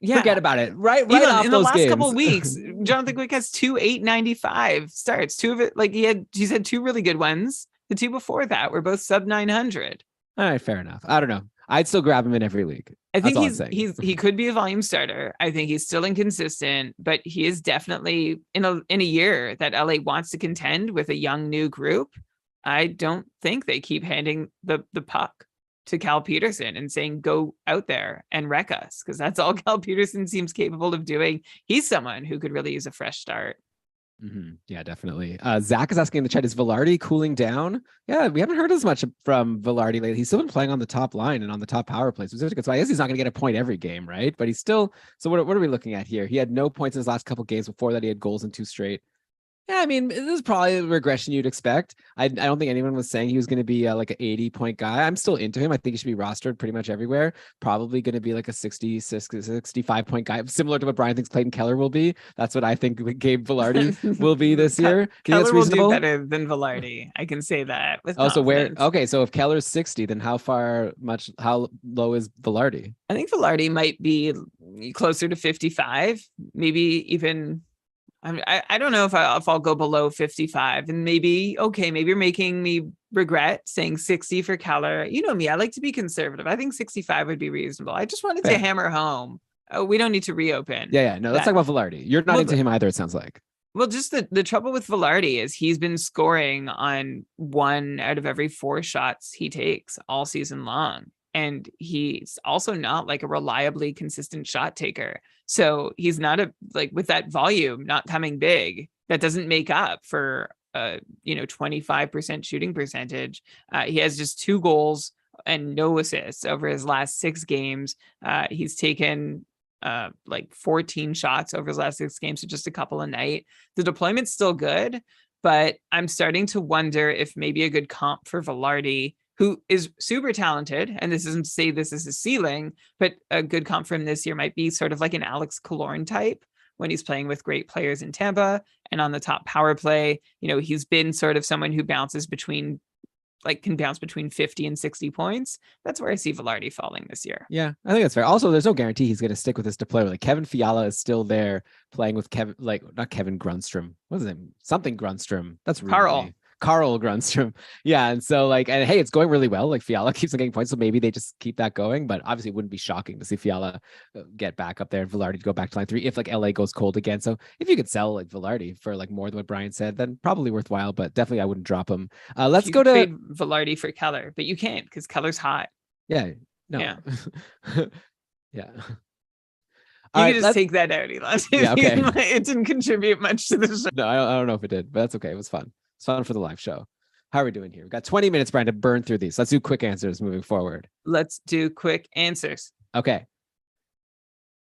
Yeah. Forget about it. Right Elon, off in those the last games. couple of weeks, Jonathan Quick has 2,895 starts. Two of it, like he's had two really good ones. The two before that were both sub 900. All right, fair enough. I don't know. I'd still grab him in every league. I think he could be a volume starter. I think he's still inconsistent, but he is definitely in a year that LA wants to contend with a young new group. I don't think they keep handing the puck to Cal Peterson and saying, go out there and wreck us, because that's all Cal Peterson seems capable of doing. He's someone who could really use a fresh start. Mm-hmm. Yeah, definitely. Zach is asking in the chat, is Velarde cooling down? Yeah, we haven't heard as much from Velarde lately. He's still been playing on the top line and on the top power plays. So I guess he's not going to get a point every game, right? But he's still. So what are we looking at here? He had no points in his last couple games. Before that, he had goals in 2 straight. Yeah, I mean, this is probably a regression you'd expect. I don't think anyone was saying he was going to be like an 80-point guy. I'm still into him. I think he should be rostered pretty much everywhere. Probably going to be like a 65-point guy, similar to what Brian thinks Clayton Keller will be. That's what I think Gabe Velarde will be this year. Keller will do better than Velarde. I can say that with confidence. So if Keller's 60, then how low is Velarde? I think Velarde might be closer to 55, maybe even. I don't know if I'll go below 55, and maybe you're making me regret saying 60 for Keller. You know me, I like to be conservative. I think 65 would be reasonable. I just wanted to hammer home. Oh, we don't need to reopen. Yeah. No, let's talk about Velarde. You're not into him either, it sounds like. Well, just the trouble with Velarde is he's been scoring on 1 out of every 4 shots he takes all season long. And he's also not like a reliably consistent shot taker. So he's not with that volume not coming big, that doesn't make up for 25% shooting percentage. He has just 2 goals and no assists over his last 6 games. He's taken 14 shots over his last 6 games, so just a couple a night. The deployment's still good, but I'm starting to wonder if maybe a good comp for Velarde, who is super talented, and this isn't to say this is his ceiling, but a good comp for him this year might be sort of like an Alex Killorn type when he's playing with great players in Tampa and on the top power play. He's been sort of someone who can bounce between 50 and 60 points. That's where I see Velarde falling this year. Yeah, I think that's fair. Also, there's no guarantee he's going to stick with this deployment. Like Kevin Fiala is still there playing with not Kevin Grunstrom. What's his name? Something Grunstrom. That's Carl Grunstrom. Yeah. And so and hey, it's going really well. Like Fiala keeps on getting points. So maybe they just keep that going, but obviously it wouldn't be shocking to see Fiala get back up there and Velarde go back to line 3 if LA goes cold again. So if you could sell Velarde for more than what Brian said, then probably worthwhile, but definitely I wouldn't drop him. Let's go to trade Velarde for Keller, but you can't because Keller's hot. Yeah. No. Yeah. Yeah. You can just take that out, Elon. Yeah, okay. It didn't contribute much to the show. No, I don't know if it did, but that's okay. It was fun. It's fun for the live show. How are we doing here? We've got 20 minutes, Brian, to burn through these. Let's do quick answers moving forward. Let's do quick answers. Okay.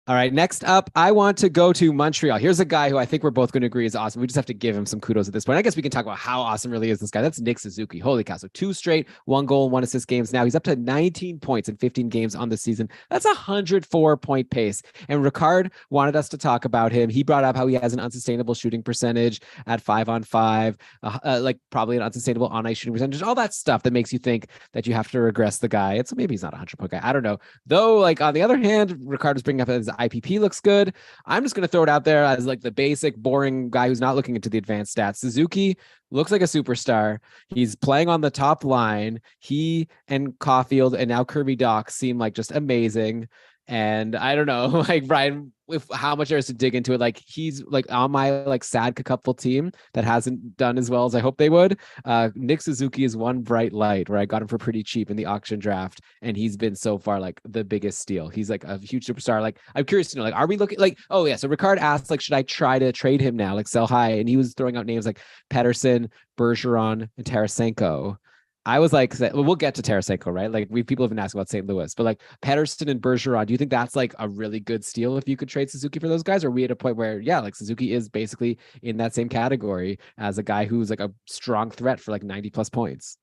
All right, next up, I want to go to Montreal. Here's a guy who I think we're both going to agree is awesome. We just have to give him some kudos at this point. I guess we can talk about how awesome really is this guy. That's Nick Suzuki. Holy cow. So 2 straight, 1 goal, 1 assist games. Now he's up to 19 points in 15 games on the season. That's a 104-point pace. And Ricard wanted us to talk about him. He brought up how he has an unsustainable shooting percentage at 5-on-5, probably an unsustainable on-ice shooting percentage, all that stuff that makes you think that you have to regress the guy. And so maybe he's not a 100-point guy. I don't know. Though, on the other hand, Ricard was bringing up his IPP looks good. I'm just going to throw it out there as the basic, boring guy who's not looking into the advanced stats. Suzuki looks like a superstar. He's playing on the top line. He and Caulfield and now Kirby Doc seem like just amazing. And I don't know, Brian, with how much there is to dig into it. Like he's like on my like sad couple team that hasn't done as well as I hope they would. Nick Suzuki is one bright light where I got him for pretty cheap in the auction draft, and he's been so far like the biggest steal. He's like a huge superstar. Like I'm curious to know, like, are we looking like, oh yeah, so Ricard asked like, should I try to trade him now, like sell high? And he was throwing out names like Pedersen, Bergeron, and Tarasenko. I was like, well, we'll get to Tarasenko, right? Like people have been asking about St. Louis, but like Pedersen and Bergeron, do you think that's like a really good steal if you could trade Suzuki for those guys? Or are we at a point where, yeah, like Suzuki is basically in that same category as a guy who's like a strong threat for like 90 plus points?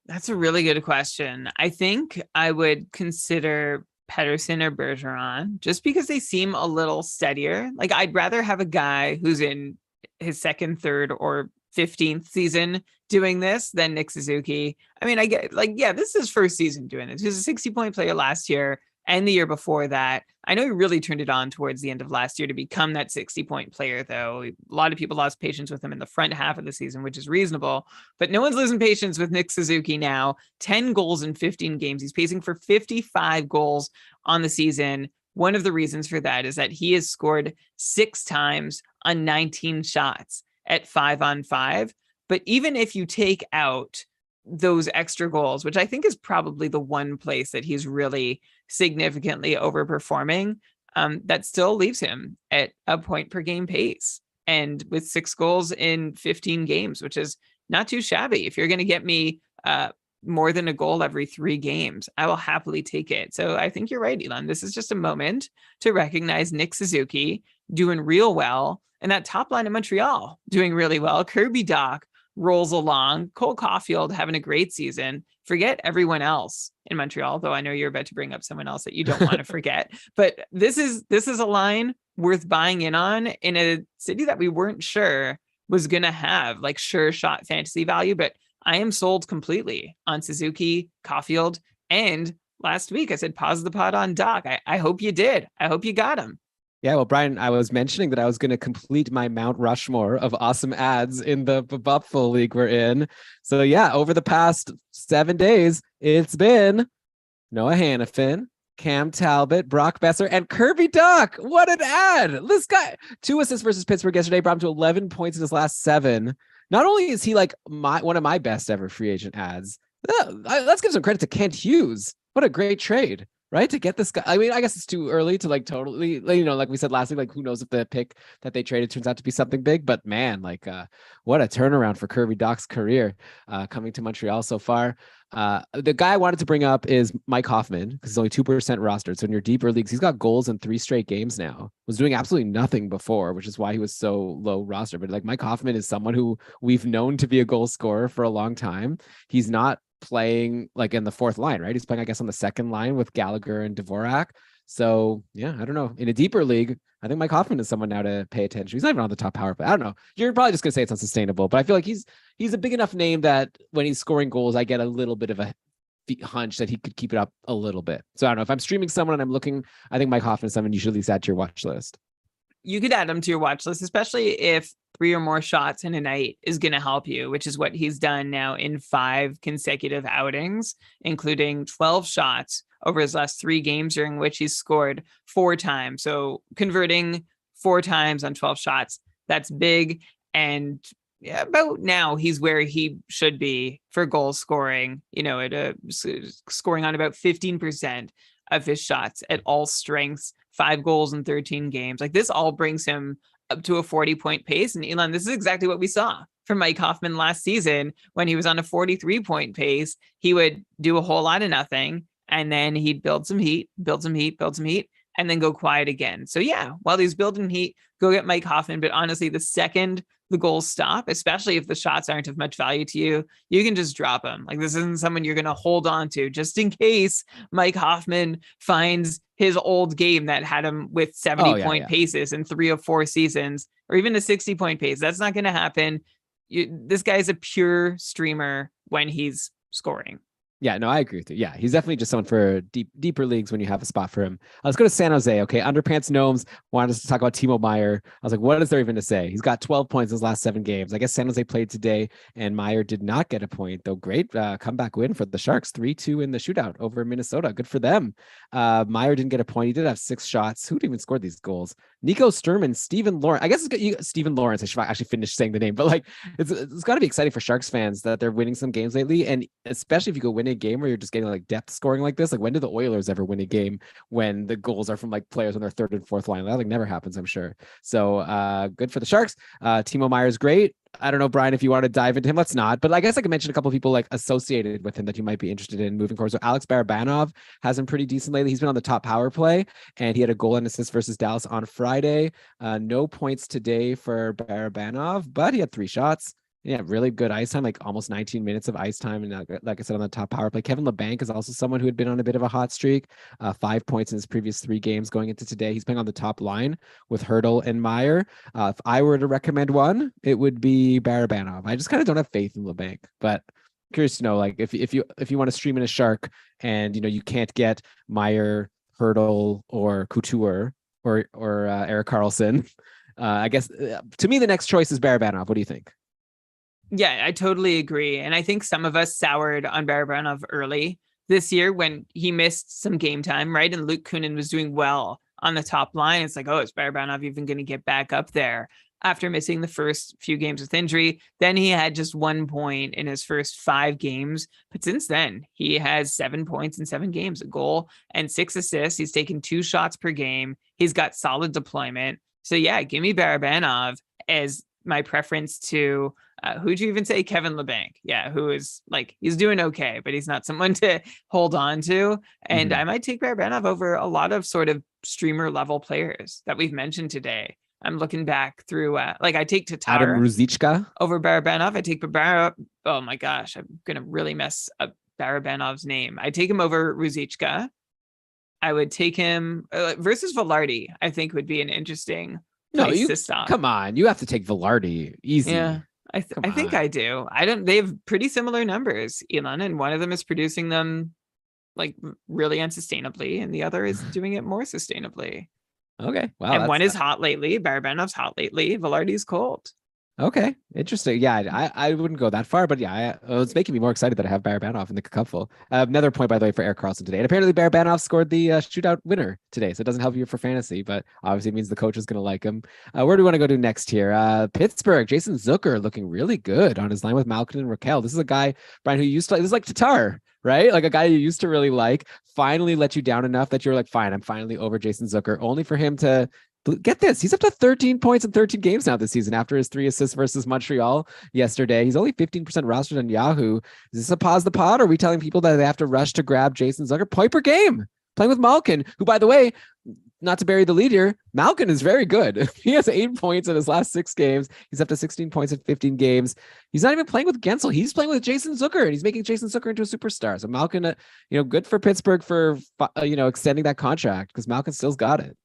That's a really good question. I think I would consider Pedersen or Bergeron just because they seem a little steadier. Like I'd rather have a guy who's in his second, third, or 15th season doing this than Nick Suzuki. I mean, I get like, yeah, this is his first season doing this. He was a 60-point player last year and the year before that. I know he really turned it on towards the end of last year to become that 60-point player, though. A lot of people lost patience with him in the front half of the season, which is reasonable. But no one's losing patience with Nick Suzuki now. 10 goals in 15 games. He's pacing for 55 goals on the season. One of the reasons for that is that he has scored 6 times on 19 shots at 5-on-5. But even if you take out those extra goals, which I think is probably the one place that he's really significantly overperforming, that still leaves him at a point per game pace. And with 6 goals in 15 games, which is not too shabby. If you're going to get me more than a goal every 3 games, I will happily take it. So I think you're right, Elon. This is just a moment to recognize Nick Suzuki doing real well, and that top line in Montreal doing really well. Kirby Dach rolls along. Cole Caulfield having a great season. Forget everyone else in Montreal, though I know you're about to bring up someone else that you don't want to forget. But this is a line worth buying in on in a city that we weren't sure was going to have like sure shot fantasy value. But I am sold completely on Suzuki, Caulfield, and last week I said pause the pod on Dach. I hope you did. I hope you got him. Yeah, well, Brian, I was mentioning that I was going to complete my Mount Rushmore of awesome ads in the Bupful League we're in. So yeah, over the past 7 days, it's been Noah Hannafin, Cam Talbot, Brock Besser, and Kirby Dach. What an ad! This guy, 2 assists versus Pittsburgh yesterday, brought him to 11 points in his last 7. Not only is he like one of my best ever free agent ads, let's give some credit to Kent Hughes. What a great trade. Right, to get this guy. I mean, I guess it's too early to like totally, you know, like we said last week, like who knows if the pick that they traded turns out to be something big. But man, like what a turnaround for Kirby Dach's career coming to Montreal so far. The guy I wanted to bring up is Mike Hoffman, because he's only 2% rostered. So in your deeper leagues, he's got goals in 3 straight games now. Was doing absolutely nothing before, which is why he was so low roster. But like Mike Hoffman is someone who we've known to be a goal scorer for a long time. He's not playing like in the 4th line, right? He's playing, I guess, on the 2nd line with Gallagher and Dvorak. So yeah, I don't know. In a deeper league, I think Mike Hoffman is someone now to pay attention. He's not even on the top power play. I don't know. You're probably just gonna say it's unsustainable, but I feel like he's a big enough name that when he's scoring goals, I get a little bit of a hunch that he could keep it up a little bit. So I don't know if I'm streaming someone and I'm looking, I think Mike Hoffman is someone you should at least add to your watch list. You could add him to your watch list, especially if 3 or more shots in a night is going to help you, which is what he's done now in 5 consecutive outings, including 12 shots over his last 3 games, during which he's scored 4 times. So converting 4 times on 12 shots, that's big. And yeah, about now he's where he should be for goal scoring, you know, scoring on about 15% of his shots at all strengths, 5 goals in 13 games. Like this all brings him up to a 40-point pace. And Elon, this is exactly what we saw from Mike Hoffman last season when he was on a 43-point pace. He would do a whole lot of nothing, and then he'd build some heat, and then go quiet again. So yeah, while he's building heat, go get Mike Hoffman. But honestly, the second the goals stop, especially if the shots aren't of much value to you, you can just drop him. Like this isn't someone you're going to hold on to just in case Mike Hoffman finds his old game that had him with 70-point paces in 3 or 4 seasons, or even a 60-point pace. That's not going to happen. This guy's a pure streamer when he's scoring. Yeah, no, I agree with you. Yeah, he's definitely just someone for deeper leagues when you have a spot for him. Let's go to San Jose. Okay, Underpants Gnomes wanted us to talk about Timo Meyer. I was like, what is there even to say? He's got 12 points in his last 7 games. I guess San Jose played today, and Meyer did not get a point, though. Great comeback win for the Sharks, 3-2 in the shootout over Minnesota. Good for them. Meyer didn't get a point. He did have 6 shots. Who even scored these goals? Nico Sturman, Steven Lawrence. I guess Steven Lawrence. I should actually finish saying the name, but like it's got to be exciting for Sharks fans that they're winning some games lately, and especially if you go win a game where you're just getting like depth scoring like this. Like, when do the Oilers ever win a game when the goals are from like players on their third and fourth line? That like never happens, I'm sure. So good for the Sharks. Timo Meyer's great. I don't know, Brian, if you want to dive into him. Let's not. But I guess I could mention a couple of people like associated with him that you might be interested in moving forward. So Alex Barabanov has been pretty decent lately. He's been on the top power play, and he had a goal and assist versus Dallas on Friday. No points today for Barabanov, but he had 3 shots. Yeah, really good ice time, like almost 19 minutes of ice time. And like I said, on the top power play. Kevin LeBanc is also someone who had been on a bit of a hot streak. 5 points in his previous 3 games going into today. He's playing on the top line with Hurdle and Meyer. If I were to recommend one, it would be Barabanov. I just kind of don't have faith in LeBanc, but curious to know, like, if you want to stream in a Shark and you can't get Meyer, Hurdle, or Couture or Eric Karlsson, I guess to me the next choice is Barabanov. What do you think? Yeah, I totally agree. And I think some of us soured on Barabanov early this year when he missed some game time, right? And Luke Kunin was doing well on the top line. It's like, oh, is Barabanov even going to get back up there after missing the first few games with injury? Then he had just 1 point in his first 5 games. But since then, he has 7 points in 7 games, a goal and 6 assists. He's taken 2 shots per game. He's got solid deployment. So yeah, give me Barabanov as my preference to who'd you even say? Kevin LeBanc. Yeah, who is like, he's doing okay, but he's not someone to hold on to. And I might take Barabanov over a lot of sort of streamer level players that we've mentioned today. I'm looking back through, like I take Tatar Adam Ruzicka over Barabanov. I take oh my gosh, I'm going to really mess up Barabanov's name. I take him over Ruzicka. I would take him versus Velarde, I think would be an interesting place to stop. Come on, you have to take Velarde. Easy. Yeah. I think I do. They have pretty similar numbers, Elon, and one of them is producing them like really unsustainably, and the other is doing it more sustainably. Okay. Wow. And one is hot lately. Barabanov's hot lately. Velarde's cold. Okay, interesting. Yeah, I wouldn't go that far, but yeah, it's making me more excited that I have Barabanov in the cupful. Another point, by the way, for Eric Karlsson today. And apparently Barabanov scored the shootout winner today, so it doesn't help you for fantasy, but obviously it means the coach is going to like him. Where do we want to go to next here? Pittsburgh, Jason Zucker looking really good on his line with Malkin and Raquel. This is a guy, Brian, who used to, this is like Tatar, right? Like a guy you used to really like, finally let you down enough that you're like, fine, I'm finally over Jason Zucker, only for him to get this. He's up to 13 points in 13 games now this season after his 3 assists versus Montreal yesterday. He's only 15% rostered on Yahoo. Is this a pause the pod? Or are we telling people that they have to rush to grab Jason Zucker? Point per game playing with Malkin, who, by the way, not to bury the lead here, Malkin is very good. He has 8 points in his last 6 games. He's up to 16 points in 15 games. He's not even playing with Gensel. He's playing with Jason Zucker, and he's making Jason Zucker into a superstar. So Malkin, good for Pittsburgh for, extending that contract, because Malkin still's got it.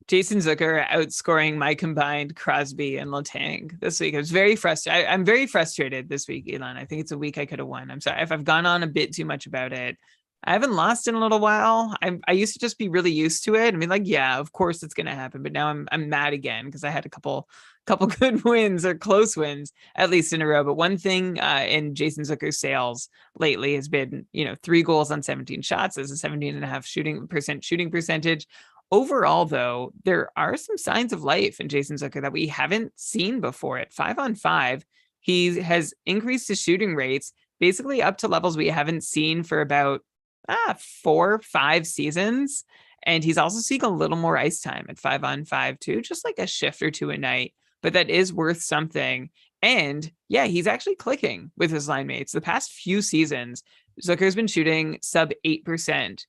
Jason Zucker outscoring my combined Crosby and Letang this week. I was very frustrated. I'm very frustrated this week, Elon. I think it's a week I could have won. I'm sorry if I've gone on a bit too much about it. I haven't lost in a little while. I used to just be really used to it. I mean, like, yeah, of course it's going to happen. But now I'm mad again because I had a couple good wins or close wins, at least in a row. But one thing in Jason Zucker's sales lately has been, 3 goals on 17 shots. There's a 17.5% shooting percentage. Overall, though, there are some signs of life in Jason Zucker that we haven't seen before. At 5-on-5, he has increased his shooting rates basically up to levels we haven't seen for about 4-5 seasons. And he's also seeing a little more ice time at 5-on-5 too, just like a shift or 2 a night. But that is worth something. And yeah, he's actually clicking with his line mates. The past few seasons, Zucker's been shooting sub 8%.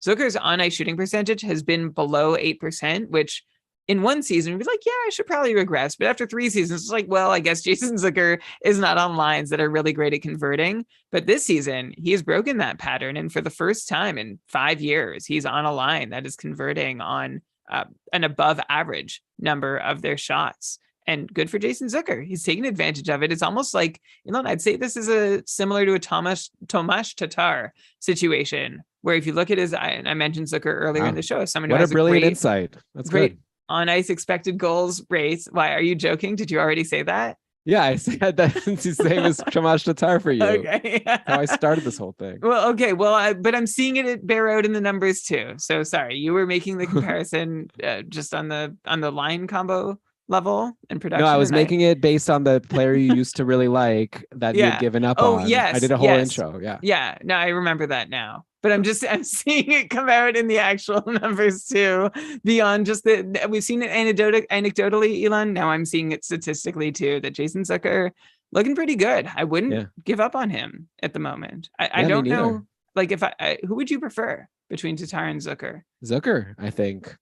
Zucker's on-ice shooting percentage has been below 8%, which in one season, we'd be like, yeah, I should probably regress. But after 3 seasons, it's like, well, I guess Jason Zucker is not on lines that are really great at converting. But this season, he has broken that pattern. And for the first time in 5 years, he's on a line that is converting on an above average number of their shots. And good for Jason Zucker. He's taking advantage of it. It's almost like, I'd say this is similar to a Tomas Tatar situation, where if you look at I mentioned Zucker earlier in the show, someone who has a brilliant great insight. That's great good. On ice expected goals rate. Why are you joking? Did you already say that? Yeah, I said that it's the same as Tomas Tatar for you. Okay. That's how I started this whole thing. Well, okay. Well, but I'm seeing it bear out in the numbers too. So sorry, you were making the comparison just on the line combo level and production. No, I was making it based on the player you used to really like that you had given up on. Yes. I did a whole intro. Yeah. Yeah. No, I remember that now. But I'm seeing it come out in the actual numbers too, beyond just we've seen it anecdotally, Elon. Now I'm seeing it statistically too, that Jason Zucker looking pretty good. I wouldn't give up on him at the moment. I don't know. Like if who would you prefer between Tatar and Zucker? Zucker, I think.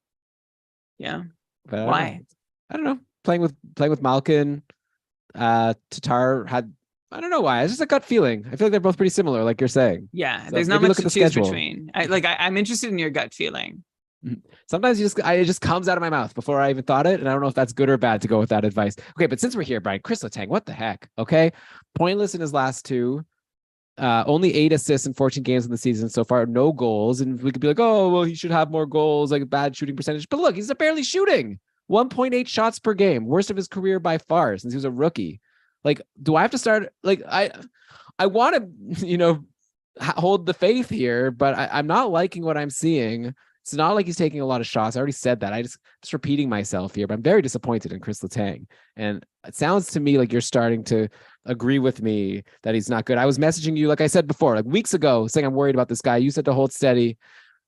Yeah. But why? I don't know. Playing with Malkin, Tatar had, I don't know why. It's just a gut feeling. I feel like they're both pretty similar, like you're saying. Yeah, so there's not much to choose between. I'm interested in your gut feeling. Sometimes it just comes out of my mouth before I even thought it, and I don't know if that's good or bad to go with that advice. Okay, but since we're here, Brian, Chris Letang, what the heck? Okay, pointless in his last two. Only 8 assists in 14 games in the season so far, no goals, and we could be like, oh well, he should have more goals, like bad shooting percentage. But look, he's barely shooting. 1.8 shots per game, worst of his career by far since he was a rookie. Like, do I have to start? Like, I want to, hold the faith here, but I'm not liking what I'm seeing. It's not like he's taking a lot of shots. I already said that. I just repeating myself here, but I'm very disappointed in Chris Letang. And it sounds to me like you're starting to agree with me that he's not good. I was messaging you, like I said before, like weeks ago, saying I'm worried about this guy. You said to hold steady.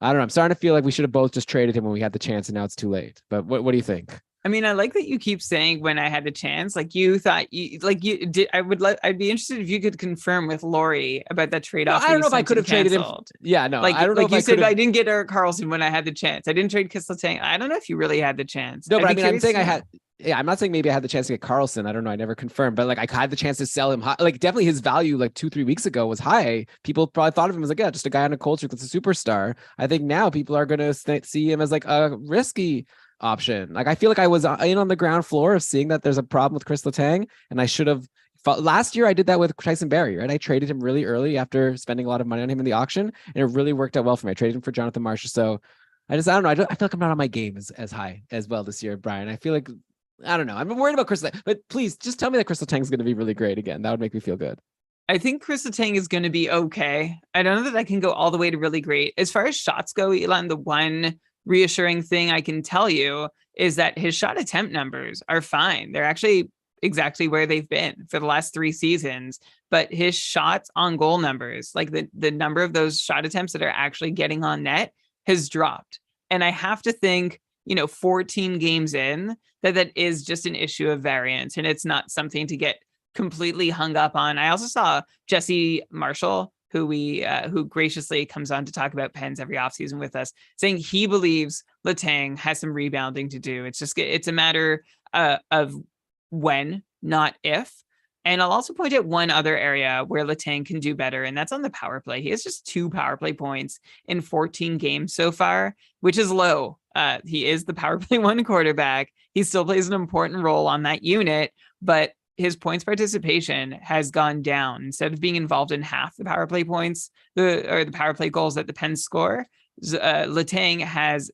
I don't know. I'm starting to feel like we should have both just traded him when we had the chance, and now it's too late. But what do you think? I mean, I like that you keep saying when I had a chance, like you thought you did. I'd be interested if you could confirm with Lori about that trade off. No, I don't know if I could have traded him. Yeah, no, like I don't know. Like you said, I didn't get Erik Karlsson when I had the chance. I didn't trade Chris Letang. I don't know if you really had the chance. No, but I mean, I'm saying I had. Yeah, I'm not saying maybe I had the chance to get Karlsson. I don't know. I never confirmed, but like I had the chance to sell him high. Like definitely his value like 2-3 weeks ago was high. People probably thought of him as like, yeah, just a guy on a culture that's a superstar. I think now people are going to see him as like a risky option. Like I feel like I was in on the ground floor of seeing that there's a problem with Chris Letang, and I should have. Last year I did that with Tyson Barrie, right? I traded him really early after spending a lot of money on him in the auction, and it really worked out well for me. I traded him for Jonathan Marsh. So I don't know. I feel like I'm not on my game as high as well this year, Brian. I feel like, I don't know. I'm worried about Chris Letang, but please just tell me that Chris Letang is going to be really great again. That would make me feel good. I think Chris Letang is going to be okay. I don't know that I can go all the way to really great. As far as shots go, Elon, the one reassuring thing I can tell you is that his shot attempt numbers are fine. They're actually exactly where they've been for the last 3 seasons. But his shots on goal numbers, like the number of those shot attempts that are actually getting on net, has dropped. And I have to think, 14 games in, that is just an issue of variance, and it's not something to get completely hung up on. I also saw Jesse Marshall, who graciously comes on to talk about Pens every offseason with us, saying he believes Letang has some rebounding to do. It's a matter of when, not if. And I'll also point out one other area where Letang can do better, and that's on the power play. He has just 2 power play points in 14 games so far, which is low. He is the power play 1 quarterback. He still plays an important role on that unit, but his points participation has gone down. Instead of being involved in half the power play points, the power play goals that the Pens score, Letang has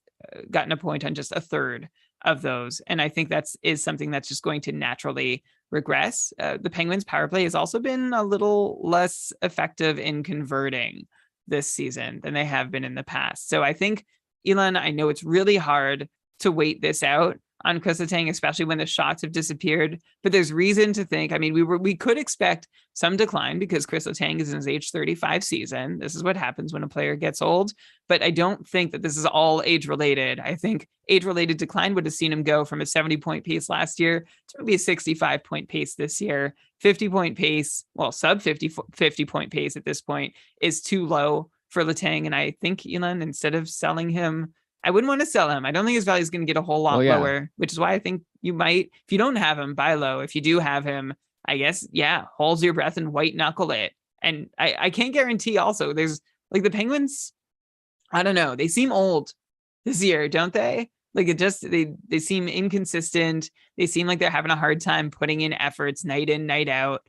gotten a point on just a third of those. And I think is something that's just going to naturally regress. The Penguins power play has also been a little less effective in converting this season than they have been in the past. So I think, Elon, I know it's really hard to wait this out on Chris Letang, especially when the shots have disappeared, but there's reason to think, I mean, we could expect some decline because Chris Letang is in his age 35 season. This is what happens when a player gets old, but I don't think that this is all age related. I think age related decline would have seen him go from a 70-point pace last year to maybe a 65-point pace this year. 50-point pace, well, sub 50-point pace at this point is too low for Letang. And I think, Elon, instead of selling him, I wouldn't want to sell him. I don't think his value is going to get a whole lot lower, which is why I think you might, if you don't have him, buy low. If you do have him, I guess, hold your breath and white knuckle it. And I can't guarantee also, there's like the Penguins, I don't know, they seem old this year, don't they? Like it just they seem inconsistent. They seem like they're having a hard time putting in efforts night in, night out.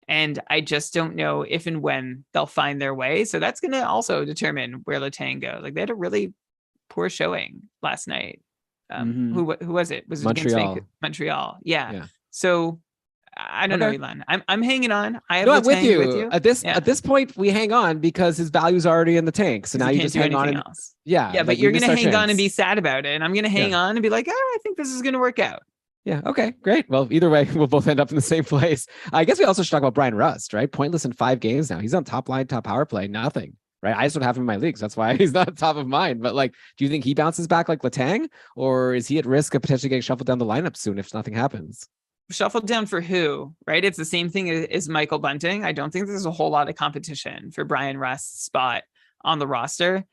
And I just don't know if and when they'll find their way. So that's going to also determine where Letang goes. Like they had a really poor showing last night. Who was it? Was it Montreal. against Montreal? Yeah. Yeah. So I don't know, Elon. I'm hanging on. I have no, I'm with Letang you. At this point, we hang on because his value's already in the tank. So now you just hang on. Else. Yeah. Yeah, but you're gonna hang on and be sad about it, and I'm gonna hang on and be like, oh, I think this is gonna work out. Yeah. Okay. Great. Well, either way, we'll both end up in the same place. I guess we also should talk about Brian Rust, right? Pointless in 5 games now. He's on top line, top power play, nothing. Right. I just don't have him in my leagues. That's why he's not top of mind. But like, do you think he bounces back like Letang, or is he at risk of potentially getting shuffled down the lineup soon if nothing happens? Shuffled down for who? Right. It's the same thing as Michael Bunting. I don't think there's a whole lot of competition for Brian Rust's spot on the roster.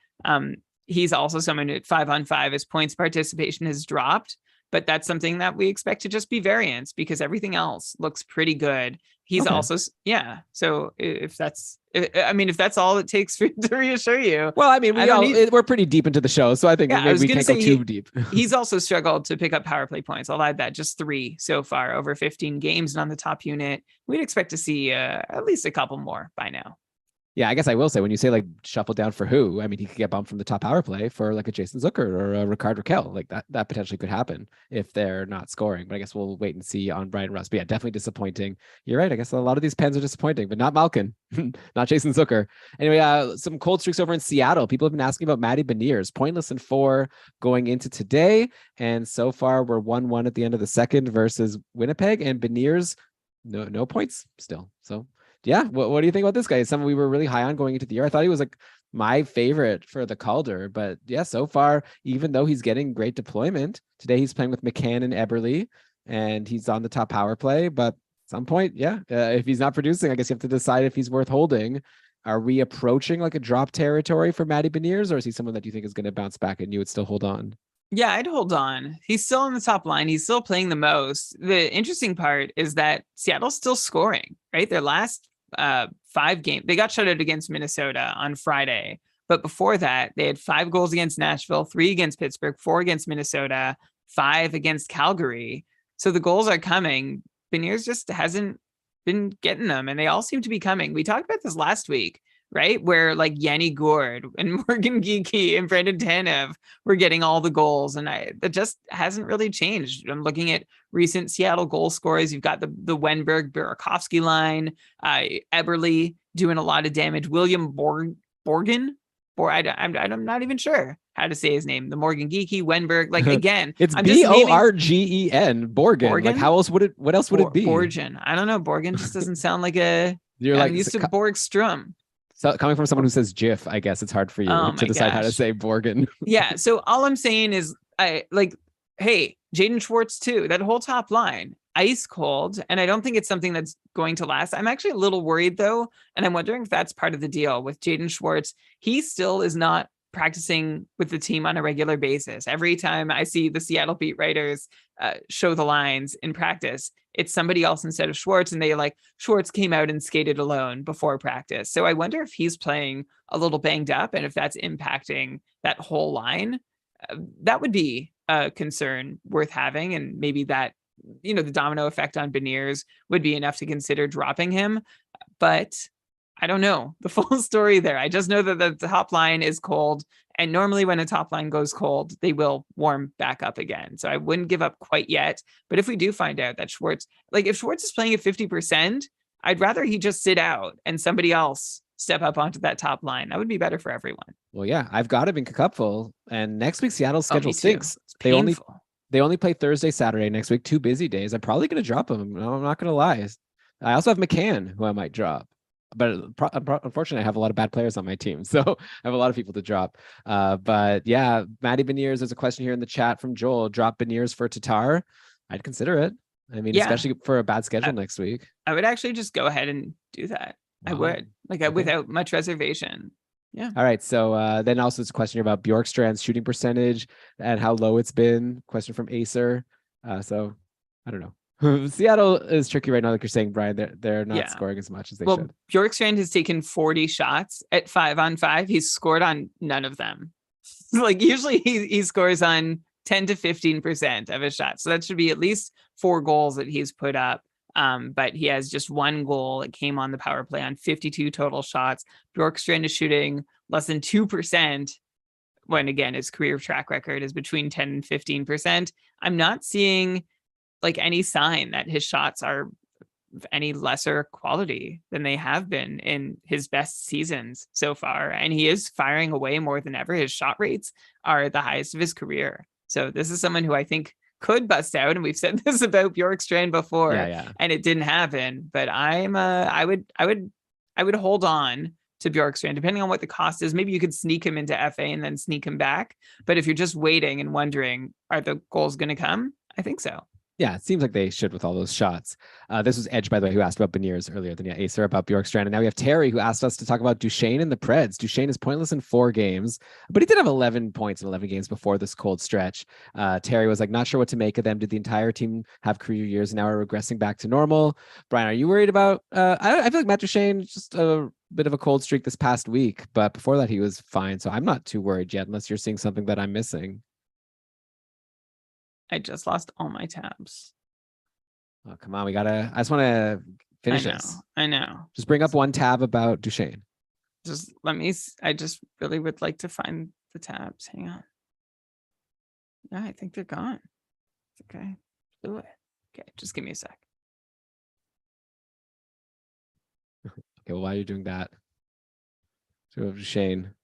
He's also someone at 5-on-5. His points participation has dropped, but that's something that we expect to just be variance because everything else looks pretty good. He's also, yeah. So if that's all it takes for to reassure you. Well, I mean, we're pretty deep into the show, so I think maybe we can't go too deep. He's also struggled to pick up power play points. I'll add that, just 3 so far over 15 games and on the top unit. We'd expect to see at least a couple more by now. Yeah, I guess I will say when you say like shuffle down for who, I mean, he could get bumped from the top power play for like a Jason Zucker or a Rickard Rakell. Like that potentially could happen if they're not scoring. But I guess we'll wait and see on Brian Rust. But yeah, definitely disappointing. You're right. I guess a lot of these pens are disappointing, but not Malkin, not Jason Zucker. Anyway, some cold streaks over in Seattle. People have been asking about Matty Beniers, pointless in 4 going into today. And so far we're 1-1 at the end of the second versus Winnipeg, and Beniers, no points still. So yeah, what do you think about this guy? It's someone we were really high on going into the year. I thought he was like my favorite for the Calder, but yeah, so far, even though he's getting great deployment, today he's playing with McCann and Eberle, and he's on the top power play. But at some point, if he's not producing, I guess you have to decide if he's worth holding. Are we approaching like a drop territory for Matty Beniers, or is he someone that you think is going to bounce back and you would still hold on? Yeah, I'd hold on. He's still on the top line. He's still playing the most. The interesting part is that Seattle's still scoring, right? Their last 5 games, they got shut out against Minnesota on Friday. But before that, they had 5 goals against Nashville, 3 against Pittsburgh, 4 against Minnesota, 5 against Calgary. So the goals are coming. Beniers just hasn't been getting them, and they all seem to be coming. We talked about this last week, right? Where like Yanni Gourde and Morgan Geekie and Brandon Tanev were getting all the goals, and that just hasn't really changed. I'm looking at recent Seattle goal scorers. You've got the Wenberg-Burakovsky line, Eberle doing a lot of damage. William Borgen, I'm not even sure how to say his name. The Morgan Geekie, Wenberg, like again, it's Borgen. Borgen. Like how else would it? What else would it be? Borgen. I don't know. Borgen just doesn't sound like a. I'm used to Borgstrom. So coming from someone who says GIF, I guess it's hard for you to decide how to say Borgen. Yeah. So all I'm saying is hey, Jaden Schwartz too, that whole top line, ice cold. And I don't think it's something that's going to last. I'm actually a little worried though. And I'm wondering if that's part of the deal with Jaden Schwartz. He still is not practicing with the team on a regular basis. Every time I see the Seattle beat writers show the lines in practice, it's somebody else instead of Schwartz. And they Schwartz came out and skated alone before practice. So I wonder if he's playing a little banged up and if that's impacting that whole line. That would be a concern worth having. And maybe that, the domino effect on Beniers would be enough to consider dropping him. But I don't know the full story there. I just know that the top line is cold. And normally when a top line goes cold, they will warm back up again. So I wouldn't give up quite yet. But if we do find out that Schwartz, if Schwartz is playing at 50%, I'd rather he just sit out and somebody else step up onto that top line. That would be better for everyone. Well, yeah, I've got him in cupful. And next week, Seattle's schedule stinks. They only play Thursday, Saturday next week, 2 busy days. I'm probably going to drop him. No, I'm not going to lie. I also have McCann, who I might drop. But unfortunately, I have a lot of bad players on my team. So I have a lot of people to drop. But yeah, Matty Beniers, there's a question here in the chat from Joel. Drop Beniers for Tatar. I'd consider it. I mean, especially for a bad schedule next week. I would actually just go ahead and do that. Wow. I would. Without much reservation. Yeah. All right. So then also it's a question about Bjorkstrand's shooting percentage and how low it's been. Question from Acer. So I don't know. Seattle is tricky right now, like you're saying, Brian. They're not scoring as much as they should. Bjorkstrand has taken 40 shots at 5-on-5. He's scored on none of them. Usually he scores on 10 to 15% of his shots. So that should be at least 4 goals that he's put up. But he has just 1 goal. It came on the power play on 52 total shots. Bjorkstrand is shooting less than 2%, when again, his career track record is between 10 and 15%. I'm not seeing like any sign that his shots are any lesser quality than they have been in his best seasons so far. And he is firing away more than ever. His shot rates are the highest of his career. So this is someone who I think could bust out. And we've said this about Bjorkstrand before, and it didn't happen. But I would hold on to Bjorkstrand, depending on what the cost is. Maybe you could sneak him into FA and then sneak him back. But if you're just waiting and wondering, are the goals going to come? I think so. Yeah, it seems like they should with all those shots. This was Edge, by the way, who asked about Beniers earlier than Acer about Bjorkstrand. And now we have Terry, who asked us to talk about Duchesne and the Preds. Duchesne is pointless in 4 games, but he did have 11 points in 11 games before this cold stretch. Terry was like, not sure what to make of them. Did the entire team have career years and now are regressing back to normal? Brian, are you worried about... I feel like Matt Duchesne, just a bit of a cold streak this past week, but before that he was fine. So I'm not too worried yet, unless you're seeing something that I'm missing. I just lost all my tabs. Oh, come on. I just want to finish this. I know. Just bring up one tab about Duchesne. I just really would like to find the tabs. Hang on. Yeah, I think they're gone. Okay. Do it. Okay. Just give me a sec. Okay. Well, while you're doing that, so Duchesne.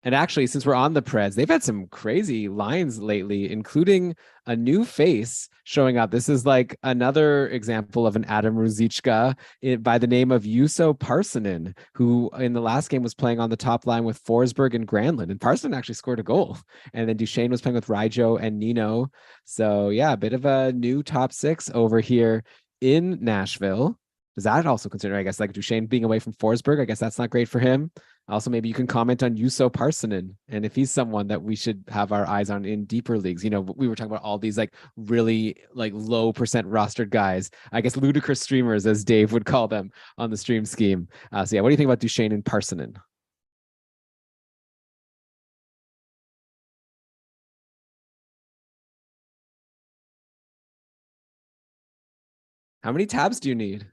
And actually, since we're on the Preds, they've had some crazy lines lately, including a new face showing up. This is like another example of an Adam Ruzicka by the name of Juuso Parssinen, who in the last game was playing on the top line with Forsberg and Granlund. And Parssinen actually scored a goal. And then Duchesne was playing with Rijo and Nino. So yeah, a bit of a new top 6 over here in Nashville. Does that also consider, I guess, like Duchesne being away from Forsberg? I guess that's not great for him. Also, maybe you can comment on Juuso Parssinen and if he's someone that we should have our eyes on in deeper leagues. You know, we were talking about all these like really like low percent rostered guys, I guess ludicrous streamers, as Dave would call them on the stream scheme. So yeah, what do you think about Duchesne and Parssinen? How many tabs do you need?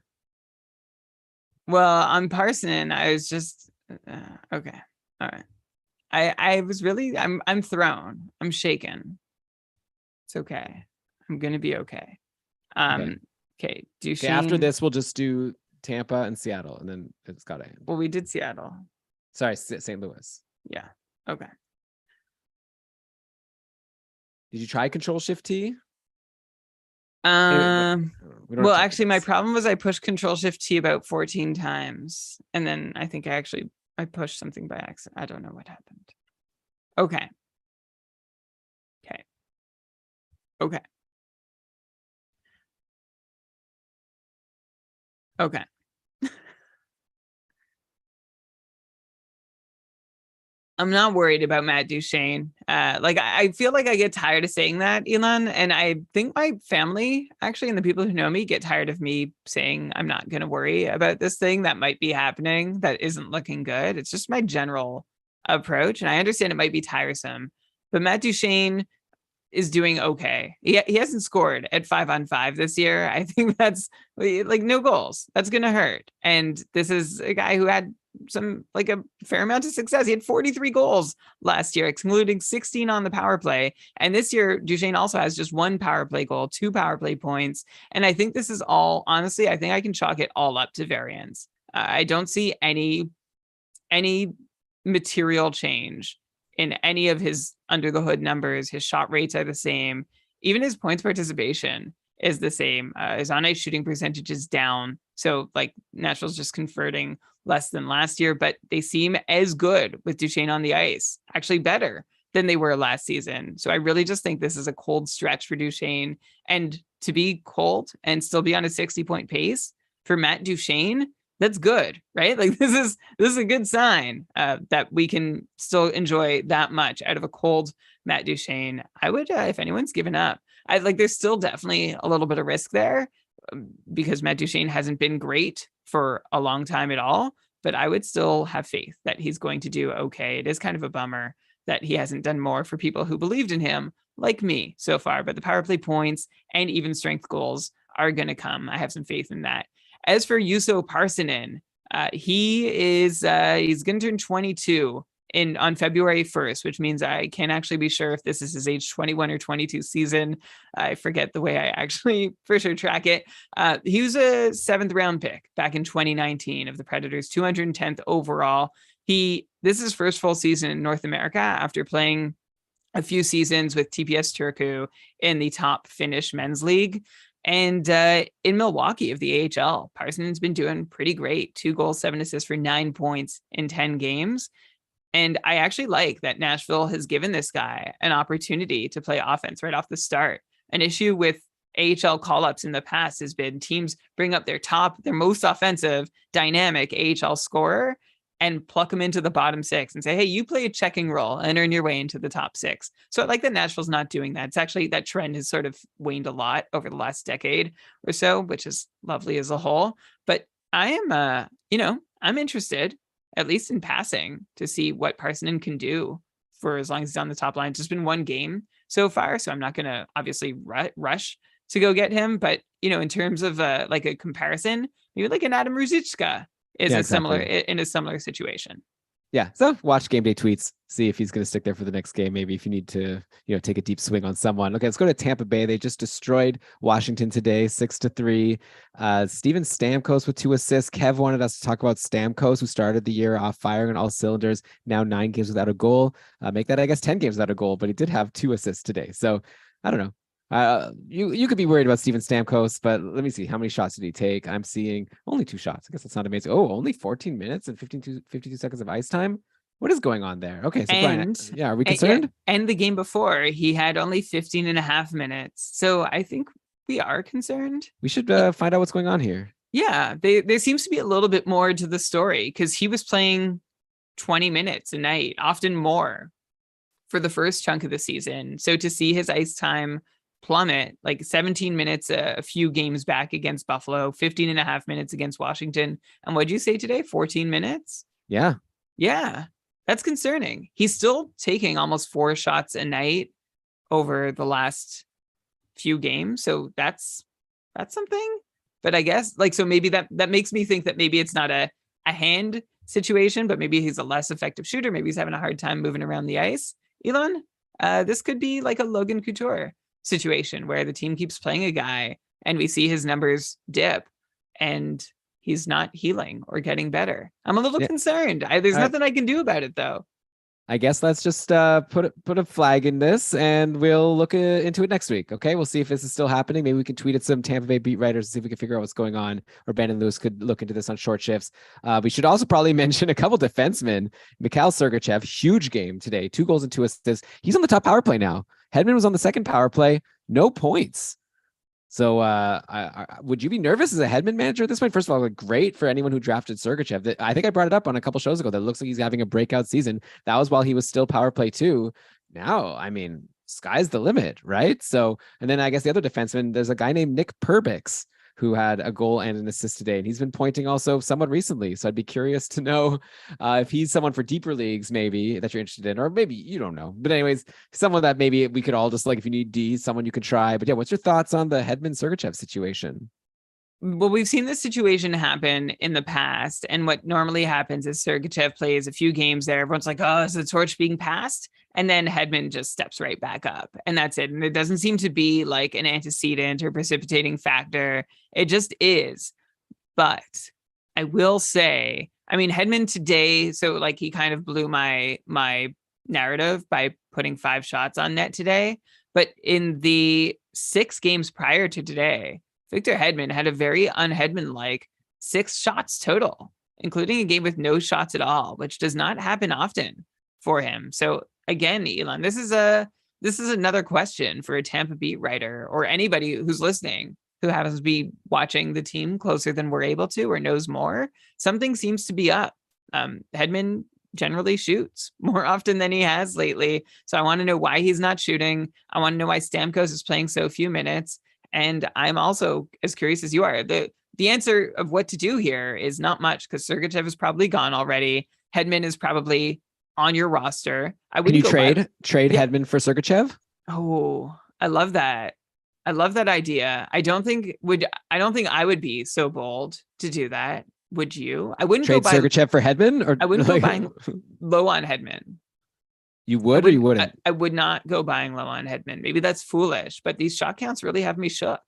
Well, on Parssinen, I was just okay. All right. I was really I'm thrown. I'm shaken. It's okay. I'm gonna be okay. Okay. Duchesne. Okay, after this, we'll just do Tampa and Seattle, and then it's gotta end. Well, we did Seattle. Sorry, St. Louis. Yeah. Okay. Did you try Control-Shift-T? Well, actually, my problem was I pushed Control-Shift-T about 14 times, and then I think I pushed something by accident. I don't know what happened. Okay. I'm not worried about Matt Duchesne. Like I feel like I get tired of saying that, Elon, and I think my family actually and the people who know me get tired of me saying I'm not going to worry about this thing that might be happening that isn't looking good. It's just my general approach, and I understand it might be tiresome, but Matt Duchesne is doing okay. He hasn't scored at 5-on-5 this year. I think that's like no goals. That's going to hurt. And this is a guy who had a fair amount of success. He had 43 goals last year, including 16 on the power play. And this year, Duchesne also has just 1 power play goal, 2 power play points. And I think this is all, honestly, I think I can chalk it all up to variance. I don't see any material change in any of his under the hood numbers. His shot rates are the same. Even his points participation is the same. His on-ice shooting percentage is down. So like Nashville's just converting less than last year, but they seem as good with Duchesne on the ice, actually better than they were last season. So I really just think this is a cold stretch for Duchesne, and to be cold and still be on a 60-point pace for Matt Duchesne, that's good, right? Like this is a good sign that we can still enjoy that much out of a cold Matt Duchesne. I would, if anyone's given up, there's still definitely a little bit of risk there because Matt Duchesne hasn't been great for a long time at all, but I would still have faith that he's going to do okay. It is kind of a bummer that he hasn't done more for people who believed in him like me so far, but the power play points and even strength goals are going to come. I have some faith in that. As for Juuso Parssinen, he's going to turn 22 on February 1st, which means I can't actually be sure if this is his age 21 or 22 season. I forget the way I actually for sure track it. He was a 7th round pick back in 2019 of the Predators, 210th overall. This is his first full season in North America after playing a few seasons with TPS Turku in the top Finnish men's league. And in Milwaukee of the AHL, Parsonen's been doing pretty great. 2 goals, 7 assists for 9 points in 10 games. And I actually like that Nashville has given this guy an opportunity to play offense right off the start. An issue with AHL call-ups in the past has been teams bring up their most offensive, dynamic AHL scorer and pluck them into the bottom 6 and say, hey, you play a checking role and earn your way into the top 6. So I like that Nashville's not doing that. It's actually, that trend has sort of waned a lot over the last decade or so, which is lovely as a whole. But I am, I'm interested, at least in passing, to see what Parssinen can do for as long as he's on the top line. It's just been 1 game so far, so I'm not going to obviously rush to go get him. But, in terms of like a comparison, maybe like an Adam Ruzicka is in a similar situation. Yeah. So watch game day tweets, see if he's going to stick there for the next game. Maybe if you need to, take a deep swing on someone. Okay, let's go to Tampa Bay. They just destroyed Washington today, 6-3. Steven Stamkos with 2 assists. Kev wanted us to talk about Stamkos, who started the year off firing on all cylinders. Now 9 games without a goal. Make that, I guess, 10 games without a goal, but he did have 2 assists today. So I don't know. You could be worried about Steven Stamkos, but let me see. How many shots did he take? I'm seeing only 2 shots. I guess that's not amazing. Oh, only 14 minutes and 52 seconds of ice time. What is going on there? Okay, so Brian, are we concerned? And the game before, he had only 15 and a half minutes. So I think we are concerned. We should find out what's going on here. Yeah, there seems to be a little bit more to the story because he was playing 20 minutes a night, often more, for the first chunk of the season. So to see his ice time plummet, like 17 minutes a few games back against Buffalo, 15 and a half minutes against Washington. And what'd you say today? 14 minutes? Yeah. That's concerning. He's still taking almost 4 shots a night over the last few games. So that's something. But I guess so maybe that makes me think that maybe it's not a hand situation, but maybe he's a less effective shooter. Maybe he's having a hard time moving around the ice. Elon, this could be like a Logan Couture situation where the team keeps playing a guy and we see his numbers dip and he's not healing or getting better. I'm a little concerned. There's nothing I can do about it, though. I guess let's just put a flag in this and we'll look into it next week. Okay, we'll see if this is still happening. Maybe we can tweet at some Tampa Bay beat writers and see if we can figure out what's going on. Or Ben and Lewis could look into this on short shifts. We should also probably mention a couple defensemen. Mikhail Sergachev, huge game today, 2 goals and 2 assists. He's on the top power play now. Hedman was on the second power play, no points. So would you be nervous as a Hedman manager at this point? First of all, great for anyone who drafted Sergachev. I think I brought it up on a couple shows ago that it looks like he's having a breakout season. That was while he was still power play 2. Now, I mean, sky's the limit, right? So, and then I guess the other defenseman, there's a guy named Nick Perbix who had a goal and an assist today. And he's been pointing also somewhat recently. So I'd be curious to know if he's someone for deeper leagues, maybe that you're interested in, or maybe you don't know. But anyways, someone that maybe we could all just if you need D, someone you can try. But yeah, what's your thoughts on the Hedman Sergachev situation? Well, we've seen this situation happen in the past. And what normally happens is Sergachev plays a few games there. Everyone's like, oh, is the torch being passed? And then Hedman just steps right back up. And that's it. And it doesn't seem to be like an antecedent or precipitating factor. It just is. But I will say, Hedman today, so he kind of blew my narrative by putting 5 shots on net today. But in the 6 games prior to today, Victor Hedman had a very un-Hedman-like 6 shots total, including a game with no shots at all, which does not happen often for him. So again, Elon, this is another question for a Tampa beat writer or anybody who's listening who happens to be watching the team closer than we're able to or knows more. Something seems to be up. Hedman generally shoots more often than he has lately. So I want to know why he's not shooting. I want to know why Stamkos is playing so few minutes. And I'm also as curious as you are. The answer of what to do here is not much because Sergachev is probably gone already. Hedman is probably on your roster. Can you trade Hedman for Sergachev? Oh, I love that. I love that idea. I don't think I would be so bold to do that. Would you? Trade Sergachev for Hedman, or I wouldn't go like, buying low on Hedman. you would or you wouldn't? I would not go buying low on Hedman. Maybe that's foolish, but these shot counts really have me shook.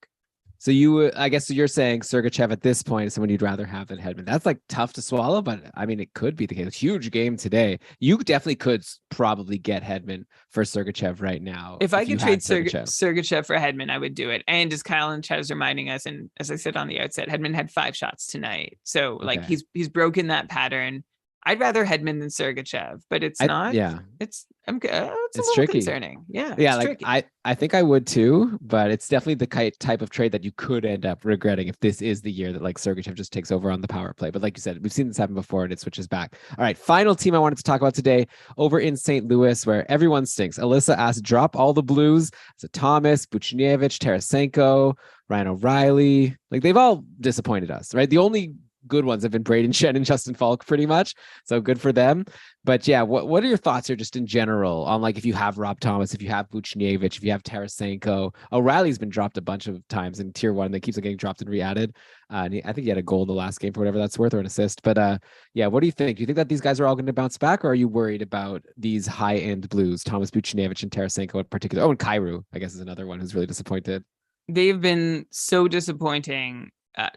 So I guess you're saying Sergachev at this point is someone you'd rather have than Hedman. That's like tough to swallow, but I mean, it could be the case. Huge game today. You definitely could probably get Hedman for Sergachev right now. If I could trade Sergachev for Hedman, I would do it. And as Kyle and Chet is reminding us, and as I said on the outset, Hedman had 5 shots tonight. So like he's broken that pattern. I'd rather Hedman than Sergachev, but it's not. Yeah, it's a little tricky. Concerning. Yeah, like tricky. I think I would too, but it's definitely the type of trade that you could end up regretting if this is the year that like Sergachev just takes over on the power play. But like you said, we've seen this happen before and it switches back. All right, final team I wanted to talk about today over in St. Louis, where everyone stinks. Alyssa asked, drop all the Blues. So Thomas, Buchnevich, Tarasenko, Ryan O'Reilly, like they've all disappointed us, right? The only good ones have been Braden Shen and Justin Falk pretty much. So good for them. But yeah, what are your thoughts here just in general on like if you have Rob Thomas, if you have Buchnevich, if you have Tarasenko? O'Reilly's been dropped a bunch of times in tier 1 that keeps on getting dropped and re-added. I think he had a goal in the last game for whatever that's worth or an assist. But yeah, what do you think? Do you think that these guys are all going to bounce back, or are you worried about these high-end Blues, Thomas Buchnevich and Tarasenko in particular? Oh, and Kyrou, I guess, is another one who's really disappointed. They've been so disappointing.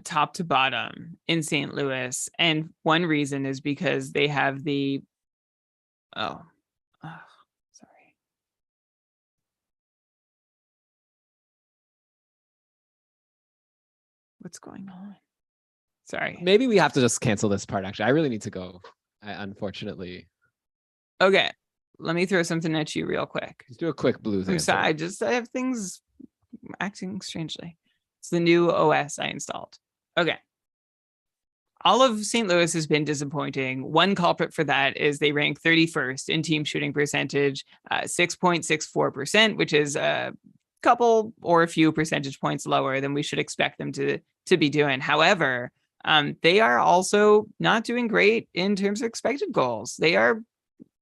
Top to bottom in St. Louis. And one reason is because they have the, sorry. What's going on? Sorry. Maybe we have to just cancel this part. Actually, I really need to go. Unfortunately. Okay. Let me throw something at you real quick. Let's do a quick Blues answer. I have things acting strangely. It's the new OS I installed. Okay. All of St. Louis has been disappointing. One culprit for that is they rank 31st in team shooting percentage, 6.64%, which is a couple or a few percentage points lower than we should expect them to be doing. However, they are also not doing great in terms of expected goals. They are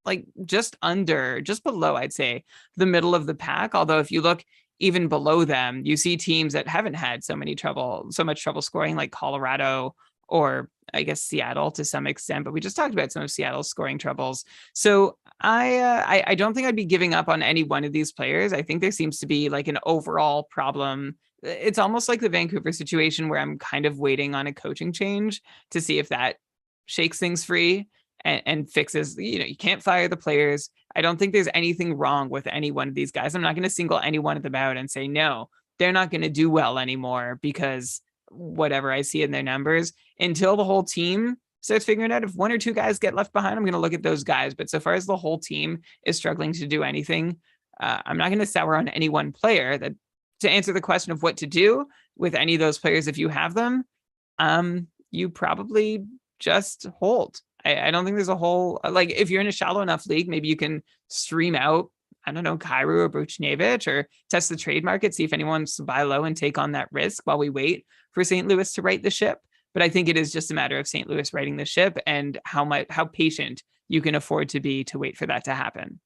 like just below, I'd say, the middle of the pack. Although if you look even below them, you see teams that haven't had so much trouble scoring, like Colorado or I guess Seattle to some extent. But we just talked about some of Seattle's scoring troubles. So I don't think I'd be giving up on any one of these players. I think there seems to be like an overall problem. It's almost like the Vancouver situation where I'm kind of waiting on a coaching change to see if that shakes things free and fixes, you can't fire the players. I don't think there's anything wrong with any one of these guys. I'm not going to single any one of them out and say, no, they're not going to do well anymore because whatever I see in their numbers. Until the whole team starts figuring out, if one or two guys get left behind, I'm going to look at those guys. But so far as the whole team is struggling to do anything, I'm not going to sour on any one player. That to answer the question of what to do with any of those players, if you have them, you probably just hold. I don't think there's a whole, like if you're in a shallow enough league, maybe you can stream out, I don't know, Kyrou or Buchnevich, or test the trade market, see if anyone wants to buy low and take on that risk while we wait for St. Louis to right the ship. But I think it is just a matter of St. Louis righting the ship and how patient you can afford to be to wait for that to happen.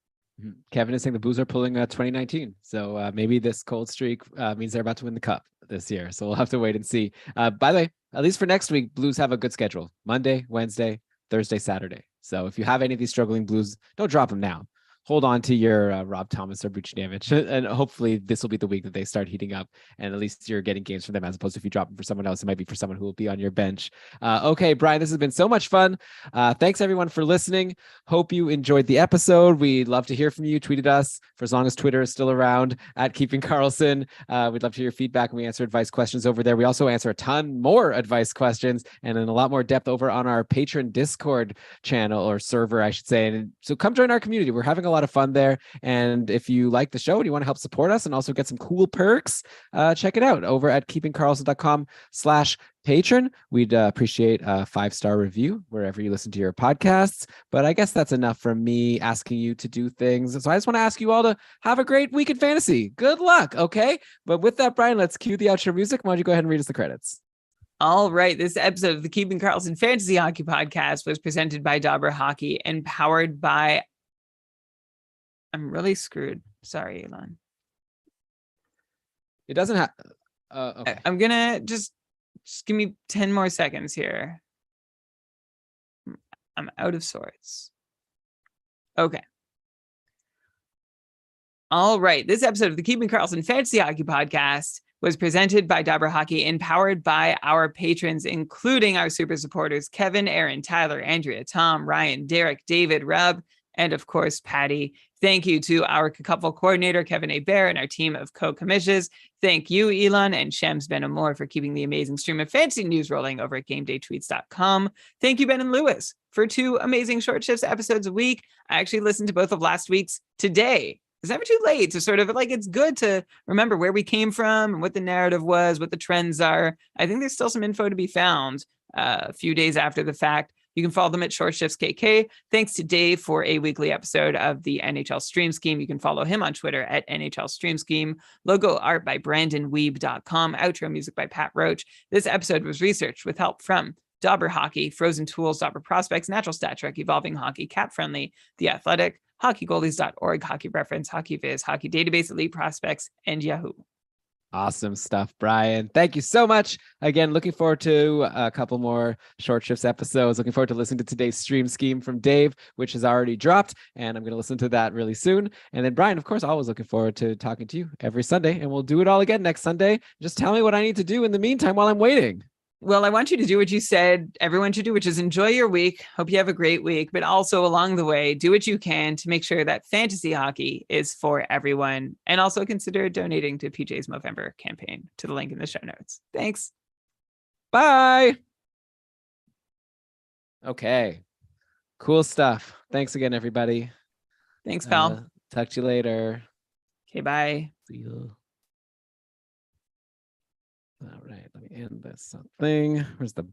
Kevin is saying the Blues are pulling 2019. So maybe this cold streak means they're about to win the cup this year. So we'll have to wait and see. By the way, at least for next week, Blues have a good schedule. Monday, Wednesday, Thursday, Saturday. So if you have any of these struggling Blues, don't drop them now. Hold on to your Rob Thomas or Buchnevich, and hopefully this will be the week that they start heating up, and at least you're getting games from them, as opposed to if you drop them for someone else, it might be for someone who will be on your bench. Okay, Brian, this has been so much fun. Thanks everyone for listening. Hope you enjoyed the episode. We'd love to hear from you. Tweet at us for as long as Twitter is still around at Keeping Karlsson. We'd love to hear your feedback, and we answer advice questions over there. We also answer a ton more advice questions and in a lot more depth over on our Patreon Discord channel, or server, I should say. And so come join our community. We're having a lot of fun there. And if you like the show and you want to help support us and also get some cool perks, check it out over at keepingkarlsson.com/patron. We'd appreciate a 5-star review wherever you listen to your podcasts. But I guess that's enough from me asking you to do things. So I just want to ask you all to have a great week in fantasy. Good luck. Okay. But with that, Brian, let's cue the outro music. Why don't you go ahead and read us the credits? All right. This episode of the Keeping Karlsson Fantasy Hockey Podcast was presented by Dauber Hockey and powered by... I'm really screwed. Sorry, Elon. It doesn't have. Okay. I'm gonna just give me 10 more seconds here. I'm out of sorts. Okay. All right. This episode of the Keeping Karlsson Fantasy Hockey Podcast was presented by Dobber Hockey and powered by our patrons, including our super supporters, Kevin, Aaron, Tyler, Andrea, Tom, Ryan, Derek, David, Rub, and of course, Patty. Thank you to our couple coordinator, Kevin A. Bear, and our team of co-commissions. Thank you, Elon and Shems Ben Amor, for keeping the amazing stream of fantasy news rolling over at GameDayTweets.com. Thank you, Ben and Lewis, for 2 amazing Short Shifts episodes a week. I actually listened to both of last week's today. It's never too late to sort of like, it's good to remember where we came from and what the narrative was, what the trends are. I think there's still some info to be found a few days after the fact. You can follow them at Short Shifts KK. Thanks to Dave for a weekly episode of the NHL Stream Scheme. You can follow him on Twitter at NHL Stream Scheme. Logo art by BrandonWeeb.com. Outro music by Pat Roach. This episode was researched with help from Dobber Hockey, Frozen Tools, Dobber Prospects, Natural Stat Trick, Evolving Hockey, Cat Friendly, The Athletic, HockeyGoldies.org, Hockey Reference, Hockey Viz, Hockey Database, Elite Prospects, and Yahoo. Awesome stuff, Brian. Thank you so much. Again, looking forward to a couple more Short Shifts episodes. Looking forward to listening to today's stream scheme from Dave, which has already dropped, and I'm going to listen to that really soon. And then Brian, of course, always looking forward to talking to you every Sunday, and we'll do it all again next Sunday. Just tell me what I need to do in the meantime while I'm waiting. Well, I want you to do what you said everyone should do, which is enjoy your week. Hope you have a great week, but also along the way, do what you can to make sure that fantasy hockey is for everyone. And also consider donating to PJ's Movember campaign to the link in the show notes. Thanks. Bye. Okay. Cool stuff. Thanks again, everybody. Thanks, pal. Talk to you later. Okay, bye. See you. All right, let me end this thing. Where's the